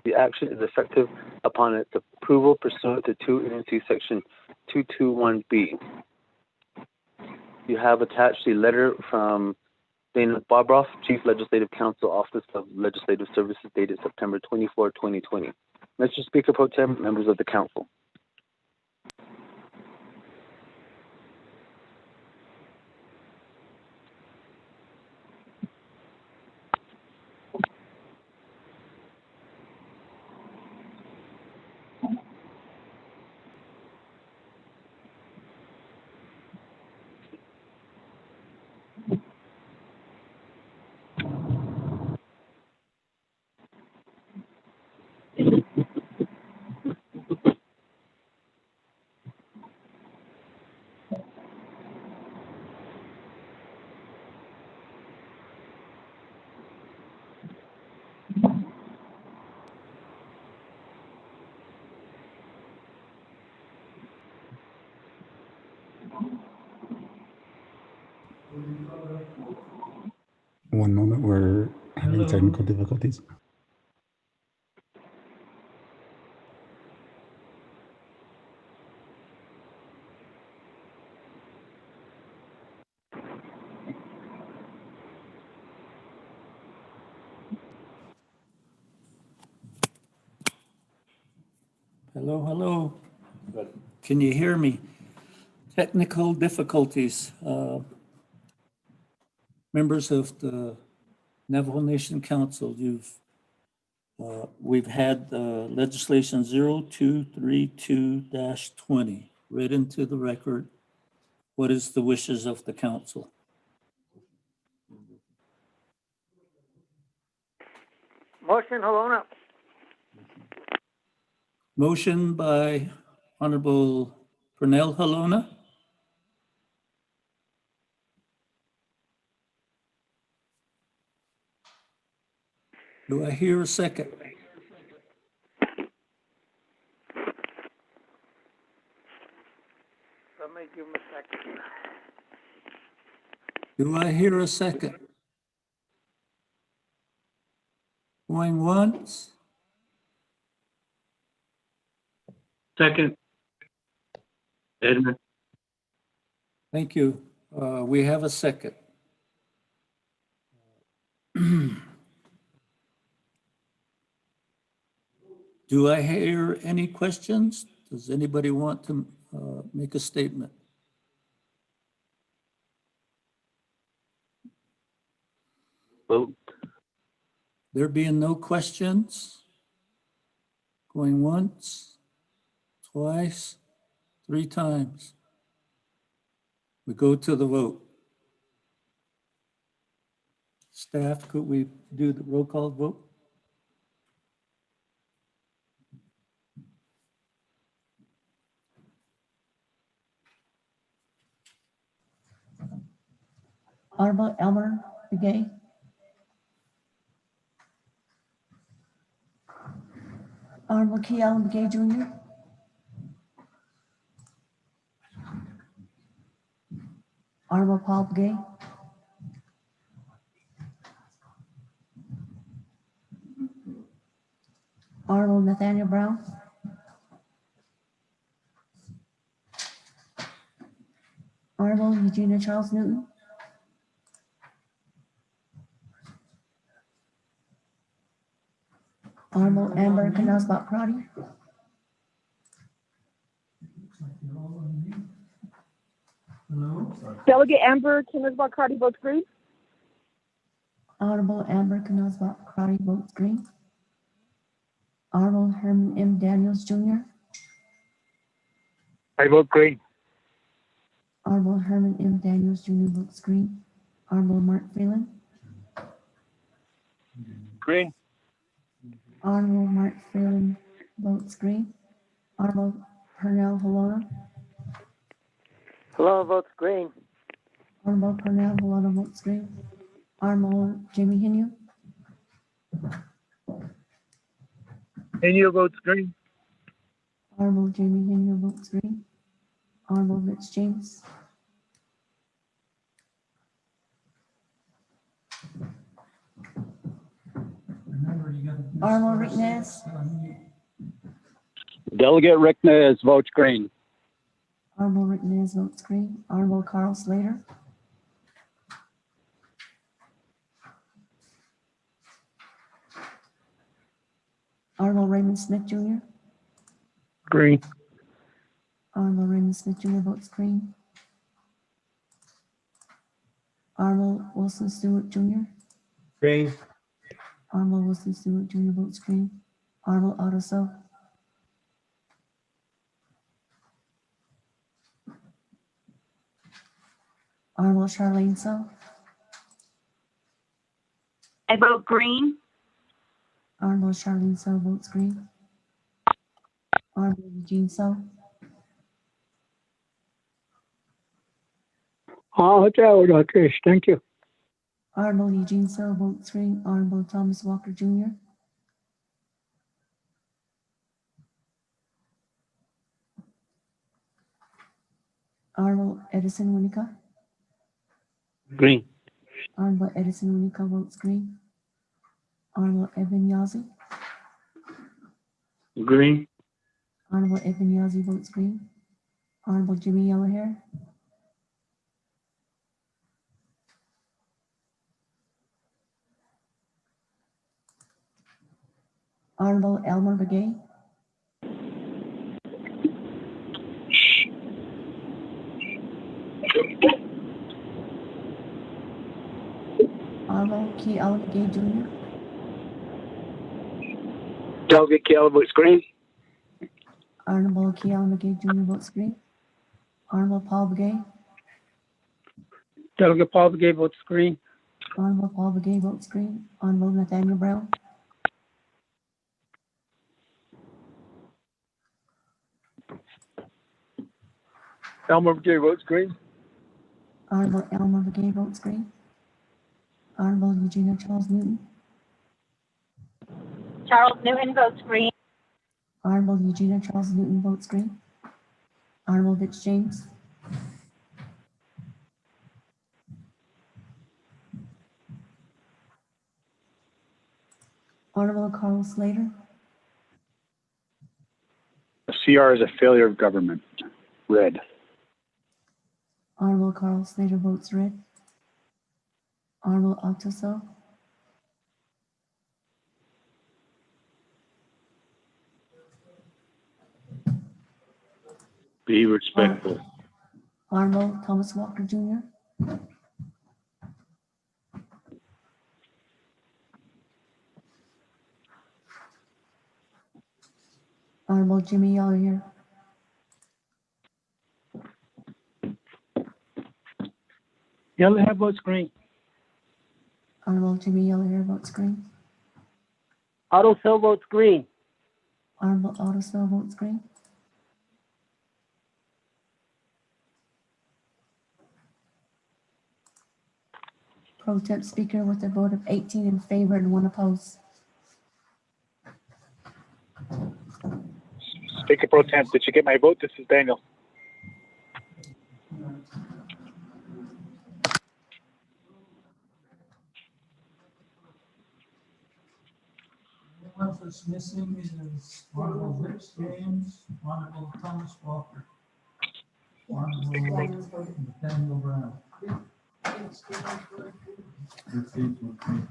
The action is effective upon its approval pursuant to 2 NC Section 221B. You have attached the letter from Dana Barbroff, Chief Legislative Counsel, Office of Legislative Services, dated September 24, 2020. Mr. Speaker Pro Tem, members of the Council. One moment, we're having technical difficulties. Hello, hello. Can you hear me? Technical difficulties. Members of the Navajo Nation Council, we've had legislation 0232-20 read into the record. What is the wishes of the council? Motion, Halona. Motion by Honorable Pernell Halona. Do I hear a second? Let me give him a second. Do I hear a second? Going once? Second. Edmund. Thank you. We have a second. Do I hear any questions? Does anybody want to make a statement? Vote. There being no questions? Going once, twice, 3 times. We go to the vote. Staff, could we do the roll call vote? Honorable Elmer Begay. Honorable Key Allen Begay Jr. Honorable Paul Begay. Honorable Nathaniel Brown. Honorable Eugenia Charles Newton. Honorable Amber Canasbach Crotty. Delegate Amber Kinnasbaugh Crotty votes green. Honorable Amber Canasbach Crotty votes green. Honorable Herman M. Daniels Jr. I vote green. Honorable Herman M. Daniels Jr. votes green. Honorable Mark Phelan. Green. Honorable Mark Phelan votes green. Honorable Pernell Halona. Halona votes green. Honorable Pernell Halona votes green. Honorable Jamie Hinu. Hinu votes green. Honorable Jamie Hinu votes green. Honorable Rich James. Honorable Rick Nez. Delegate Rick Nez votes green. Honorable Rick Nez votes green. Honorable Carl Slater. Honorable Raymond Smith Jr. Green. Honorable Raymond Smith Jr. votes green. Honorable Wilson Stewart Jr. Green. Honorable Wilson Stewart Jr. votes green. Honorable Otto So. Honorable Charlene So. I vote green. Honorable Charlene So votes green. Honorable Eugene So. Thank you. Honorable Eugene So votes green. Honorable Thomas Walker Jr. Honorable Edison Winica. Green. Honorable Edison Winica votes green. Honorable Evan Yazzie. Green. Honorable Evan Yazzie votes green. Honorable Jimmy Yellowhair. Honorable Elmer Begay. Honorable Key Allen Begay Jr. Delegate Keel votes green. Honorable Key Allen Begay Jr. votes green. Honorable Paul Begay. Delegate Paul Begay votes green. Honorable Paul Begay votes green. Honorable Nathaniel Brown. Elmer Begay votes green. Honorable Elmer Begay votes green. Honorable Eugenia Charles Newton. Charles Newton votes green. Honorable Eugenia Charles Newton votes green. Honorable Rich James. Honorable Carl Slater. The CR is a failure of government. Red. Honorable Carl Slater votes red. Honorable Otto So. Be respectful. Honorable Thomas Walker Jr. Honorable Jimmy Yellowhair. Yellowhair votes green. Honorable Jimmy Yellowhair votes green. Otto So votes green. Honorable Otto So votes green. Pro Temp Speaker with a vote of 18 in favor and 1 opposed. Speaker Pro Temp, did you get my vote? This is Daniel. One that's missing is Honorable Rich James, Honorable Thomas Walker, Honorable Nathaniel Brown. Oh, I'm sorry. Rich James votes green.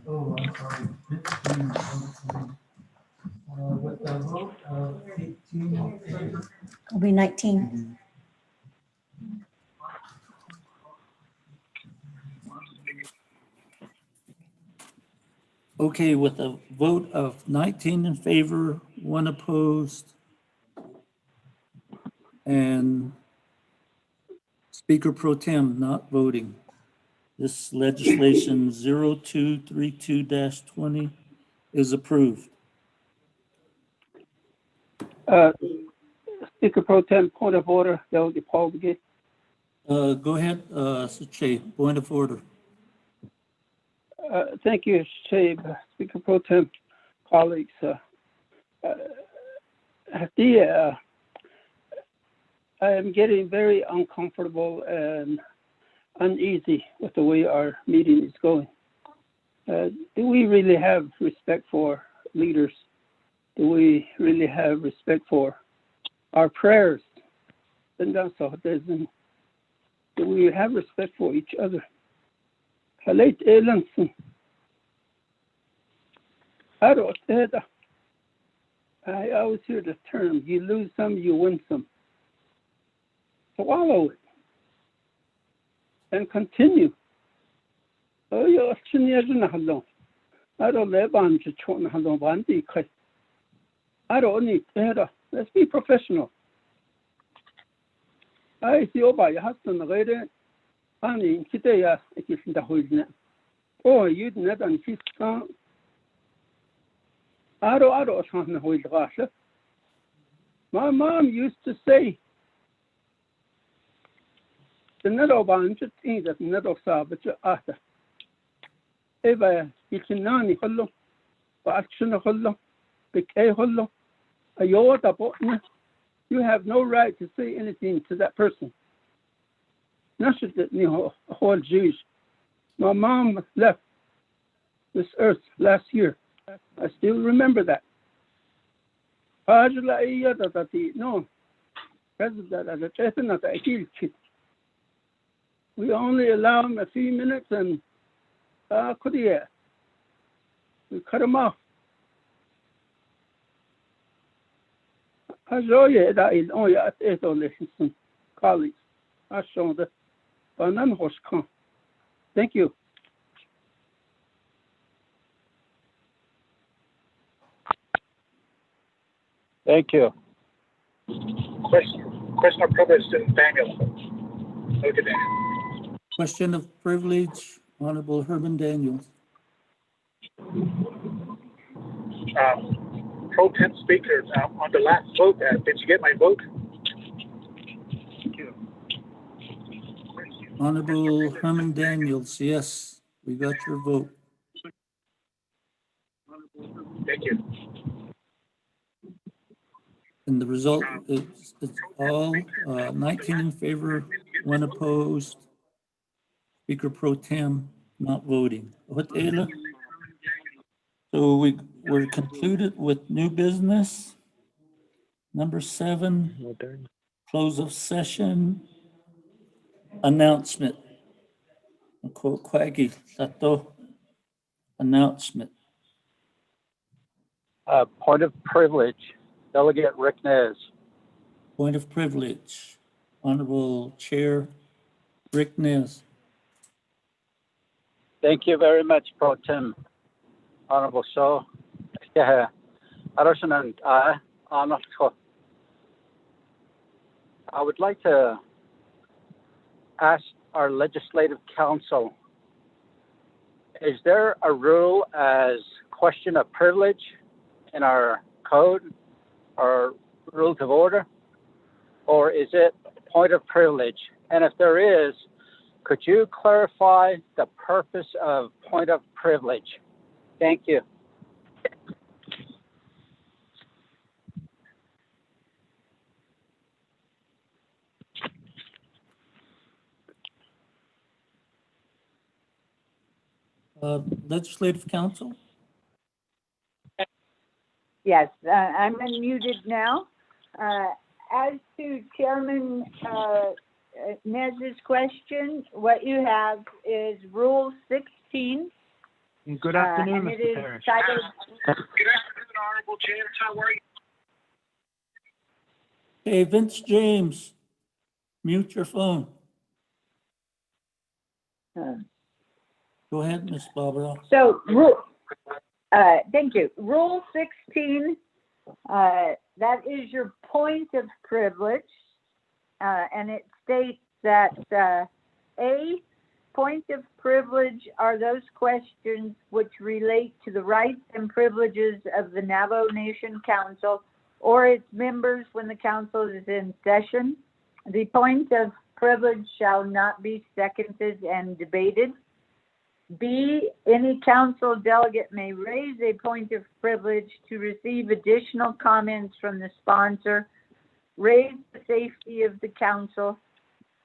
With a vote of 18 in favor. It'll be 19. Okay, with a vote of 19 in favor, 1 opposed, and Speaker Pro Tem not voting. This legislation 0232-20 is approved. Speaker Pro Tem, point of order, Delegate Paul Begay. Go ahead, Che, point of order. Thank you, Shabe. Speaker Pro Tem, colleagues. I am getting very uncomfortable and uneasy with the way our meeting is going. Do we really have respect for leaders? Do we really have respect for our prayers? Do we have respect for each other? I always hear the term, you lose some, you win some. Swallow it and continue. Let's be professional. I see over your husband already. Honey, today it is the whole net. Oh, you net and his son. My mom used to say, the nettle bunch of things that nettle savage after. Eva, you can nanny hollow, action hollow, big a hollow, a yota button. You have no right to say anything to that person. Not just that, a whole Jewish. My mom left this earth last year. I still remember that. No, we only allow him a few minutes and we cut him off. Colleagues. Thank you. Thank you. Question of privilege to Daniel. Look at Daniel. Question of privilege, Honorable Herman Daniels. Pro Tem Speaker, on the last vote, did you get my vote? Thank you. Honorable Herman Daniels, yes, we got your vote. Thank you. And the result is it's all 19 in favor, 1 opposed. Speaker Pro Tem not voting. So we're concluded with new business. Number 7, close of session. Announcement. Announcement. Point of privilege, Delegate Rick Nez. Point of privilege, Honorable Chair Rick Nez. Thank you very much, Pro Tem. Honorable Shaw. Yeah, I would like to ask our Legislative Council, is there a rule as question of privilege in our code or rules of order? Or is it point of privilege? And if there is, could you clarify the purpose of point of privilege? Thank you. Legislative Council? Yes, I'm unmuted now. As to Chairman Nez's question, what you have is Rule 16. Good afternoon, and Mr. it is Parrish. titled, Good afternoon, Honorable James. How are you? Hey, Vince James, mute your phone. Go ahead, Ms. Barbara. So, thank you. Rule 16, that is your point of privilege, and it states that A, point of privilege are those questions which relate to the rights and privileges of the Navajo Nation Council or its members when the council is in session. The point of privilege shall not be seconded and debated. B, any council delegate may raise a point of privilege to receive additional comments from the sponsor raise the safety of the council,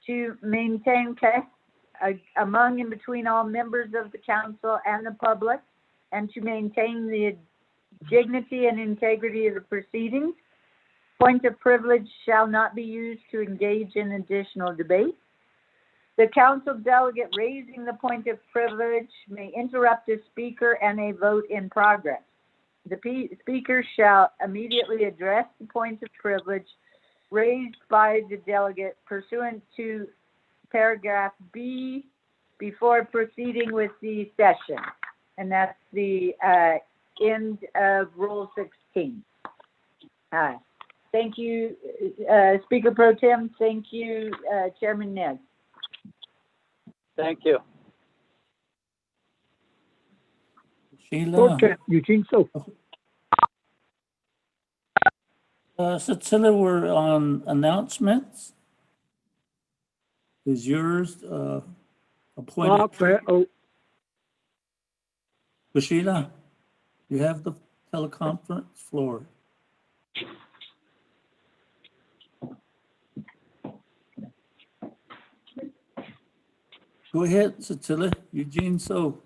to maintain trust among and between all members of the council and the public, and to maintain the dignity and integrity of the proceedings. Point of privilege shall not be used to engage in additional debate. The council delegate raising the point of privilege may interrupt a speaker and a vote in progress. The speaker shall immediately address the point of privilege raised by the delegate pursuant to paragraph B before proceeding with the session. And that's the end of Rule 16. Thank you, Speaker Pro Tem. Thank you, Chairman Ned. Thank you. Sheila. Okay, Eugene, so. Cecilia, we're on announcements. Is yours appointed? Sheila, you have the teleconference floor. Go ahead, Cecilia. Eugene, so.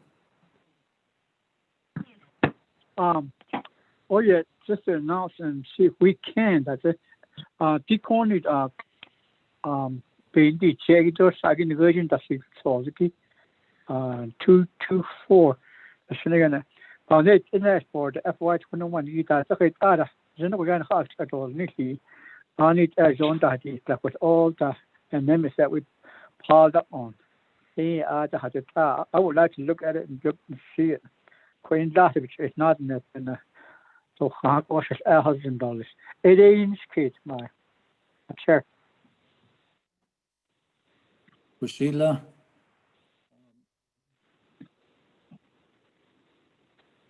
Oh yeah, just to announce and see if we can. That's it. Deconed being the check second version that's it. So 224. That's gonna. It is for the FY21 year. That's okay. Then we're gonna have to all Nikki. On it as on that is that with all the amendments that we piled up on. I would like to look at it and look and see it. Queen data, which is not in it, and so how much is $1,000? It ain't kid, my chair. Sheila,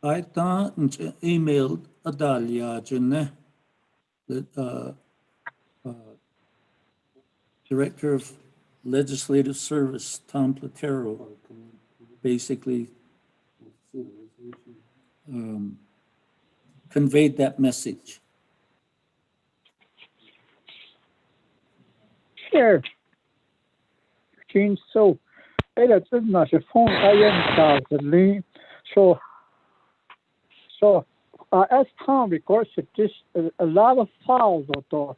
I thought emailed Adalia Jane, the Director of Legislative Service, Tom Platero, basically conveyed that message. Sure. Gene, so it's not a phone. I am the so as Tom records it, this a lot of files or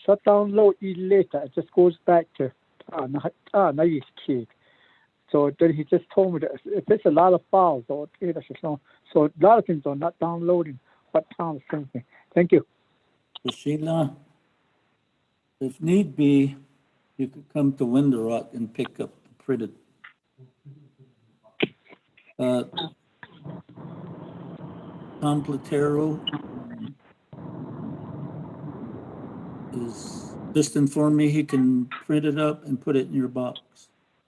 shut down low later. It just goes back to nice kid. So then he just told me that if it's a lot of files or so a lot of things are not downloading what Tom is thinking. Thank you. Sheila, if need be, you could come to Window Rock and pick up the printed. Tom Platero is just informed me he can print it up and put it in your box.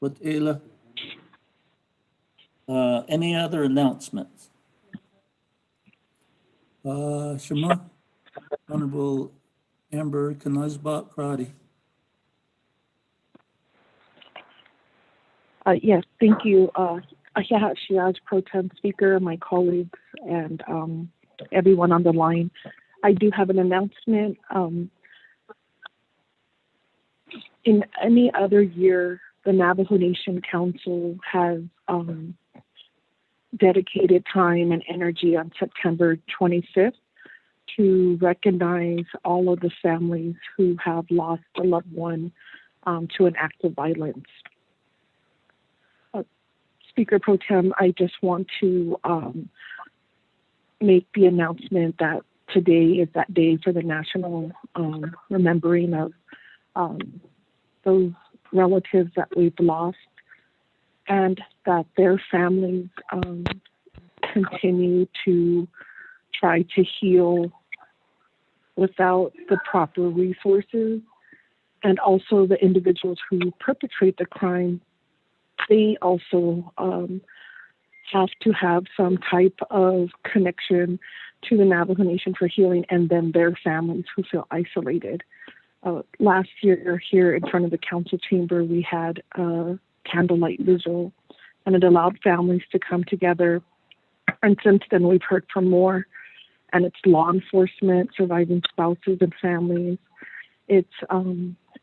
What, Ayla? Any other announcements? Shema, Honorable Amber Knizbach Crotty. Yes, thank you. Shiaz Pro Tem Speaker, my colleagues, and everyone on the line. I do have an announcement. In any other year, the Navajo Nation Council has dedicated time and energy on September 25th to recognize all of the families who have lost a loved one to an act of violence. Speaker Pro Tem, I just want to make the announcement that today is that day for the national remembering of those relatives that we've lost, and that their families continue to try to heal without the proper resources, and also the individuals who perpetrate the crime, they also have to have some type of connection to the Navajo Nation for healing, and then their families who feel isolated. Last year here in front of the council chamber, we had a candlelight vigil, and it allowed families to come together. And since then, we've heard from more, and it's law enforcement, surviving spouses and families, it's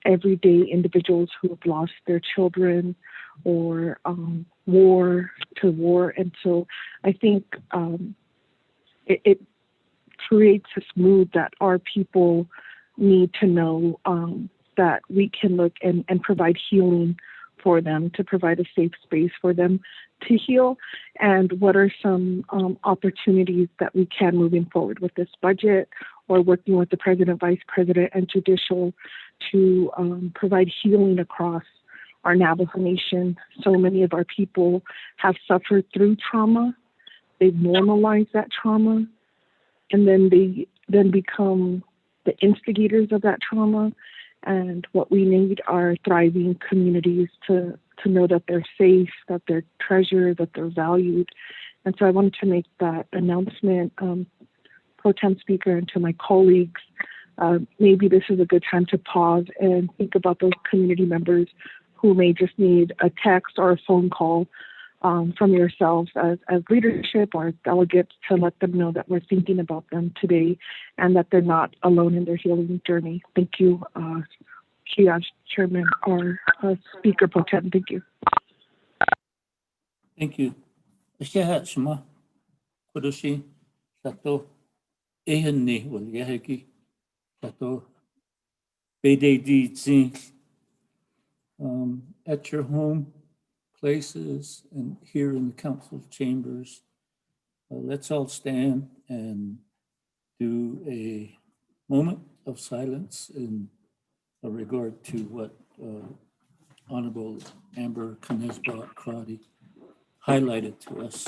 everyday individuals who have lost their children or war to war. And so I think it creates this mood that our people need to know that we can look and provide healing for them, to provide a safe space for them to heal, and what are some opportunities that we can moving forward with this budget or working with the president, vice president, and judicial to provide healing across our Navajo Nation. So many of our people have suffered through trauma. They've normalized that trauma, and then they become the instigators of that trauma. And what we need are thriving communities to know that they're safe, that they're treasured, that they're valued. And so I wanted to make that announcement, Pro Tem Speaker, and to my colleagues. Maybe this is a good time to pause and think about those community members who may just need a text or a phone call from yourselves as leadership or delegates to let them know that we're thinking about them today and that they're not alone in their healing journey. Thank you, Chairman or Speaker Pro Tem. Thank you. Thank you. Shima Kudoshi Sato Ehani will Yahaki Sato BDD at your home places and here in the council chambers. Let's all stand and do a moment of silence in regard to what Honorable Amber Knizbot Crotty highlighted to us.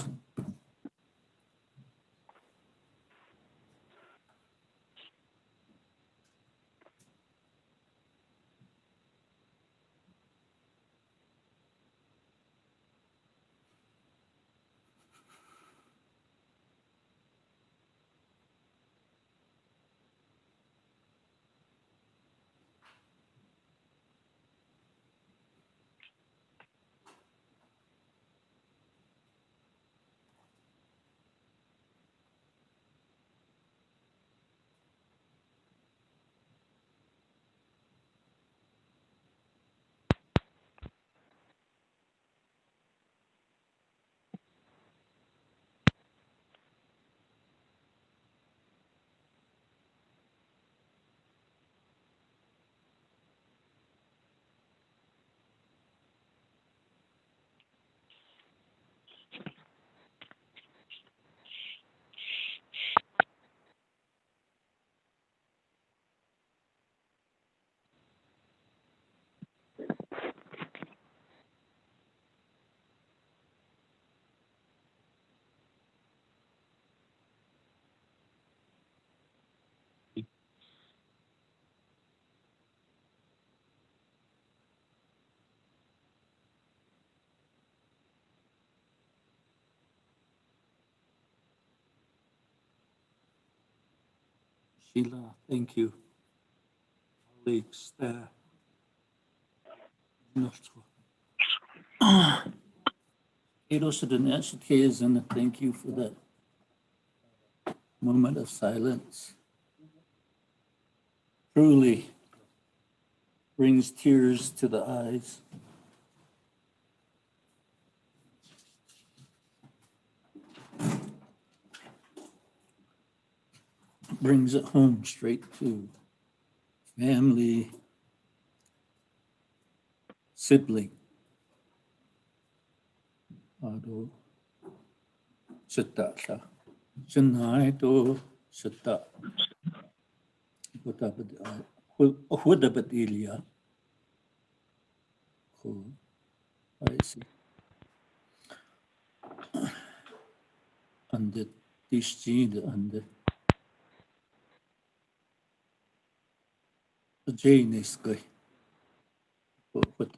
Sheila, thank you. Colleagues, and thank you for that moment of silence. Truly brings tears to the eyes. Brings it home straight to family, sibling. Ado sita sa sinai to sita. Hudabat Ilya. Cool. I see. And the Tishjid and the Jane is good. But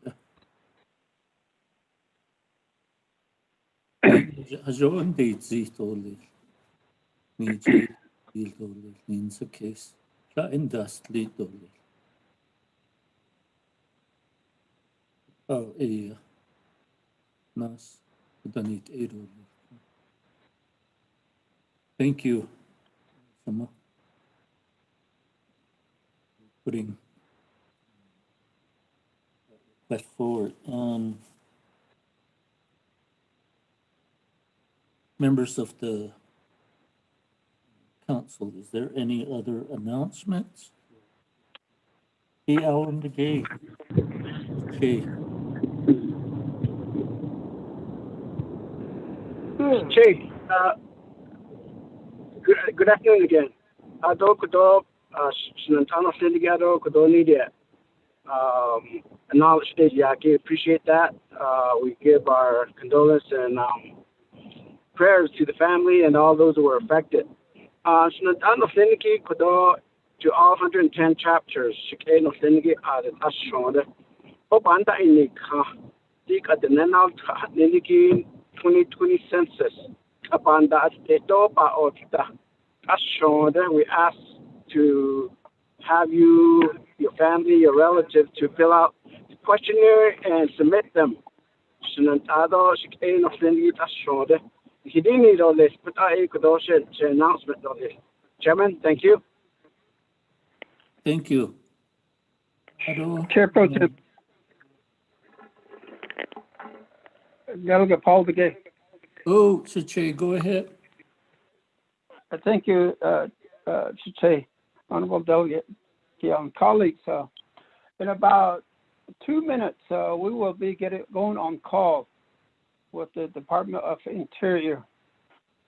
Ajon did it only. Need only in the case. La industry only. Oh, yeah. Nice. Done it only. Thank you. Putting put forward. Members of the council, is there any other announcements? Hey, Alan the Gay. Che. Che, good afternoon again. Ado kudo sinantano sindigado kudo nidia. Acknowledge the Yaki, appreciate that. We give our condolence and prayers to the family and all those who were affected. Sinantano sinigi kudo to all 110 chapters. Shike no sinigi added ashonda. Obanda inika. Dik at the Nenal Niliki 2020 census. Upon that, we ask to have you, your family, your relatives to fill out the questionnaire and submit them. He didn't need all this, but I could also announcement of this. Chairman, thank you. Thank you. Chair Pro Tem. Delegate Paul Begay. Oh, Chiche, go ahead. Thank you, Chiche, Honorable Delegate, colleagues. In about 2 minutes, we will be going on call with the Department of Interior.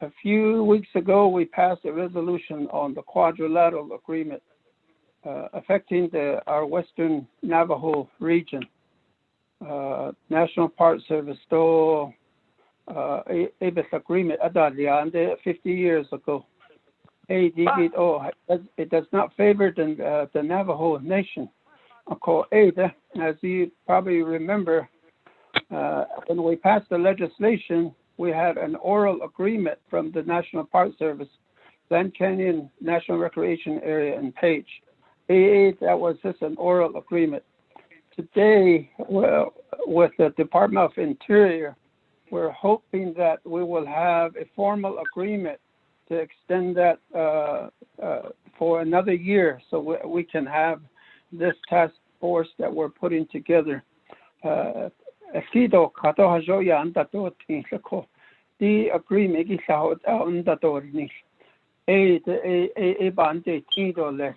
A few weeks ago, we passed a resolution on the quadrilateral agreement affecting our Western Navajo region. National Park Service stole ABIS agreement 50 years ago. It does not favor the Navajo Nation. As you probably remember, when we passed the legislation, we had an oral agreement from the National Park Service, Glen Canyon National Recreation Area and Page. That was just an oral agreement. Today, with the Department of Interior, we're hoping that we will have a formal agreement to extend that for another year so we can have this task force that we're putting together. The agreement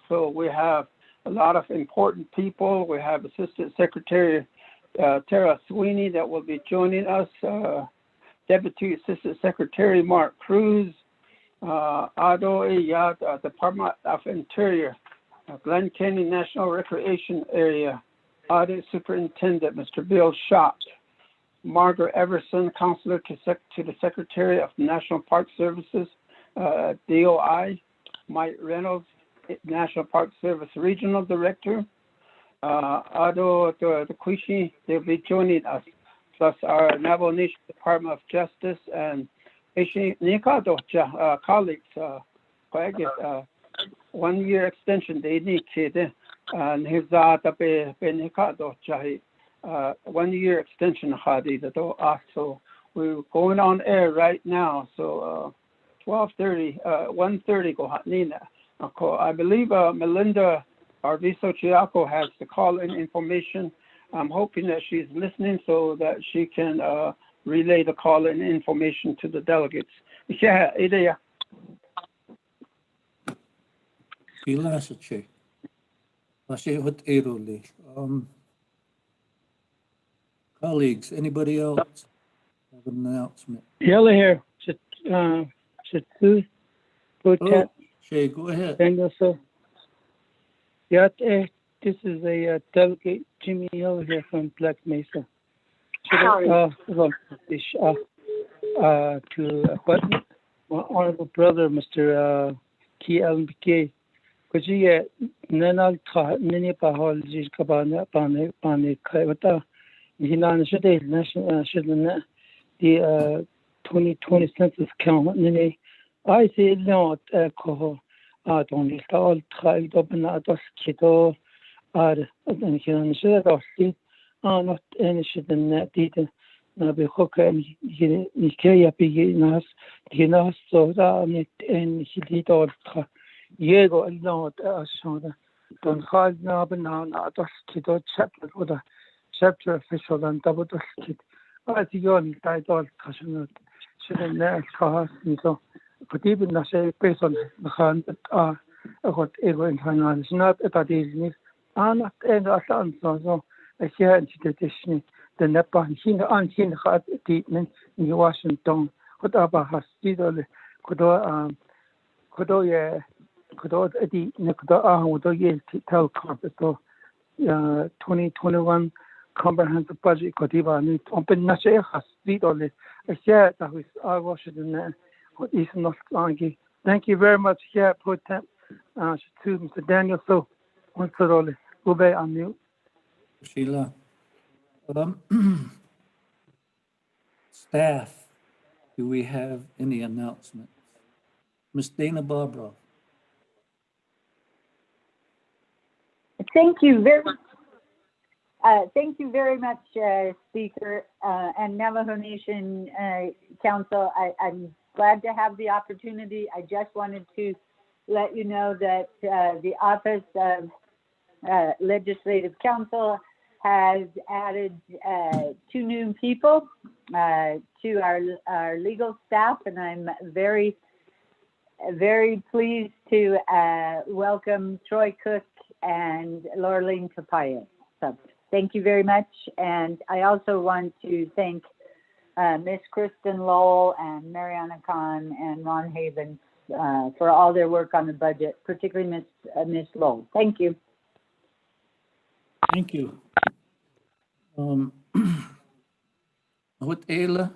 so we have a lot of important people. We have Assistant Secretary Tara Sweeney that will be joining us, Deputy Assistant Secretary Mark Cruz, Department of Interior, Glen Canyon National Recreation Area, Audit Superintendent Mr. Bill Schott, Margaret Everson, Counselor to the Secretary of National Park Services, DOI, Mike Reynolds, National Park Service Regional Director, Ado the Quishi, they'll be joining us, plus our Navajo Nation Department of Justice and colleagues, 1 year extension they need and his 1 year extension so we're going on air right now, so 1:30 go Nina. I believe Melinda Arviso Chiaco has the call-in information. I'm hoping that she's listening so that she can relay the call-in information to the delegates. Yeah, Idea. Colleagues, anybody else have an announcement? Yellow here. Shay, go ahead. This is a delegate, Jimmy Hill here from Black Mesa. To what my honorable brother, Mr. Key Allen McKay, because he Nenal Nini Pahol Kabana Pane Kaiwata, Hinan Shade, National Shidana, the 2020 census count, Nini. I say not Koho, only all tried open at us kiddo, and Hinan Shade or see, not any shit in that data. Nabi Hoka and Nikaya Piginas, Ginas, so that and he did all Yego and not Ashona. Don't hide Nabanan at us kiddo chapter with a chapter official and double kit. As you on title caution should not cause so could even not say based on the hand got ego in hand is not at the not and so I hear tradition the Nepal hin on hin had treatment in Washington what about has still could the would tell carpet 2021 comprehensive budget could even open Nashe has still I share that with our Washington what is not long. Thank you very much here to Mr. Daniel so once all go back on mute. Sheila. Staff, do we have any announcements? Ms. Dana Barbara. Thank you very much, Speaker and Navajo Nation Council. I'm glad to have the opportunity. I just wanted to let you know that the Office of Legislative Counsel has added 2 new people to our legal staff, and I'm very pleased to welcome Troy Cook and Laureline Tapaya. So thank you very much. And I also want to thank Miss Kristen Lowell and Mariana Khan and Ron Havens for all their work on the budget, particularly Miss Lowell. Thank you. Thank you. With Ayla,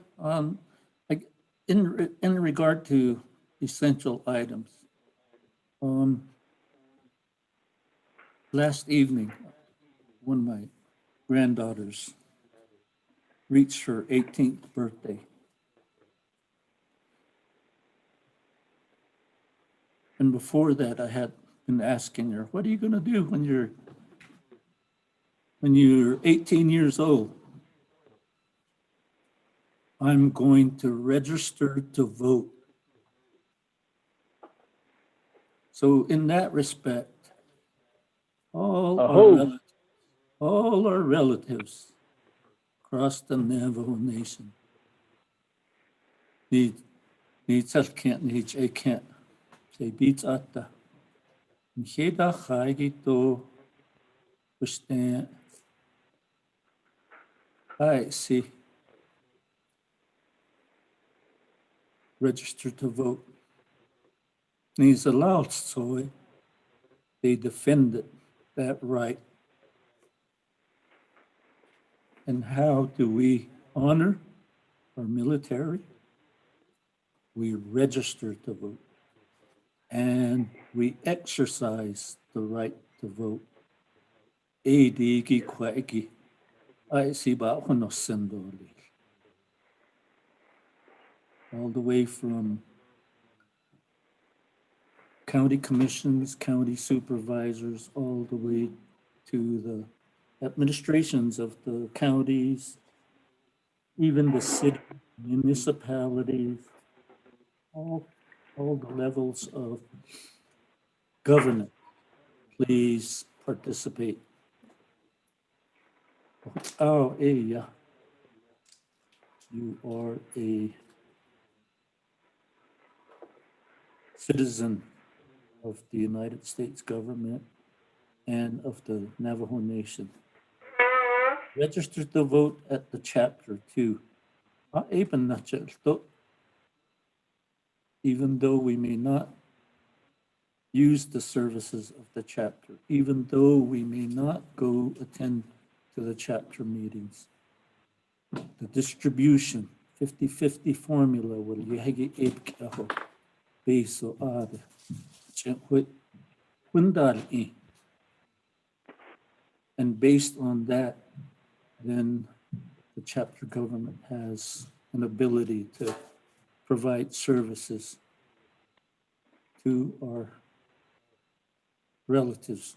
in regard to essential items, last evening, one of my granddaughters reached her 18th birthday. And before that, I had been asking her, what are you going to do when you're 18 years old? I'm going to register to vote. So in that respect, all our relatives across the Navajo Nation need a can't say beats at the Heda Haigito understand. I see. Register to vote. Needs allowed, so they defended that right. And how do we honor our military? We register to vote and we exercise the right to vote. Edigi kwaiki. I see ba hono sendoli. All the way from county commissions, county supervisors, all the way to the administrations of the counties, even the city, municipalities, all the levels of government. Please participate. Oh, yeah. You are a citizen of the United States government and of the Navajo Nation. Register to vote at the chapter 2. Even though we may not use the services of the chapter, even though we may not go attend to the chapter meetings, the distribution, 50-50 formula will yagi epkaho beso ade hundal. And based on that, then the chapter government has an ability to provide services to our relatives.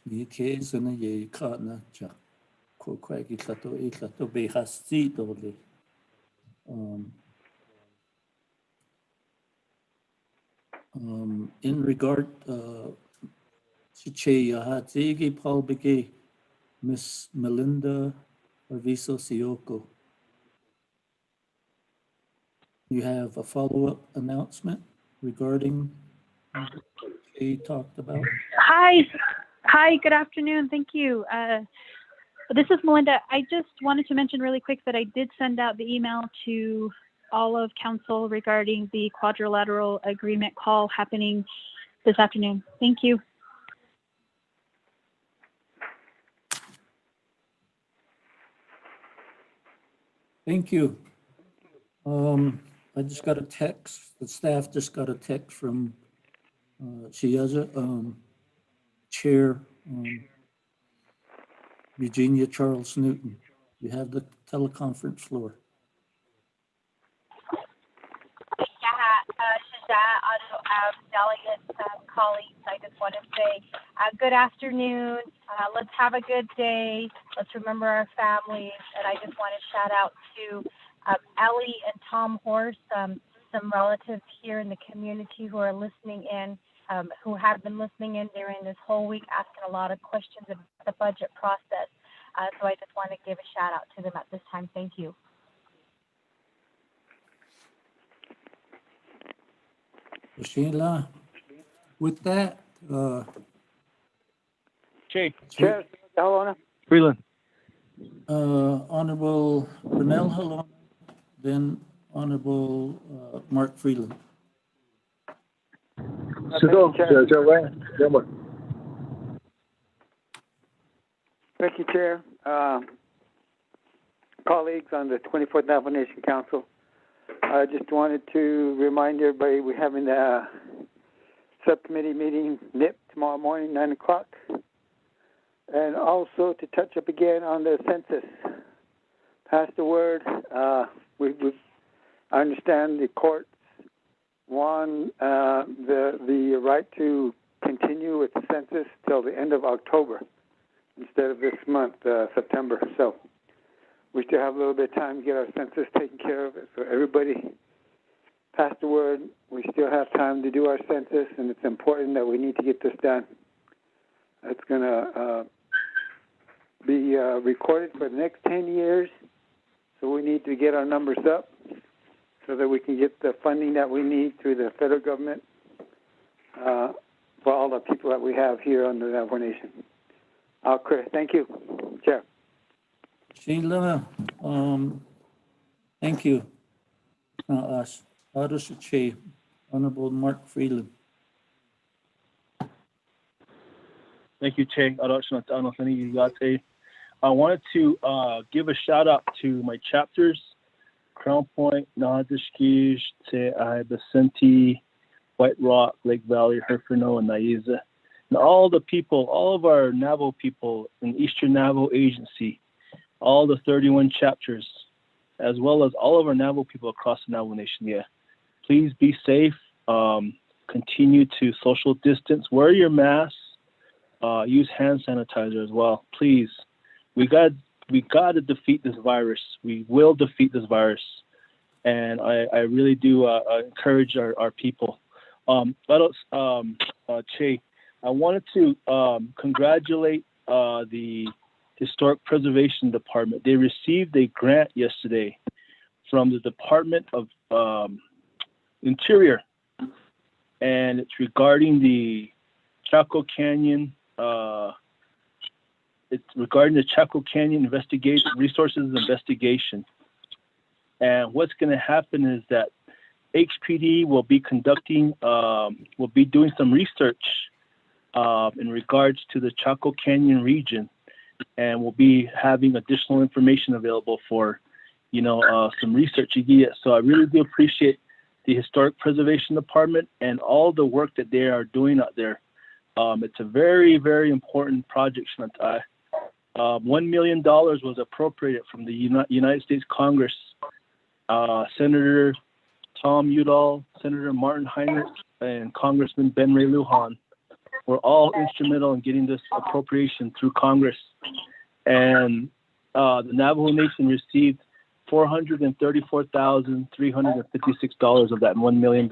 In regard, Miss Melinda Arvizo Sioko. You have a follow-up announcement regarding what he talked about? Hi, good afternoon. Thank you. This is Melinda. I just wanted to mention really quick that I did send out the email to all of council regarding the quadrilateral agreement call happening this afternoon. Thank you. Thank you. I just got a text, the staff just got a text from Chair Eugenia Charles Newton. You have the teleconference floor. Delegates, colleagues, I just want to say good afternoon. Let's have a good day. Let's remember our families. And I just want to shout out to Ellie and Tom Horse, some relatives here in the community who are listening in, who have been listening in during this whole week, asking a lot of questions about the budget process. So I just want to give a shout out to them at this time. Thank you. Sheila, with that, Chair, Freeland. Honorable Brunel Halona, then Honorable Mark Freeland. Thank you, Chair. Colleagues on the 24th Navajo Nation Council, I just wanted to remind everybody we're having a subcommittee meeting NIP tomorrow morning, 9 o'clock. And also to touch up again on the census. Pass the word. I understand the courts won the right to continue with the census till the end of October instead of this month, September. So we still have a little bit of time to get our census taken care of. So everybody pass the word. We still have time to do our census, and it's important that we need to get this done. It's going to be recorded for the next 10 years. So we need to get our numbers up so that we can get the funding that we need through the federal government for all the people that we have here on the Navajo Nation. Chris, thank you, Chair. Sheila, thank you. Honorable Mark Freeland. Thank you, Che. I wanted to give a shout out to my chapters, Crown Point, Nahadishkish, Vicente, White Rock, Lake Valley, Herferno, and Naiza. And all the people, all of our Navajo people in Eastern Navajo Agency, all the 31 chapters, as well as all of our Navajo people across the Navajo Nation. Yeah, please be safe. Continue to social distance. Wear your masks. Use hand sanitizer as well. Please, we got to defeat this virus. We will defeat this virus, and I really do encourage our people. Che, I wanted to congratulate the Historic Preservation Department. They received a grant yesterday from the Department of Interior, and it's regarding the Chaco Canyon. It's regarding the Chaco Canyon resources investigation. And what's going to happen is that HPD will be conducting, will be doing some research in regards to the Chaco Canyon region, and we'll be having additional information available for, some research. So I really do appreciate the Historic Preservation Department and all the work that they are doing out there. It's a very, very important project, Shantai. $1 million was appropriated from the United States Congress. Senator Tom Udall, Senator Martin Heinrich, and Congressman Ben Ray Lujan were all instrumental in getting this appropriation through Congress. And the Navajo Nation received $434,356 of that $1 million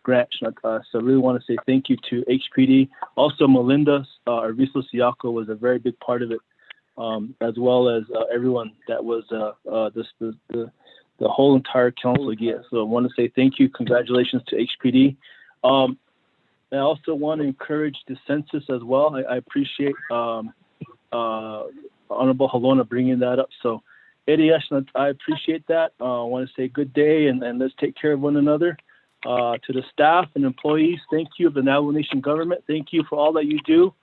grant. So I really want to say thank you to HPD. Also, Melinda Arvizo Siako was a very big part of it. as well as everyone that was the whole entire council again. So I want to say thank you, congratulations to HPD. I also want to encourage the census as well. I appreciate Honorable Halona bringing that up. So Eddie Ashland, I appreciate that. I want to say good day and let's take care of one another. To the staff and employees, thank you of the Navajo Nation government. Thank you for all that you do.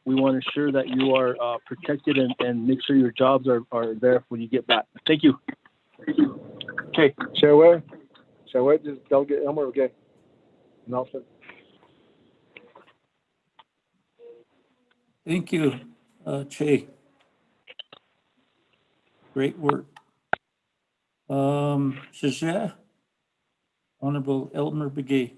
We want to ensure that you are protected and make sure your jobs are there when you get back. Thank you. Okay, Chairway, just Delegate Elmer, okay. Announcement. Thank you, Che. Great work. Shajah, Honorable Elmer Begay.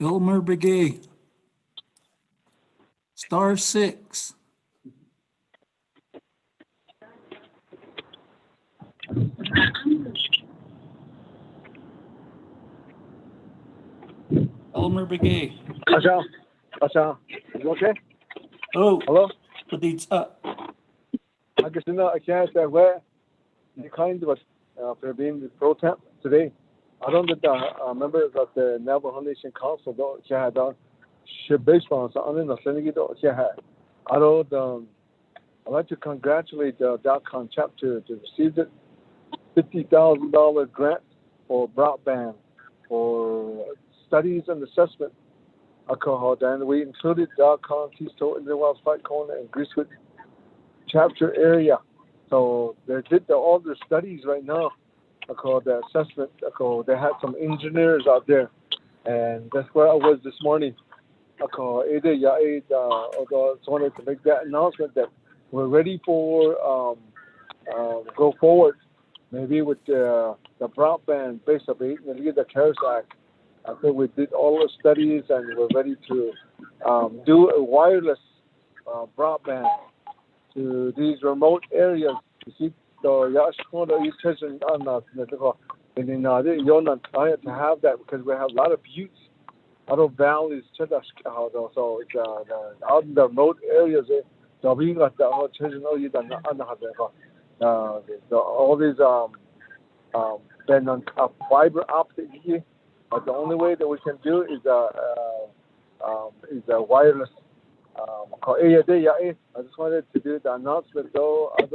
Elmer Begay, *6. Elmer Begay. Asha, you okay? Oh, hello. But it's up. I guess I can't say where the kind of for being the pro temp today. I don't think the members of the Navajo Nation Council don't had should based on something the Senate don't had. I don't I'd like to congratulate the DACON chapter to receive it $50,000 grant for broadband for studies and assessment. And we included DACON, Keystone, Indian Wells, Fight Corner, and Greasewood chapter area. So they did all their studies right now. The assessment. They had some engineers out there, and that's where I was this morning. I just wanted to make that announcement that we're ready for go forward, maybe with the broadband based on the CARES Act. I think we did all the studies and we're ready to do a wireless broadband to these remote areas. You see, to have that because we have a lot of buttes, a lot of valleys, so it's out in the remote areas. All these then on fiber optic. But the only way that we can do is wireless. I just wanted to do the announcement though. I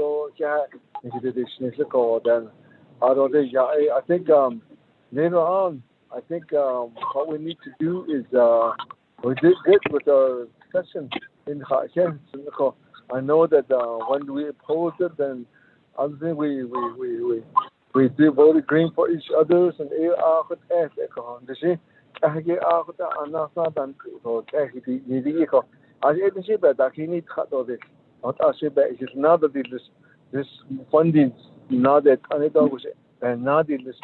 think later on, I think what we need to do is we did good with our session in Haken. I know that when we opposed it, then I think we did voted green for each others and this funding now that and now this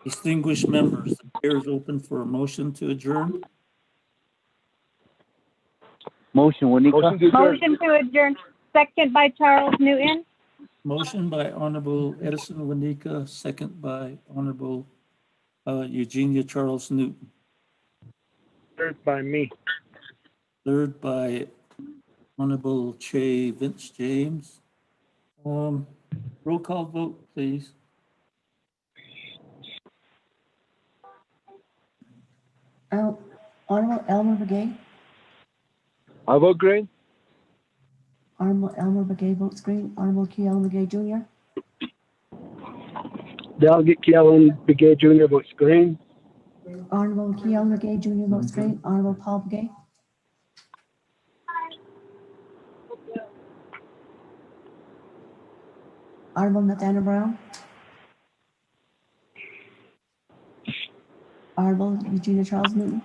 distinguished members, the chair is open for a motion to adjourn. Motion, Wanika. Motion to adjourn. Second by Charles Newton. Motion by Honorable Edison Wanika, second by Honorable Eugenia Charles Newton. Third by me. Third by Honorable Che Vince James. Roll call vote, please. Honorable Elmer Begay. I vote green. Honorable Elmer Begay votes green. Honorable Q. Elmer Begay Jr. Delegate Kellen Begay Jr. votes green. Honorable Q. Elmer Begay Jr. votes green. Honorable Paul Begay. Honorable Nathaniel Brown. Honorable Eugenia Charles Newton.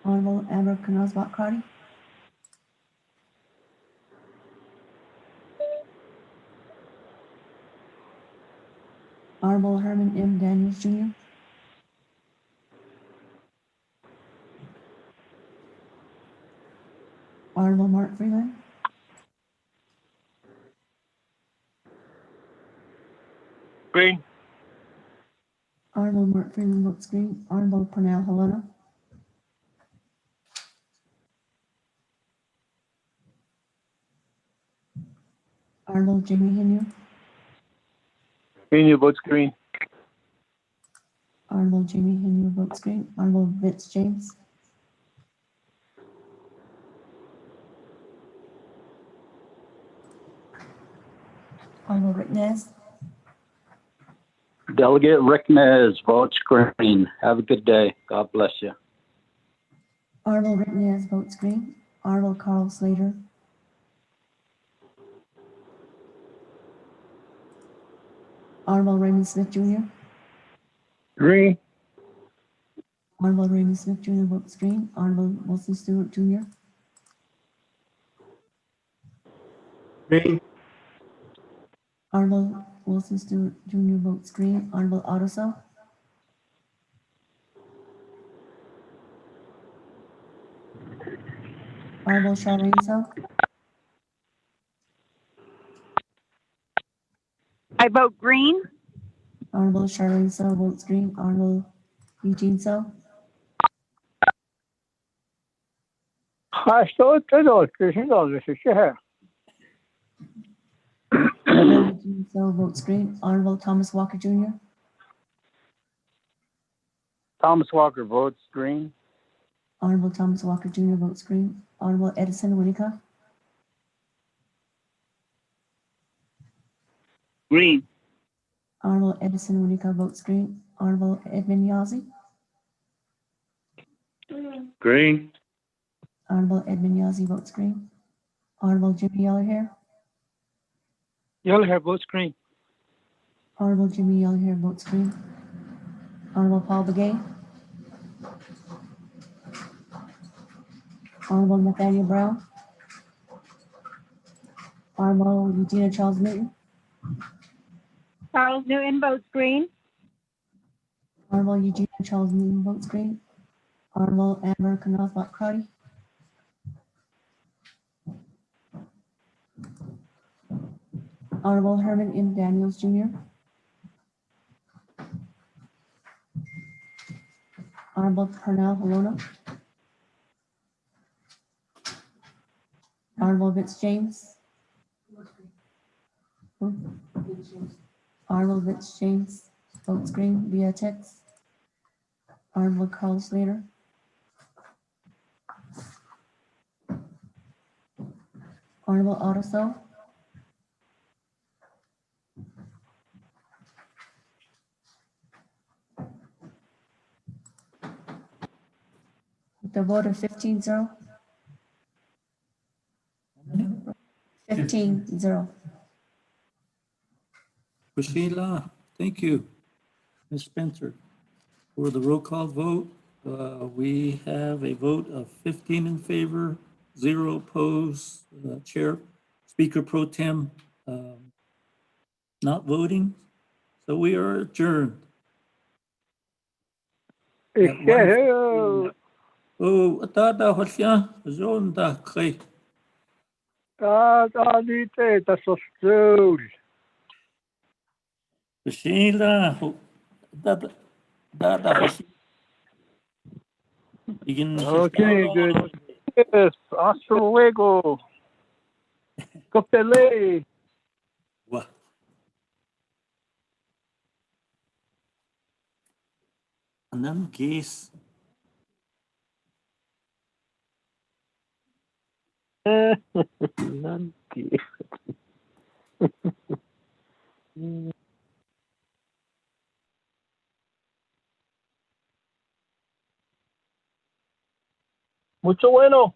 Honorable Amber Knozbach Carty. Honorable Herman M. Daniels Jr. Honorable Mark Freeland. Green. Honorable Mark Freeland votes green. Honorable Pernell Helena. Honorable Jamie Hinu. Hinu votes green. Honorable Jamie Hinu votes green. Honorable Vince James. Honorable Rick Nez. Delegate Rick Nez votes green. Have a good day. God bless you. Honorable Rick Nez votes green. Honorable Carl Slater. Honorable Raymond Smith Jr. Green. Honorable Raymond Smith Jr. votes green. Honorable Wilson Stewart Jr. Green. Honorable Wilson Stewart Jr. votes green. Honorable Ottoso. Honorable Charlene So. I vote green. Honorable Charlene So votes green. Honorable Eugene So. Honorable Eugene So votes green. Honorable Thomas Walker Jr. Thomas Walker votes green. Honorable Thomas Walker Jr. votes green. Honorable Edison Winnicott. Green. Honorable Edison Winnicott votes green. Honorable Edmund Yazzie. Green. Honorable Edmund Yazzie votes green. Honorable Jimmy Yellowhair. Yellowhair votes green. Honorable Jimmy Yellowhair votes green. Honorable Paul Begay. Honorable Nathaniel Brown. Honorable Eugenia Charles Newton. Charles Newton votes green. Honorable Eugenia Charles Newton votes green. Honorable Amber Knozbach Carty. Honorable Herman M. Daniels Jr. Honorable Pernell Helena. Honorable Vince James. Honorable Vince James votes green via text. Honorable Carl Slater. Honorable Ottoso. With the vote of 15-0. 15-0. Sheila, thank you. Ms. Spencer, for the roll call vote, we have a vote of 15 in favor, 0 opposed. Chair, Speaker Pro Tem not voting. So we are adjourned. Oh, atada hosia, zone da kay. Sheila, da hosia. Okay, good. Yes, hasta luego. Copele. Wa. Anam case. None. Mucho bueno.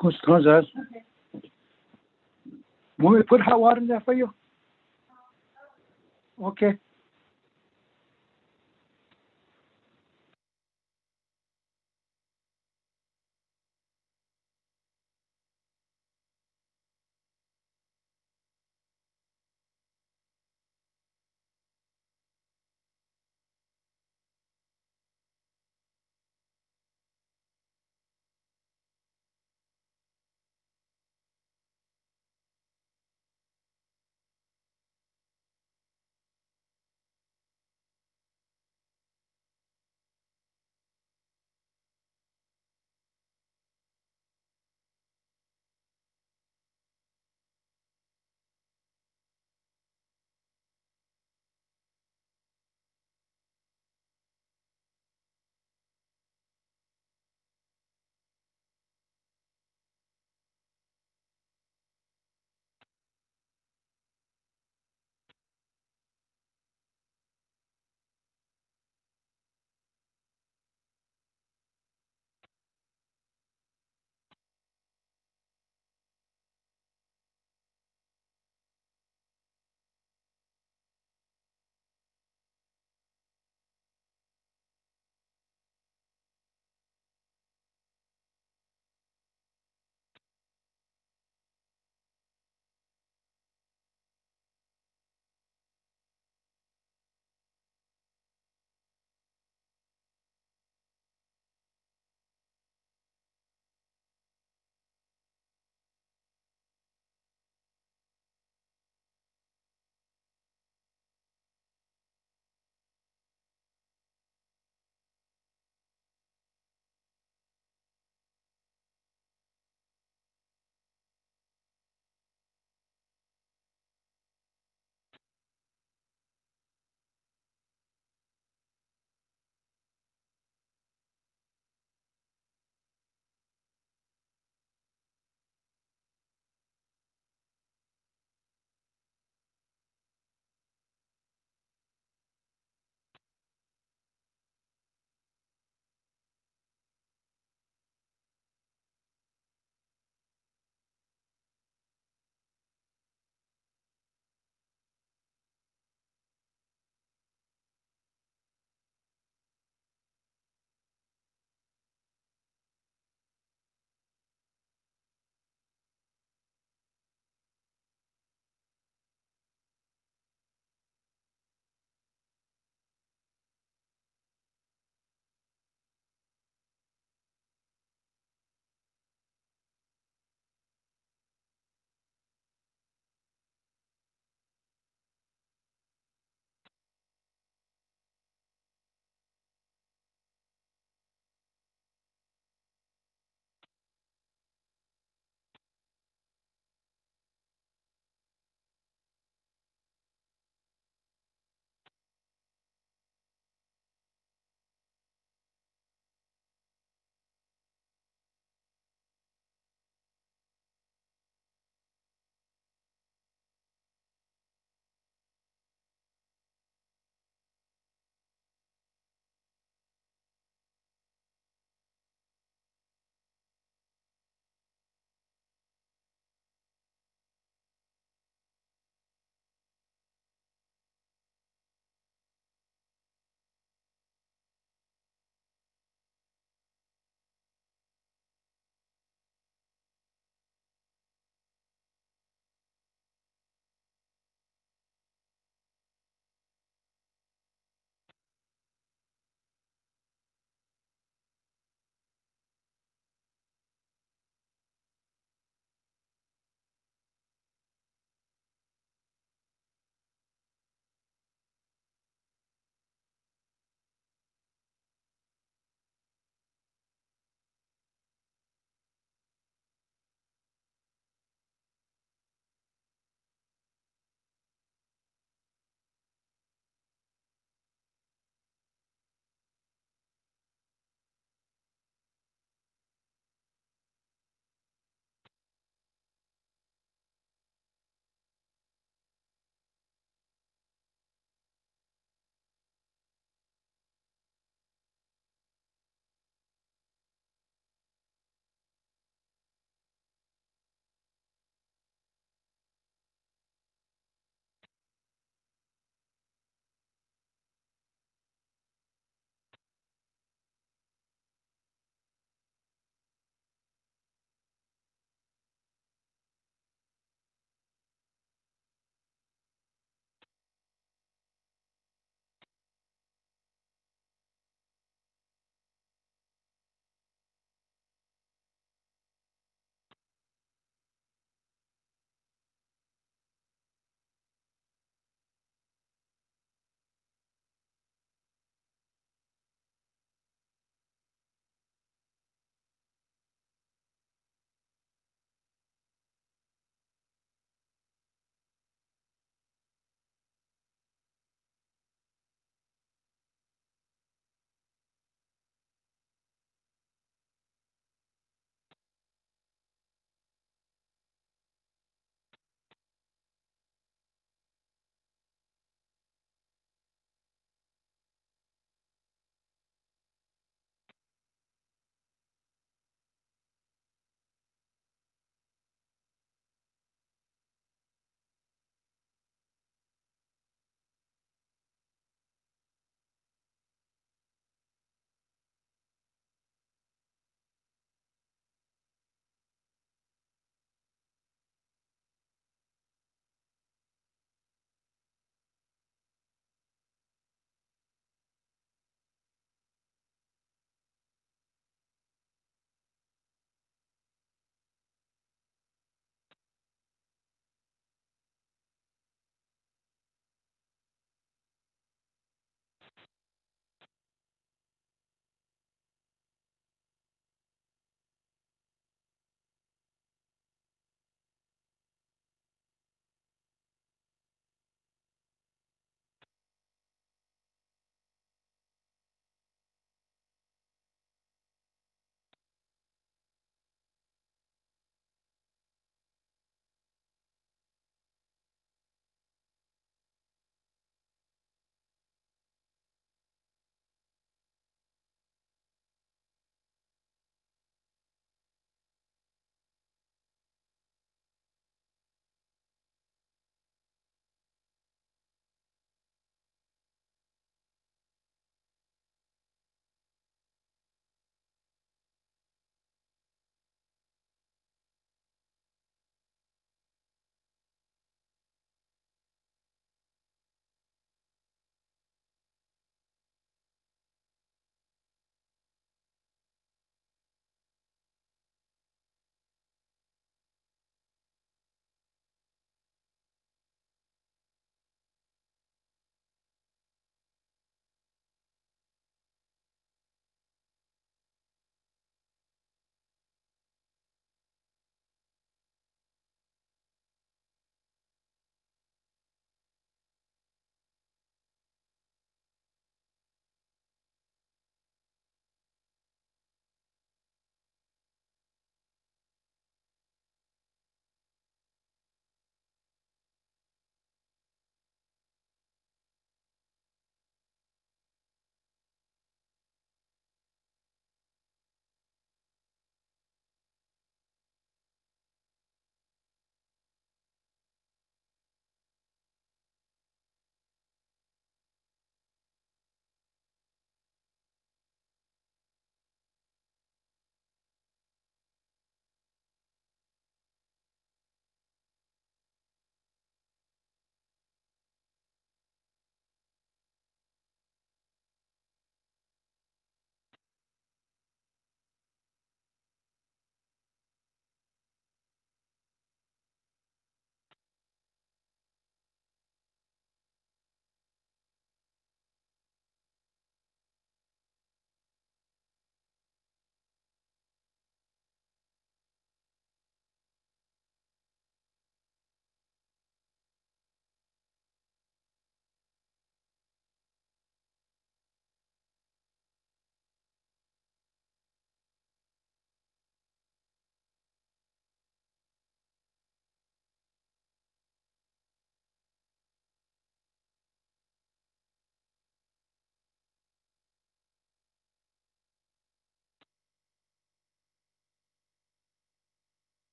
How's that? Want me to put hot water in there for you? Okay.